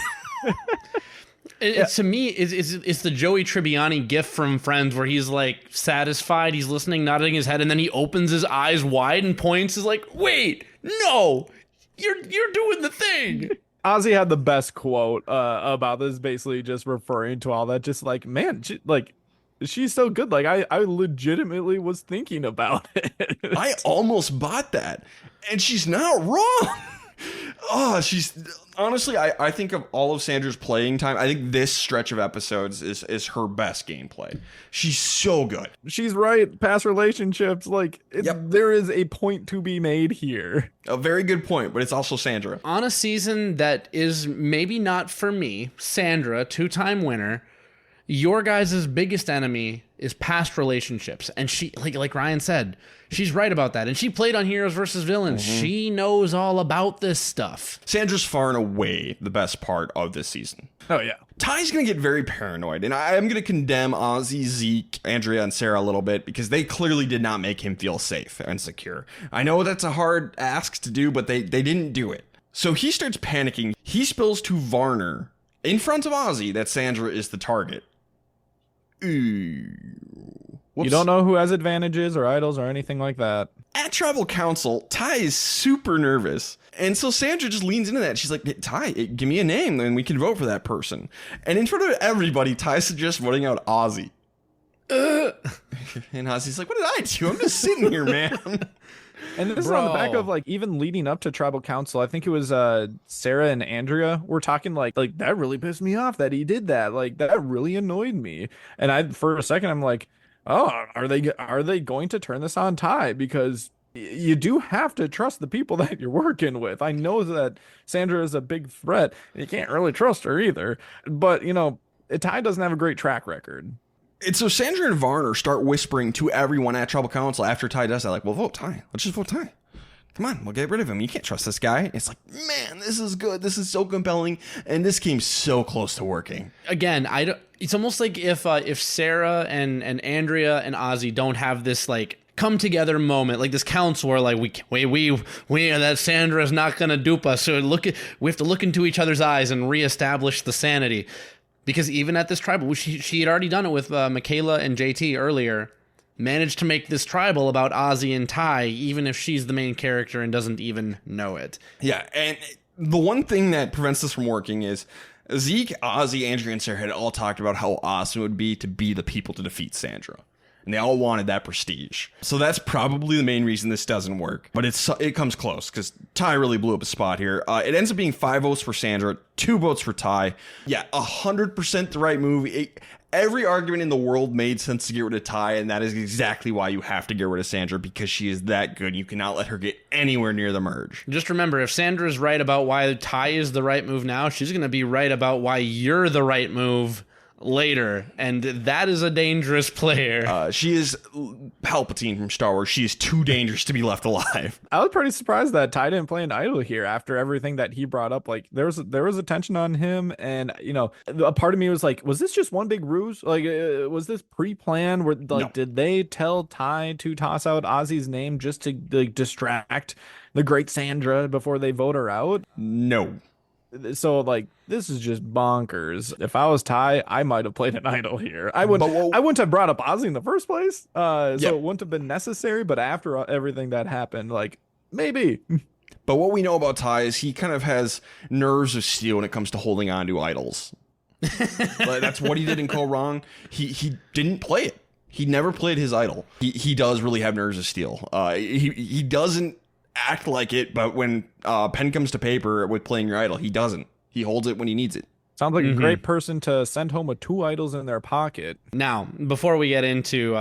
To me, it's the Joey Tribbiani gif from Friends where he's like satisfied, he's listening, nodding his head, and then he opens his eyes wide and points. Is like, wait, no, you're doing the thing. Ozzy had the best quote about this, basically just referring to all that. Just like, man, she's so good. Like, I legitimately was thinking about it. I almost bought that, and she's not wrong. Oh, she's honestly, I think of all of Sandra's playing time, I think this stretch of episodes is her best gameplay. She's so good. She's right. Past relationships, like, there is a point to be made here. A very good point, but it's also Sandra. On a season that is maybe not for me, Sandra, 2-time winner, your guys' biggest enemy is past relationships. And she, like Ryan said, she's right about that. And she played on Heroes versus Villains. Mm-hmm. She knows all about this stuff. Sandra's far and away the best part of this season. Oh, yeah. Ty's going to get very paranoid, and I'm going to condemn Ozzy, Zeke, Andrea, and Sarah a little bit because they clearly did not make him feel safe and secure. I know that's a hard ask to do, but they didn't do it. So he starts panicking. He spills to Varner in front of Ozzy that Sandra is the target. You don't know who has advantages or idols or anything like that. At Tribal Council, Ty is super nervous. And so Sandra just leans into that. She's like, Ty, give me a name, then we can vote for that person. And in front of everybody, Ty suggests voting out Ozzy. And Ozzy's like, what did I do? I'm just sitting here, man. And this is on the back of like even leading up to tribal council. I think it was Sarah and Andrea were talking like that really pissed me off that he did that. Like that really annoyed me. And I for a second I'm like, oh, are they going to turn this on Ty? Because you do have to trust the people that you're working with. I know that Sandra is a big threat. And you can't really trust her either. But Ty doesn't have a great track record. And so Sandra and Varner start whispering to everyone at Tribal Council after Ty does that, like, well, vote Ty. Let's just vote Ty. Come on, we'll get rid of him. You can't trust this guy. It's like, man, this is good. This is so compelling. And this came so close to working. Again, it's almost like if Sarah and Andrea and Ozzy don't have this like come together moment, like this council where like we that Sandra's not gonna dupe us. So we have to look into each other's eyes and reestablish the sanity. Because even at this tribal, she had already done it with Michaela and JT earlier, managed to make this tribal about Ozzy and Ty, even if she's the main character and doesn't even know it. Yeah, and the one thing that prevents this from working is Zeke, Ozzy, Andrea, and Sarah had all talked about how awesome it would be the people to defeat Sandra. And they all wanted that prestige. So that's probably the main reason this doesn't work. But it comes close, because Ty really blew up a spot here. It ends up being 5 votes for Sandra, 2 votes for Ty. Yeah, 100% the right move. Every argument in the world made sense to get rid of Ty, and that is exactly why you have to get rid of Sandra, because she is that good. You cannot let her get anywhere near the merge. Just remember, if Sandra's right about why Ty is the right move now, she's going to be right about why you're the right move later, and that is a dangerous player. She is Palpatine from Star Wars. She is too dangerous to be left alive. I was pretty surprised that Ty didn't play an idol here after everything that he brought up. Like there was attention on him, and a part of me was like, was this just one big ruse? Like was this pre-planned? Where like no. Did they tell Ty to toss out Ozzy's name just to like distract the great Sandra before they vote her out? No. So like this is just bonkers. If I was Ty, I might have played an idol here. I wouldn't have brought up Ozzy in the first place. So it wouldn't have been necessary. But after everything that happened, like maybe. But what we know about Ty is he kind of has nerves of steel when it comes to holding on to idols. That's what he did in Go Wrong. He didn't play it. He never played his idol. He does really have nerves of steel. He doesn't act like it, but when pen comes to paper with playing your idol, he doesn't. He holds it when he needs it. Sounds like a great person to send home with 2 idols in their pocket. Now, before we get into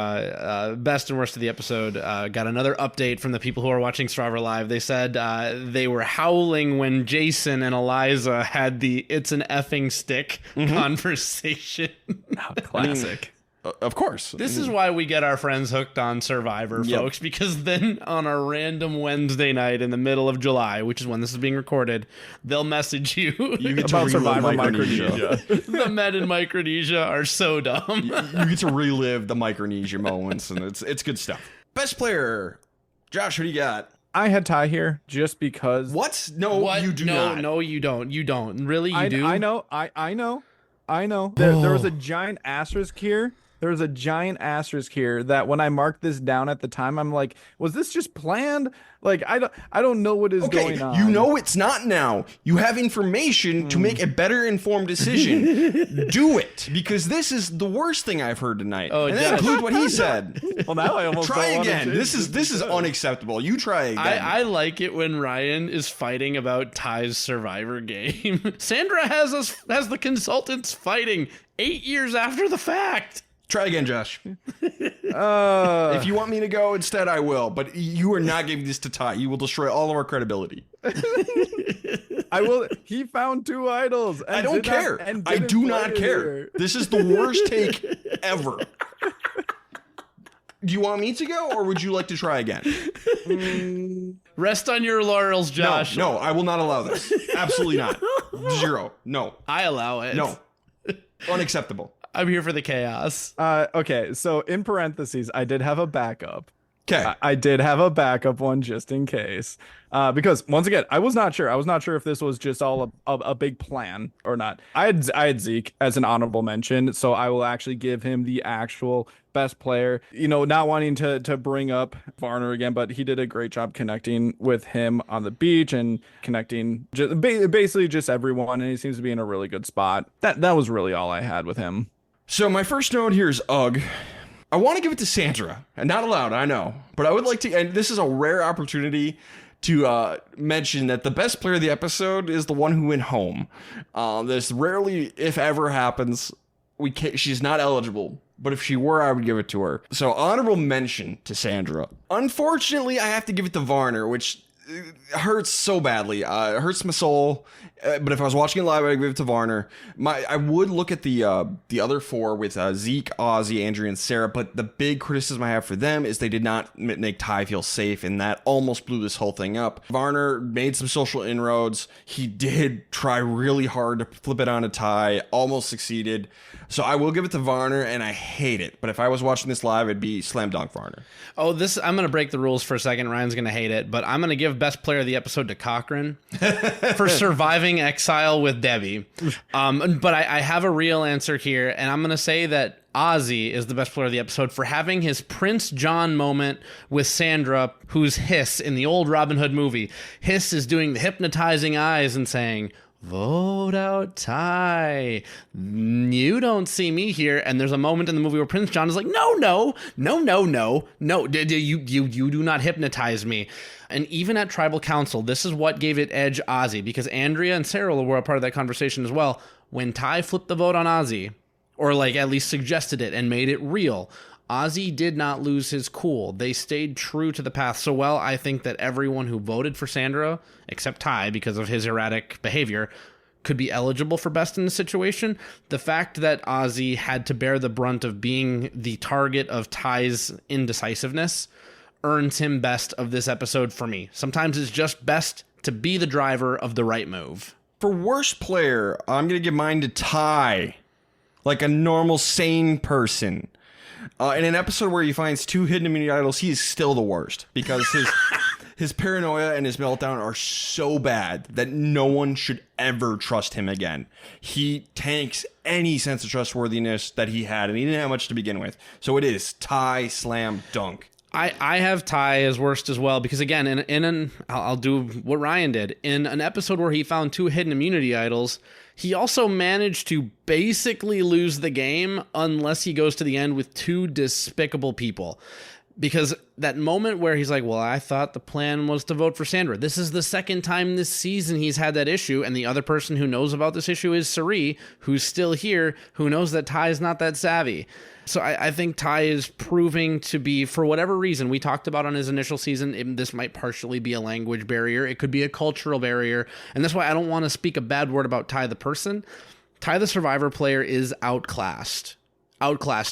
best and worst of the episode, got another update from the people who are watching Survivor Live. They said they were howling when Jason and Eliza had the "it's an effing stick" conversation. Classic. Of course. This is why we get our friends hooked on Survivor, folks, because then on a random Wednesday night in the middle of July, which is when this is being recorded, they'll message you, about Survivor Micronesia. The men in Micronesia are so dumb. You get to relive the Micronesia moments, and it's good stuff. Best player. Josh, who do you got? I had Ty here just because. What? No, you do not. No, you don't. You don't. Really, you do? I know. There was a giant asterisk here. There was a giant asterisk here that when I marked this down at the time, I'm like, was this just planned? Like, I don't know what is going on. You know it's not now. You have information to make a better informed decision. Do it, because this is the worst thing I've heard tonight. Oh, and that includes what he said. Well, now I almost try again. This is unacceptable. You try again. I like it when Ryan is fighting about Ty's Survivor game. Sandra has the consultants fighting 8 years after the fact. Try again, Josh. If you want me to go instead, I will. But you are not giving this to Ty. You will destroy all of our credibility. I will. He found 2 idols. I don't care. I do not care. This is the worst take ever. Do you want me to go, or would you like to try again? Rest on your laurels, Josh. No, I will not allow this. Absolutely not. 0. No. I allow it. No. Unacceptable. I'm here for the chaos. Okay, so in parentheses, I did have a backup. Okay. I did have a backup one just in case. Because once again, I was not sure. I was not sure if this was just all a big plan or not. I had Zeke as an honorable mention, so I will actually give him the actual best player. Not wanting to bring up Varner again, but he did a great job connecting with him on the beach and connecting basically just everyone, and he seems to be in a really good spot. That was really all I had with him. So my first note here is Ugg. I want to give it to Sandra, and not allowed, I know, but I would like to, and this is a rare opportunity to mention that the best player of the episode is the one who went home. This rarely, if ever, happens. She's not eligible, but if she were, I would give it to her. So honorable mention to Sandra. Unfortunately, I have to give it to Varner, which hurts so badly. It hurts my soul. But if I was watching it live, I'd give it to Varner. I would look at the other four with Zeke, Ozzy, Andrea, and Sarah. But the big criticism I have for them is they did not make Ty feel safe, and that almost blew this whole thing up. Varner made some social inroads. He did try really hard to flip it onto Ty, almost succeeded. So I will give it to Varner, and I hate it. But if I was watching this live, it'd be slam dunk Varner. Oh, I'm going to break the rules for a second. Ryan's going to hate it, but I'm going to give best player of the episode to Cochran for surviving exile with Debbie. But I have a real answer here, and I'm going to say that Ozzy is the best player of the episode for having his Prince John moment with Sandra, who's Hiss in the old Robin Hood movie. Hiss is doing the hypnotizing eyes and saying, "Vote out Ty. You don't see me here." And there's a moment in the movie where Prince John is like, no, you do not hypnotize me. And even at Tribal Council, this is what gave it edge Ozzy, because Andrea and Sarah were a part of that conversation as well. When Ty flipped the vote on Ozzy, or like at least suggested it and made it real, Ozzy did not lose his cool. They stayed true to the path so well. I think that everyone who voted for Sandra, except Ty because of his erratic behavior, could be eligible for best in the situation. The fact that Ozzy had to bear the brunt of being the target of Ty's indecisiveness earns him best of this episode for me. Sometimes it's just best to be the driver of the right move. For worst player, I'm going to give mine to Ty, like a normal, sane person. In an episode where he finds 2 hidden immunity idols, he is still the worst because his paranoia and his meltdown are so bad that no one should ever trust him again. He tanks any sense of trustworthiness that he had, and he didn't have much to begin with. So it is Ty slam dunk. I have Ty as worst as well, because again, I'll do what Ryan did. In an episode where he found 2 hidden immunity idols, he also managed to basically lose the game unless he goes to the end with 2 despicable people. Because that moment where he's like, well, I thought the plan was to vote for Sandra. This is the second time this season he's had that issue, and the other person who knows about this issue is Sari, who's still here, who knows that Ty is not that savvy. So I think Ty is proving to be, for whatever reason, we talked about on his initial season, this might partially be a language barrier. It could be a cultural barrier. And that's why I don't want to speak a bad word about Ty the person. Ty the Survivor player is outclassed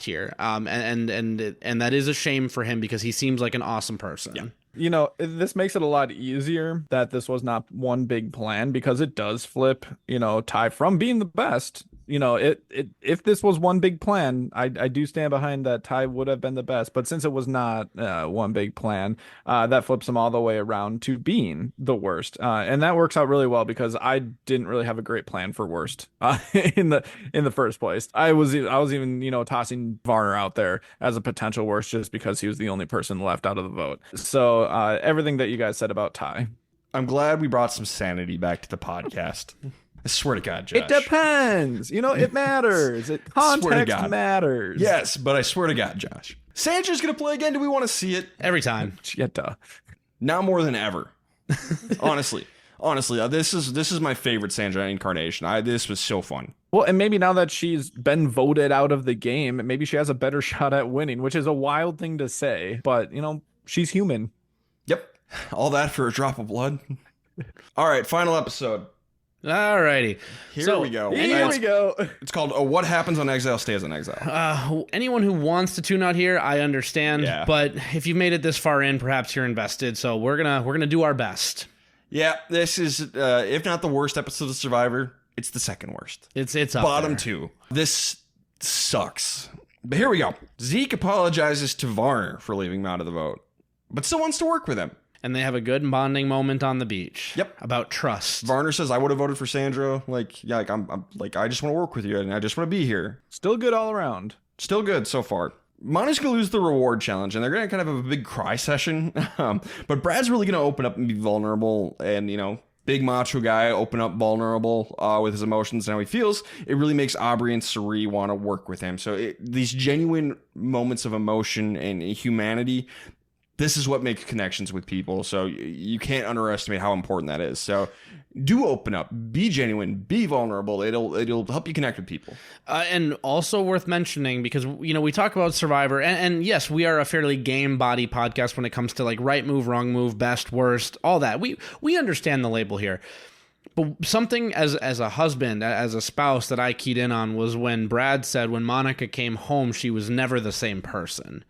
here. And that is a shame for him because he seems like an awesome person. Yeah. You know, this makes it a lot easier that this was not one big plan, because it does flip, you know, Ty from being the best. You know, if this was one big plan, I do stand behind that Ty would have been the best. But since it was not one big plan, that flips him all the way around to being the worst. And that works out really well because I didn't really have a great plan for worst in the first place. I was even, you know, tossing Varner out there as a potential worst just because he was the only person left out of the vote. So everything that you guys said about Ty. I'm glad we brought some sanity back to the podcast. I swear to God, Josh. It depends. You know, it matters. Context matters. Yes, but I swear to God, Josh. Sandra's going to play again. Do we want to see it? Every time. Yeah, duh. Now more than ever. Honestly, this is my favorite Sandra incarnation. This was so fun. Well, and maybe now that she's been voted out of the game, maybe she has a better shot at winning, which is a wild thing to say. But, you know, she's human. Yep. All that for a drop of blood. All right, final episode. Alrighty. Here we go. It's called What Happens on Exile Stays on Exile. Anyone who wants to tune out here, I understand. Yeah. But if you've made it this far in, perhaps you're invested. So we're gonna do our best. Yeah, this is if not the worst episode of Survivor, it's the second worst. It's up bottom there. 2. This sucks. But here we go. Zeke apologizes to Varner for leaving him out of the vote, but still wants to work with him. And they have a good bonding moment on the beach. Yep. About trust. Varner says, "I would have voted for Sandra. Like, yeah, like I'm like, I just want to work with you, and I just want to be here." Still good all around. Still good so far. Monty's gonna lose the reward challenge, and they're gonna kind of have a big cry session. But Brad's really gonna open up and be vulnerable, and you know, big macho guy open up vulnerable with his emotions and how he feels, it really makes Aubrey and Cirie want to work with him. So these genuine moments of emotion and humanity, this is what makes connections with people. So you can't underestimate how important that is. So do open up, be genuine, be vulnerable. It'll help you connect with people. And also worth mentioning, because we talk about Survivor, and yes, we are a fairly game body podcast when it comes to like right move, wrong move, best, worst, all that. We understand the label here. But something as a husband, as a spouse, that I keyed in on was when Brad said when Monica came home, she was never the same person.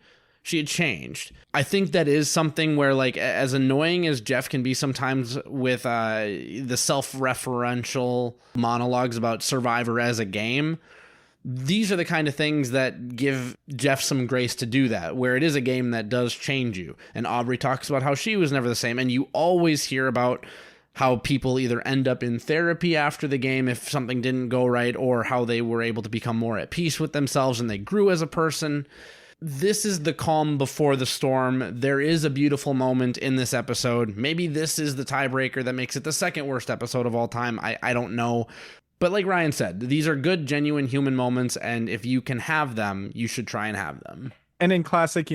She had changed. I think that is something where, like, as annoying as Jeff can be sometimes with the self-referential monologues about Survivor as a game, these are the kind of things that give Jeff some grace to do that, where it is a game that does change you. And Aubrey talks about how she was never the same, and you always hear about how people either end up in therapy after the game if something didn't go right, or how they were able to become more at peace with themselves and they grew as a person. This is the calm before the storm. There is a beautiful moment in this episode. Maybe this is the tiebreaker that makes it the second worst episode of all time. I don't know. But like Ryan said, these are good, genuine human moments, and if you can have them, you should try and have them. And in classic,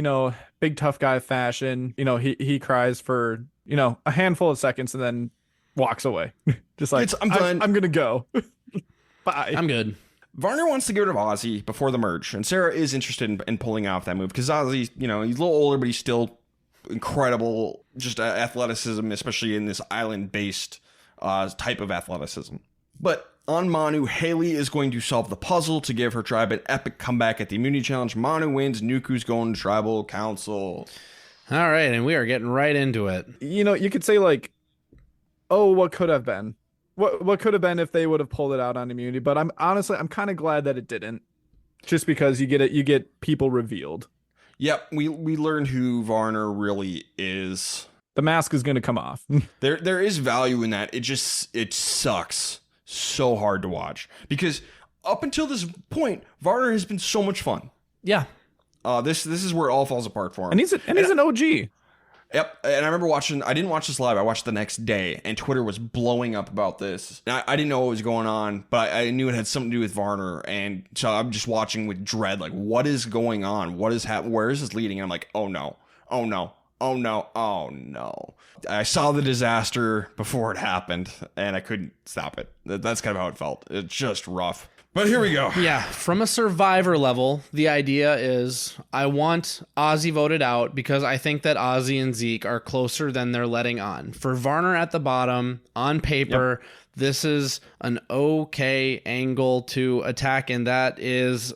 big tough guy fashion, he cries for, a handful of seconds and then walks away. Just like, I'm done. I'm going to go. Bye. I'm good. Varner wants to get rid of Ozzy before the merge, and Sarah is interested in pulling off that move because Ozzy, he's a little older, but he's still incredible, just athleticism, especially in this island-based type of athleticism. But on Manu, Haley is going to solve the puzzle to give her tribe an epic comeback at the immunity challenge. Manu wins. Nuku's going to tribal council. All right, and we are getting right into it. You could say like, oh, what could have been? What could have been if they would have pulled it out on immunity? But I'm kind of glad that it didn't, just because you get people revealed. Yep, we learned who Varner really is. The mask is going to come off. There is value in that. It sucks so hard to watch because up until this point, Varner has been so much fun. Yeah. This is where it all falls apart for him. And he's an OG. Yep, and I remember watching, I didn't watch this live, I watched the next day, and Twitter was blowing up about this. And I didn't know what was going on, but I knew it had something to do with Varner, and so I'm just watching with dread, like, what is going on? What is happening? Where is this leading? And I'm like, oh no, oh no, oh no, oh no. I saw the disaster before it happened, and I couldn't stop it. That's kind of how it felt. It's just rough. But here we go. Yeah, from a Survivor level, the idea is I want Ozzy voted out because I think that Ozzy and Zeke are closer than they're letting on. For Varner at the bottom, on paper, This is an okay angle to attack, and that's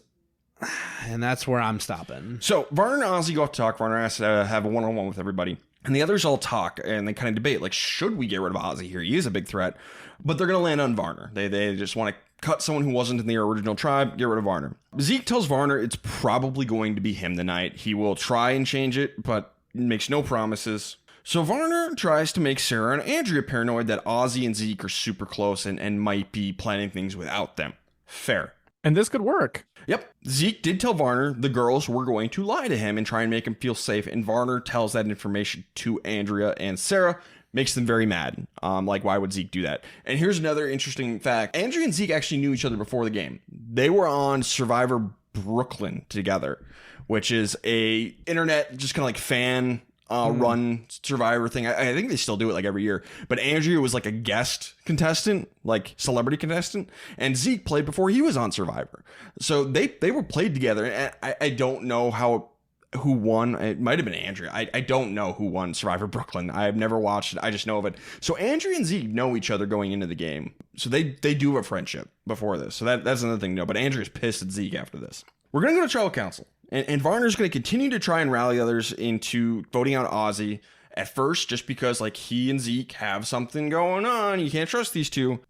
where I'm stopping. So Varner and Ozzy go to talk. Varner has to have a one-on-one with everybody. And the others all talk, and they kind of debate, like, should we get rid of Ozzy here? He is a big threat. But they're going to land on Varner. They just want to cut someone who wasn't in the original tribe, get rid of Varner. Zeke tells Varner it's probably going to be him tonight. He will try and change it, but makes no promises. So Varner tries to make Sarah and Andrea paranoid that Ozzy and Zeke are super close and might be planning things without them. Fair. And this could work. Yep. Zeke did tell Varner the girls were going to lie to him and try and make him feel safe, and Varner tells that information to Andrea and Sarah. Makes them very mad. Like, why would Zeke do that? And here's another interesting fact. Andrea and Zeke actually knew each other before the game. They were on Survivor Brooklyn together, which is a internet, just kind of like fan run Survivor thing. I think they still do it like every year. But Andrea was like a guest contestant, like celebrity contestant. And Zeke played before he was on Survivor. So they were played together. And I don't know who won. It might have been Andrea. I don't know who won Survivor Brooklyn. I've never watched it. I just know of it. So Andrea and Zeke know each other going into the game. So they do have a friendship before this. So that's another thing to know. But Andrea's pissed at Zeke after this. We're going to go to tribal council. And Varner's going to continue to try and rally others into voting out Ozzy. At first, just because like he and Zeke have something going on. You can't trust these two.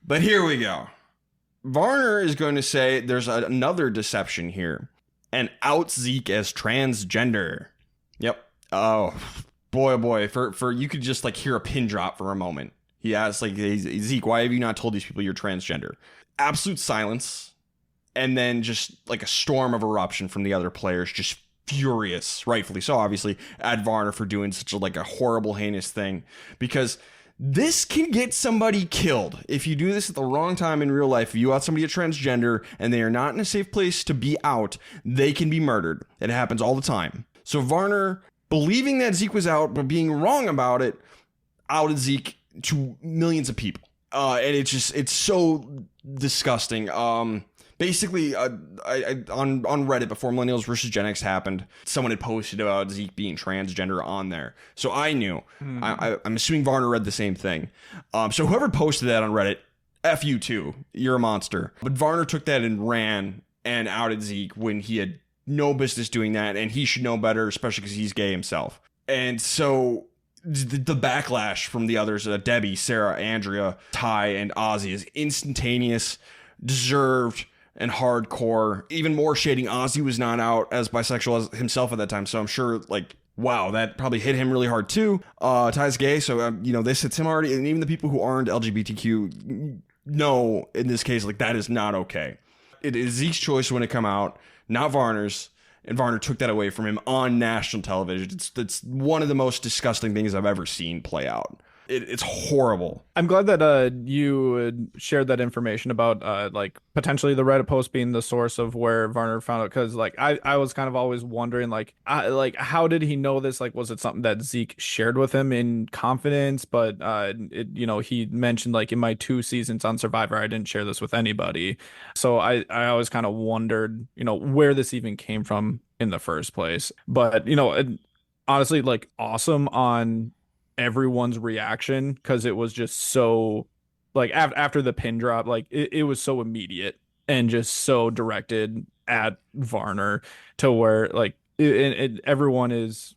But here we go. Varner is going to say there's another deception here. And out Zeke as transgender. Yep. Oh, boy. For you could just like hear a pin drop for a moment. He asks like, hey, Zeke, why have you not told these people you're transgender? Absolute silence. And then just like a storm of eruption from the other players, just furious, rightfully so, obviously, at Varner for doing such a horrible, heinous thing. Because This can get somebody killed. If you do this at the wrong time in real life, if you out somebody a transgender and they are not in a safe place to be out, they can be murdered. It happens all the time. So Varner, believing that Zeke was out, but being wrong about it, outed Zeke to millions of people. And it's so disgusting. Basically, on Reddit, before Millennials vs. Gen X happened, someone had posted about Zeke being transgender on there. So I knew. I'm assuming Varner read the same thing. So whoever posted that on Reddit, F you too. You're a monster. But Varner took that and ran and outed Zeke when he had no business doing that, and he should know better, especially because he's gay himself. And so the backlash from the others, Debbie, Sarah, Andrea, Ty, and Ozzy, is instantaneous, deserved, and hardcore. Even more shading, Ozzy was not out as bisexual as himself at that time, so I'm sure, like, wow, that probably hit him really hard too. Ty's gay, so this hits him already, and even the people who aren't LGBTQ know in this case, like, that is not okay. It is Zeke's choice when it come out, not Varner's, and Varner took that away from him on national television. It's one of the most disgusting things I've ever seen play out. It's horrible. I'm glad that you shared that information about like potentially the Reddit post being the source of where Varner found out, because like I was kind of always wondering like how did he know this? Like, was it something that Zeke shared with him in confidence? But he mentioned like, in my 2 seasons on Survivor, I didn't share this with anybody. So I always kind of wondered where this even came from in the first place. But honestly, like, awesome on everyone's reaction, because it was just so like after the pin drop, like it was so immediate and just so directed at Varner, to where like everyone is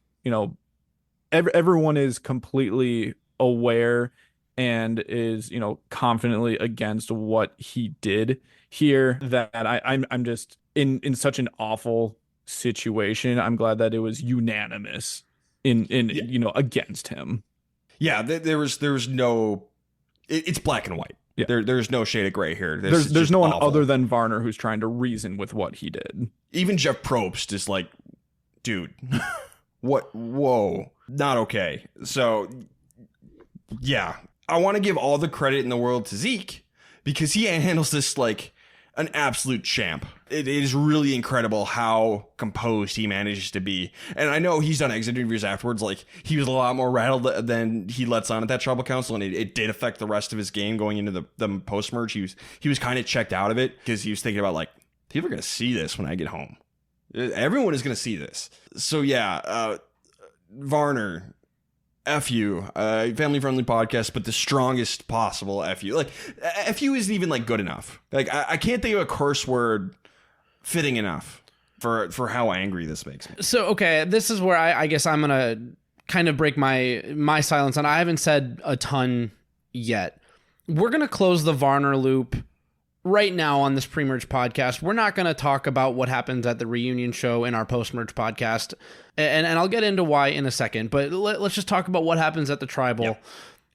everyone is completely aware and is confidently against what he did here. That I'm just in such an awful situation. I'm glad that it was unanimous in against him. Yeah, there was no. It's black and white. Yeah. There's no shade of gray here. There's no one other than Varner who's trying to reason with what he did. Even Jeff Probst is like, dude, what? Whoa, not okay. So, yeah, I want to give all the credit in the world to Zeke, because he handles this like an absolute champ. It is really incredible how composed he manages to be. And I know he's done exit interviews afterwards. Like, he was a lot more rattled than he lets on at that tribal council. And it did affect the rest of his game going into the post-merge. He was kind of checked out of it, because he was thinking about like, people are going to see this when I get home. Everyone is going to see this. So yeah, Varner, F you, family-friendly podcast, but the strongest possible F you. Like, F you isn't even like good enough. Like, I can't think of a curse word fitting enough for how angry this makes me. So, okay, this is where I guess I'm gonna kind of break my silence on. I haven't said a ton yet. We're gonna close the Varner loop right now on this pre-merge podcast. We're not going to talk about what happens at the reunion show in our post-merge podcast. And I'll get into why in a second, but let's just talk about what happens at the tribal. Yep.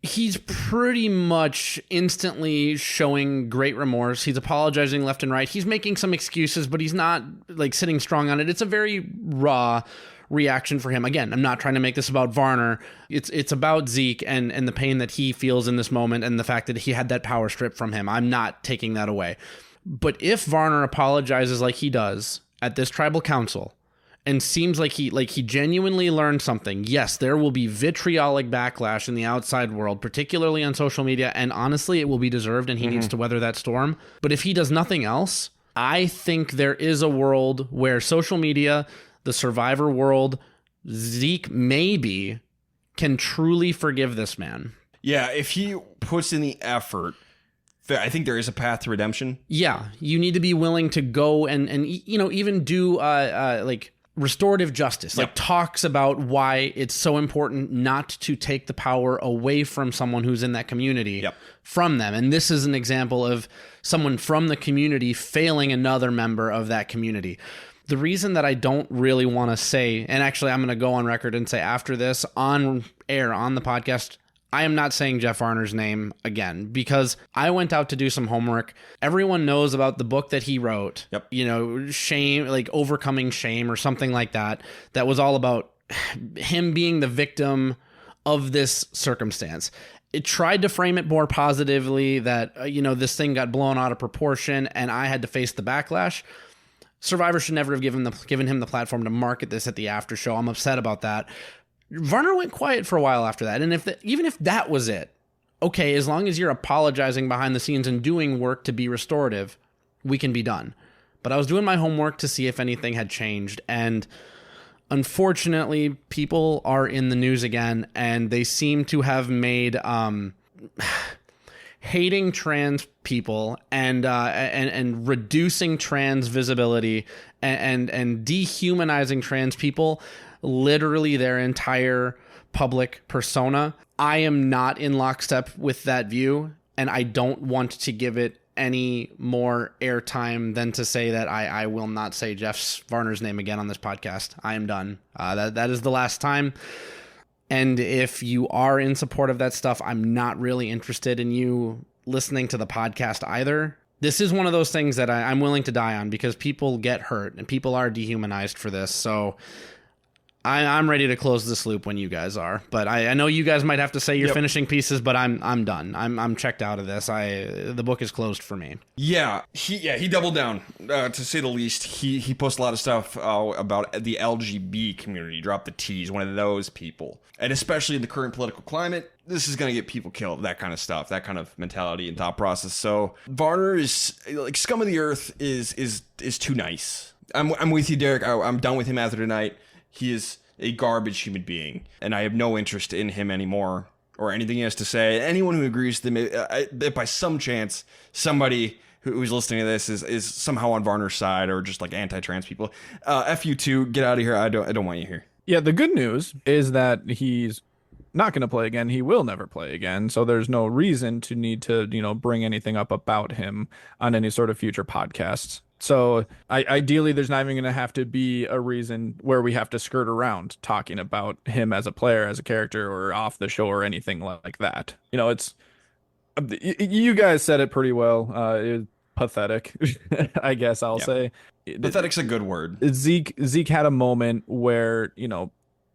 He's pretty much instantly showing great remorse. He's apologizing left and right. He's making some excuses, but he's not like sitting strong on it. It's a very raw reaction for him. Again, I'm not trying to make this about Varner. It's about Zeke and the pain that he feels in this moment, and the fact that he had that power stripped from him. I'm not taking that away. But if Varner apologizes like he does at this tribal council and seems like he genuinely learned something, yes, there will be vitriolic backlash in the outside world, particularly on social media, and honestly, it will be deserved, and he needs to weather that storm. But if he does nothing else, I think there is a world where social media, the Survivor world, Zeke maybe can truly forgive this man. Yeah, if he puts in the effort, I think there is a path to redemption. Yeah, you need to be willing to go and even do like restorative justice, like talks about why it's so important not to take the power away from someone who's in that community from them. And this is an example of someone from the community failing another member of that community. The reason that I don't really want to say, and actually I'm going to go on record and say after this on air on the podcast, I am not saying Jeff Varner's name again, because I went out to do some homework. Everyone knows about the book that he wrote, shame, like overcoming shame or something like that. That was all about him being the victim of this circumstance. It tried to frame it more positively that, this thing got blown out of proportion and I had to face the backlash. Survivor should never have given him the platform to market this at the after show. I'm upset about that. Varner went quiet for a while after that. And even if that was it, okay, as long as you're apologizing behind the scenes and doing work to be restorative, we can be done. But I was doing my homework to see if anything had changed. And unfortunately, people are in the news again, and they seem to have made hating trans people and reducing trans visibility and dehumanizing trans people literally their entire public persona. I am not in lockstep with that view, and I don't want to give it any more airtime than to say that I will not say Jeff Varner's name again on this podcast. I am done. That is the last time. And if you are in support of that stuff, I'm not really interested in you listening to the podcast either. This is one of those things that I'm willing to die on because people get hurt and people are dehumanized for this. So I'm ready to close this loop when you guys are, but I know you guys might have to say your finishing pieces, but I'm done. I'm checked out of this. The book is closed for me. Yeah, he doubled down, to say the least. He posted a lot of stuff about the LGB community, dropped the T's, one of those people. And especially in the current political climate, this is going to get people killed, that kind of stuff, that kind of mentality and thought process. So Varner is, like, scum of the earth is too nice. I'm with you, Derek. I'm done with him after tonight. He is a garbage human being, and I have no interest in him anymore or anything he has to say. Anyone who agrees with him, that by some chance somebody who's listening to this is somehow on Varner's side or just like anti-trans people, F you too, get out of here. I don't want you here. Yeah, the good news is that he's not going to play again. He will never play again. So there's no reason to need to, bring anything up about him on any sort of future podcasts. So ideally, there's not even going to have to be a reason where we have to skirt around talking about him as a player, as a character, or off the show or anything like that. It's you guys said it pretty well. It's pathetic, I guess I'll say. Pathetic's a good word. Zeke had a moment where,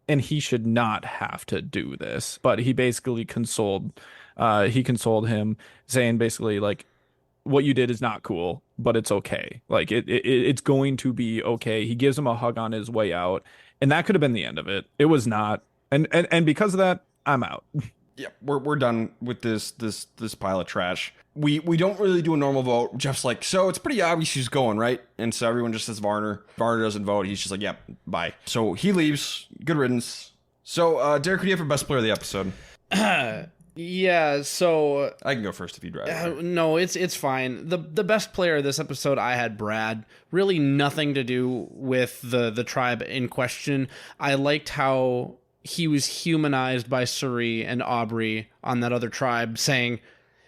and he should not have to do this, but he basically consoled him, saying basically like, what you did is not cool, but it's okay. Like it's going to be okay. He gives him a hug on his way out, and that could have been the end of it. It was not, and because of that, I'm out. Yeah, we're done with this pile of trash. We don't really do a normal vote. Jeff's like, so it's pretty obvious he's going, right? And so everyone just says Varner. Varner doesn't vote. He's just like, yep, bye. So he leaves. Good riddance. So Derek, who do you have for best player of the episode? Yeah, so I can go first if you'd rather. No, it's fine. The best player of this episode, I had Brad. Really nothing to do with the tribe in question. I liked how he was humanized by Suri and Aubrey on that other tribe, saying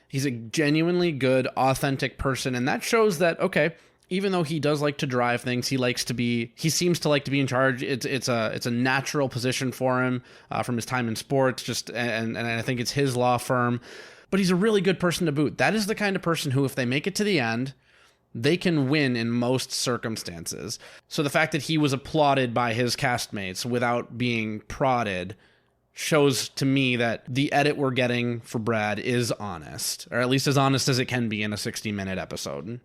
he's a genuinely good, authentic person, and that shows that, okay, even though he does like to drive things, he seems to like to be in charge. It's a natural position for him from his time in sports, and I think it's his law firm. But he's a really good person to boot. That is the kind of person who, if they make it to the end, they can win in most circumstances. So the fact that he was applauded by his castmates without being prodded shows to me that the edit we're getting for Brad is honest, or at least as honest as it can be in a 60-minute episode.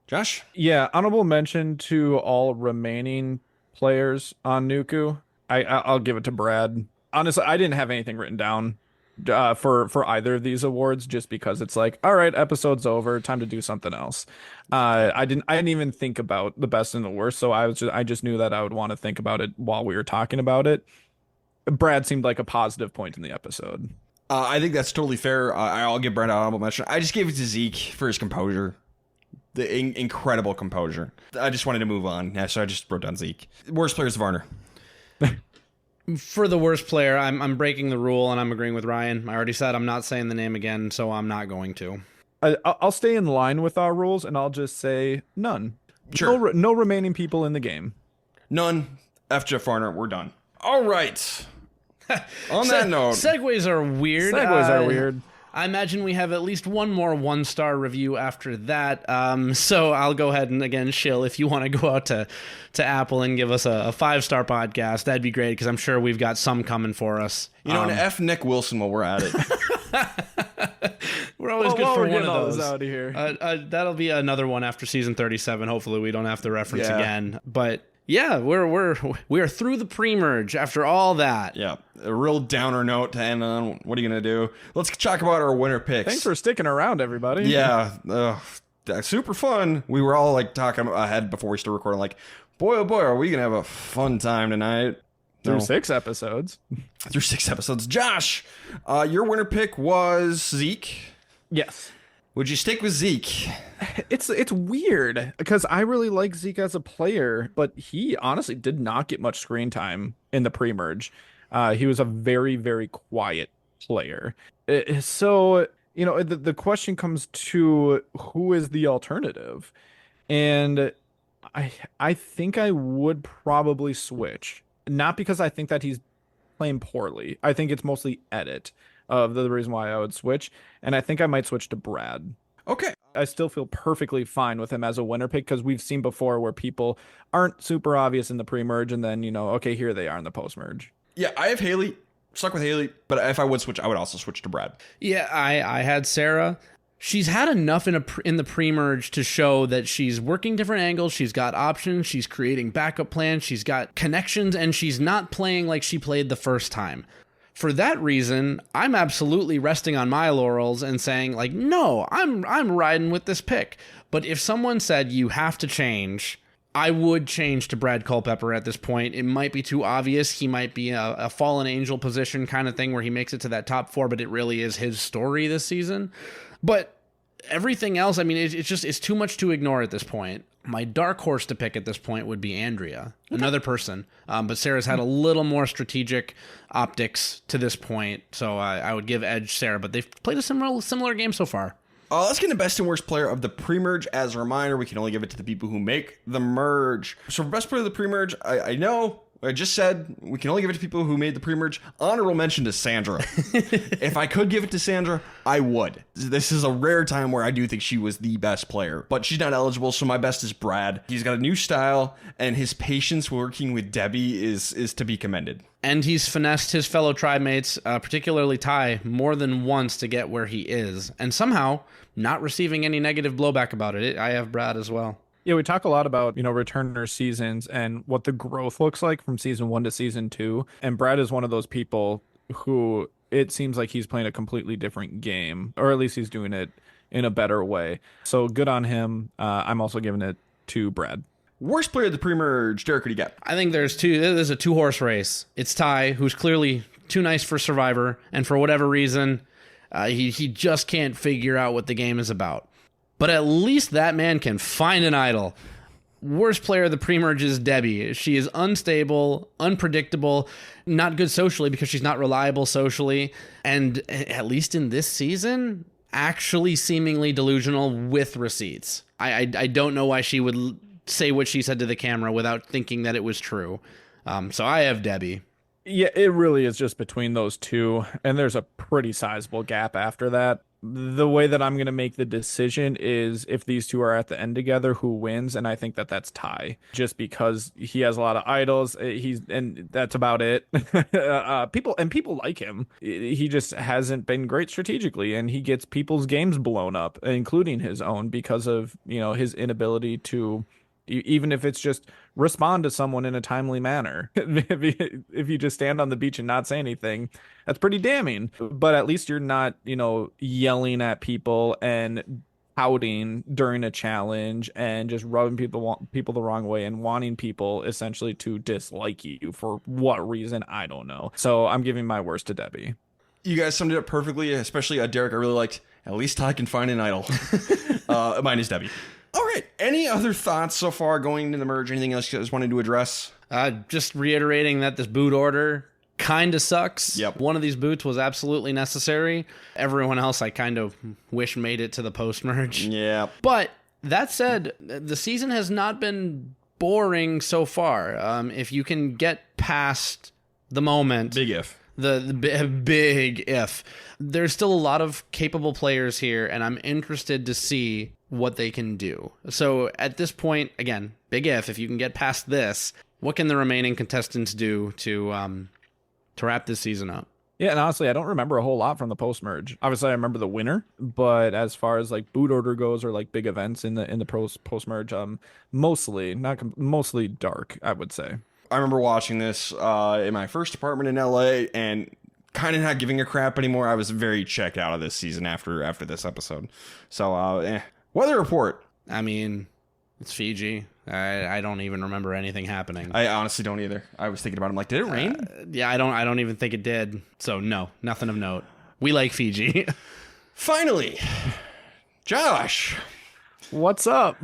Josh? Yeah, honorable mention to all remaining players on Nuku. I'll give it to Brad. Honestly, I didn't have anything written down for either of these awards, just because it's like, all right, episode's over, time to do something else. I didn't even think about the best and the worst, so I just knew that I would want to think about it while we were talking about it. Brad seemed like a positive point in the episode. I think that's totally fair. I'll give Brad an honorable mention. I just gave it to Zeke for his composure. The incredible composure. I just wanted to move on. Yeah, so I just wrote down Zeke. Worst player is Varner. For the worst player, I'm breaking the rule and I'm agreeing with Ryan. I already said I'm not saying the name again, so I'm not going to. I'll stay in line with our rules and I'll just say none. Sure. No remaining people in the game. None. F. Jeff Varner. We're done. All right. On that note. Segues are weird. Segues are weird. I imagine we have at least one more 1-star review after that. So I'll go ahead and, again, Shill, if you want to go out to Apple and give us a 5-star podcast, that'd be great, because I'm sure we've got some coming for us. You know, and F Nick Wilson while we're at it. We're always good for one of those. Out of here. That'll be another one after season 37. Hopefully we don't have to reference again. But yeah, we're through the pre-merge after all that. Yeah, a real downer note to end on. What are you gonna do? Let's talk about our winner picks. Thanks for sticking around, everybody. Yeah, super fun. We were all like talking ahead before we started recording. Like, boy, oh boy, are we gonna have a fun time tonight? Through 6 episodes. Through 6 episodes. Josh, your winner pick was Zeke. Yes. Would you stick with Zeke? It's weird because I really like Zeke as a player, but he honestly did not get much screen time in the pre-merge. He was a very, very quiet player. So, you know, the question comes to who is the alternative? And I think I would probably switch. Not because I think that he's playing poorly. I think it's mostly edit of the reason why I would switch. And I think I might switch to Brad. Okay. I still feel perfectly fine with him as a winner pick because we've seen before where people aren't super obvious in the pre-merge and then, you know, okay, here they are in the post-merge. Yeah, I have Haley. Stuck with Haley. But if I would switch, I would also switch to Brad. Yeah, I had Sarah. She's had enough in the pre-merge to show that she's working different angles, she's got options, she's creating backup plans, she's got connections, and she's not playing like she played the first time. For that reason, I'm absolutely resting on my laurels and saying, like, no, I'm riding with this pick. But if someone said you have to change, I would change to Brad Culpepper at this point. It might be too obvious. He might be a fallen angel position kind of thing where he makes it to that top 4, but it really is his story this season. But everything else, I mean, it's too much to ignore at this point. My dark horse to pick at this point would be Andrea, another person. But Sarah's had a little more strategic optics to this point, so I would give edge Sarah. But they've played a similar game so far. Let's get the best and worst player of the pre-merge. As a reminder, we can only give it to the people who make the merge. So for best player of the pre-merge, I know I just said we can only give it to people who made the pre-merge. Honorable mention to Sandra. If I could give it to Sandra, I would. This is a rare time where I do think she was the best player, but she's not eligible, so my best is Brad. He's got a new style, and his patience working with Debbie is to be commended. And he's finessed his fellow tribe mates, particularly Ty, more than once to get where he is, and somehow not receiving any negative blowback about it. I have Brad as well. Yeah, we talk a lot about, you know, returner seasons and what the growth looks like from season 1 to season 2. And Brad is one of those people who it seems like he's playing a completely different game, or at least he's doing it in a better way. So good on him. I'm also giving it to Brad. Worst player of the pre-merge, Derek, what do you got? I think there's a 2-horse race. It's Ty, who's clearly too nice for Survivor, and for whatever reason, he just can't figure out what the game is about. But at least that man can find an idol. Worst player of the pre-merge is Debbie. She is unstable, unpredictable, not good socially because she's not reliable socially, and at least in this season, actually seemingly delusional with receipts. I don't know why she would say what she said to the camera without thinking that it was true. So I have Debbie. Yeah, it really is just between those two, and there's a pretty sizable gap after that. The way that I'm going to make the decision is if these two are at the end together, who wins, and I think that that's Ty, just because he has a lot of idols. And that's about it. People like him. He just hasn't been great strategically, and he gets people's games blown up, including his own, because of, you know, his inability to, even if it's just respond to someone in a timely manner. If you just stand on the beach and not say anything, that's pretty damning. But at least you're not, you know, yelling at people and pouting during a challenge and just rubbing people the wrong way and wanting people essentially to dislike you for what reason, I don't know. So I'm giving my worst to Debbie. You guys summed it up perfectly, especially Derek. I really liked, at least I can find an idol. Mine is Debbie. All right. Any other thoughts so far going into the merge? Anything else you guys wanted to address? Just reiterating that this boot order kind of sucks. Yep. One of these boots was absolutely necessary. Everyone else I kind of wish made it to the post-merge. Yeah. But that said, the season has not been boring so far. If you can get past the moment. Big if. big if. There's still a lot of capable players here, and I'm interested to see what they can do. So at this point, again, big if you can get past this, what can the remaining contestants do to wrap this season up? Yeah, and honestly, I don't remember a whole lot from the post-merge. Obviously, I remember the winner, but as far as like boot order goes or like big events in the post-merge, mostly dark, I would say. I remember watching this in my first apartment in LA and kind of not giving a crap anymore. I was very checked out of this season after this episode. So, weather report. I mean, it's Fiji. I don't even remember anything happening. I honestly don't either. I was thinking about it. I'm like, did it rain? Yeah, I don't even think it did. So no, nothing of note. We like Fiji. Finally, Josh, What's up?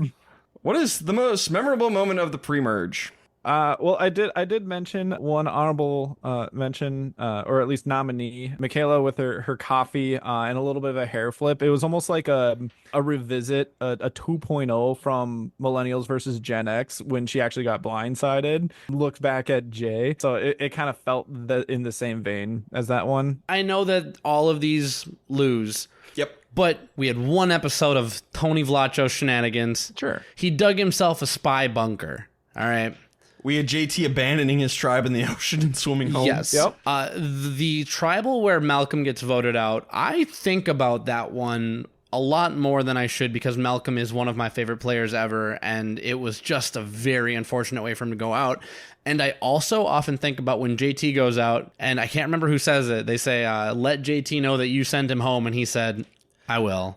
what is the most memorable moment of the pre-merge? Well, I did mention one honorable mention, or at least nominee, Michaela with her coffee and a little bit of a hair flip. It was almost like a revisit, a 2.0 from Millennials versus Gen X when she actually got blindsided. Looked back at Jay, so it kind of felt that in the same vein as that one. I know that all of these lose. Yep. But we had one episode of Tony Vlacho shenanigans. Sure. He dug himself a spy bunker. All right. We had JT abandoning his tribe in the ocean and swimming home. Yes. Yep. The tribal where Malcolm gets voted out, I think about that one a lot more than I should because Malcolm is one of my favorite players ever, and it was just a very unfortunate way for him to go out. And I also often think about when JT goes out, and I can't remember who says it. They say, let JT know that you sent him home, and he said, I will.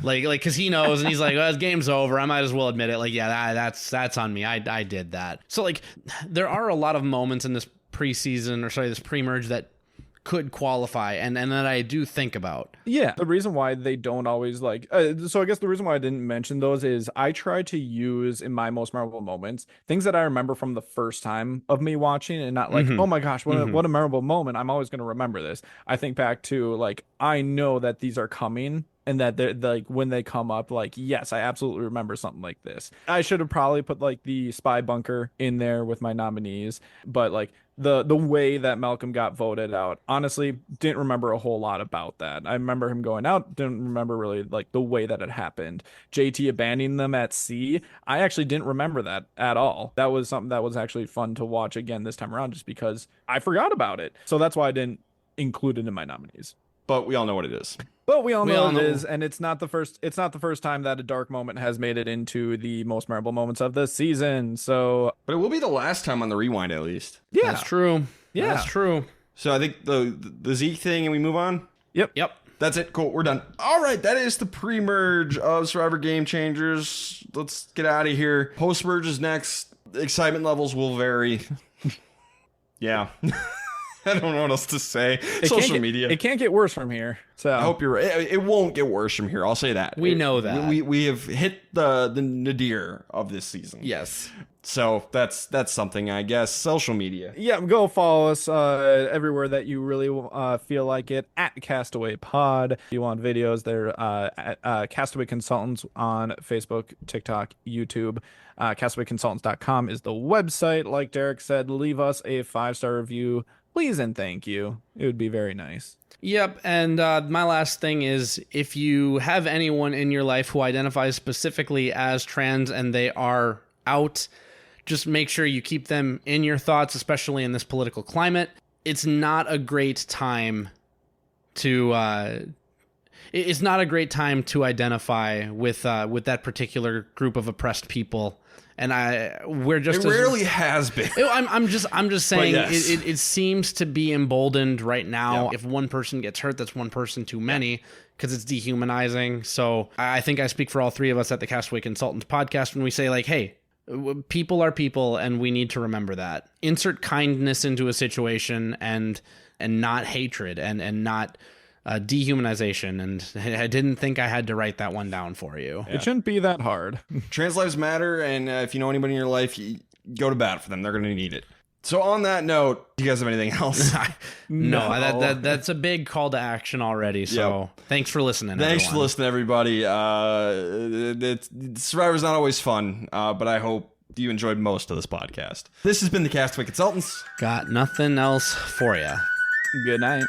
Like, because he knows, and he's like, well, this game's over. I might as well admit it. Like, yeah, that's on me. I did that. So, like, there are a lot of moments in this this pre-merge that could qualify, and that I do think about. Yeah, the reason why they don't always so I guess the reason why I didn't mention those is I try to use in my most memorable moments things that I remember from the first time of me watching and not like, oh my gosh, what a memorable moment. I'm always going to remember this. I think back to like, I know that these are coming and that they're like when they come up, like, yes, I absolutely remember something like this. I should have probably put like the spy bunker in there with my nominees, but like the way that Malcolm got voted out, honestly, didn't remember a whole lot about that. I remember him going out, didn't remember really like the way that it happened. JT abandoning them at sea, I actually didn't remember that at all. That was something that was actually fun to watch again this time around just because I forgot about it. So that's why I didn't include it in my nominees. But we all know what it is. But we all know it is, and it's not the first time that a dark moment has made it into the most memorable moments of the season. So, But it will be the last time on the rewind, at least. yeah, That's true. Yeah. That's true. So I think the Zeke thing, and we move on. Yep. That's it. Cool. We're done. All right. That is the pre-merge of Survivor Game Changers. Let's get out of here. Post-merge is next. Excitement levels will vary. Yeah. I don't know what else to say. Social media. It can't get worse from here. So I hope you're right. It won't get worse from here. I'll say that. We know that. We have hit the nadir of this season. Yes. So that's something, I guess. Social media. yeah, go follow us everywhere that you really feel like it at Castaway Pod. If you want videos, they're at Castaway Consultants on Facebook, TikTok, YouTube. CastawayConsultants.com is the website. Like Derek said, leave us a 5-star review. Please and thank you. It would be very nice. Yep, and my last thing is if you have anyone in your life who identifies specifically as trans and they are out, just make sure you keep them in your thoughts, especially in this political climate. It's not a great time to it's not a great time to identify with that particular group of oppressed people. And we're just It rarely has been. I'm just saying yes. it seems to be emboldened right now. Yep. If one person gets hurt, that's one person too many because it's dehumanizing. So I think I speak for all three of us at the Castaway Consultants podcast when we say like, hey, people are people and we need to remember that. Insert kindness into a situation and not hatred and not dehumanization. And I didn't think I had to write that one down for you. It shouldn't be that hard. Trans lives matter, and if you know anybody in your life, you go to bat for them. They're going to need it. So on that note, do you guys have anything else? No, that's a big call to action already. So Thanks for listening. Thanks everyone. for listening, everybody. Survivor's not always fun, but I hope you enjoyed most of this podcast. This has been the Castaway Consultants. Got nothing else for you. Good night.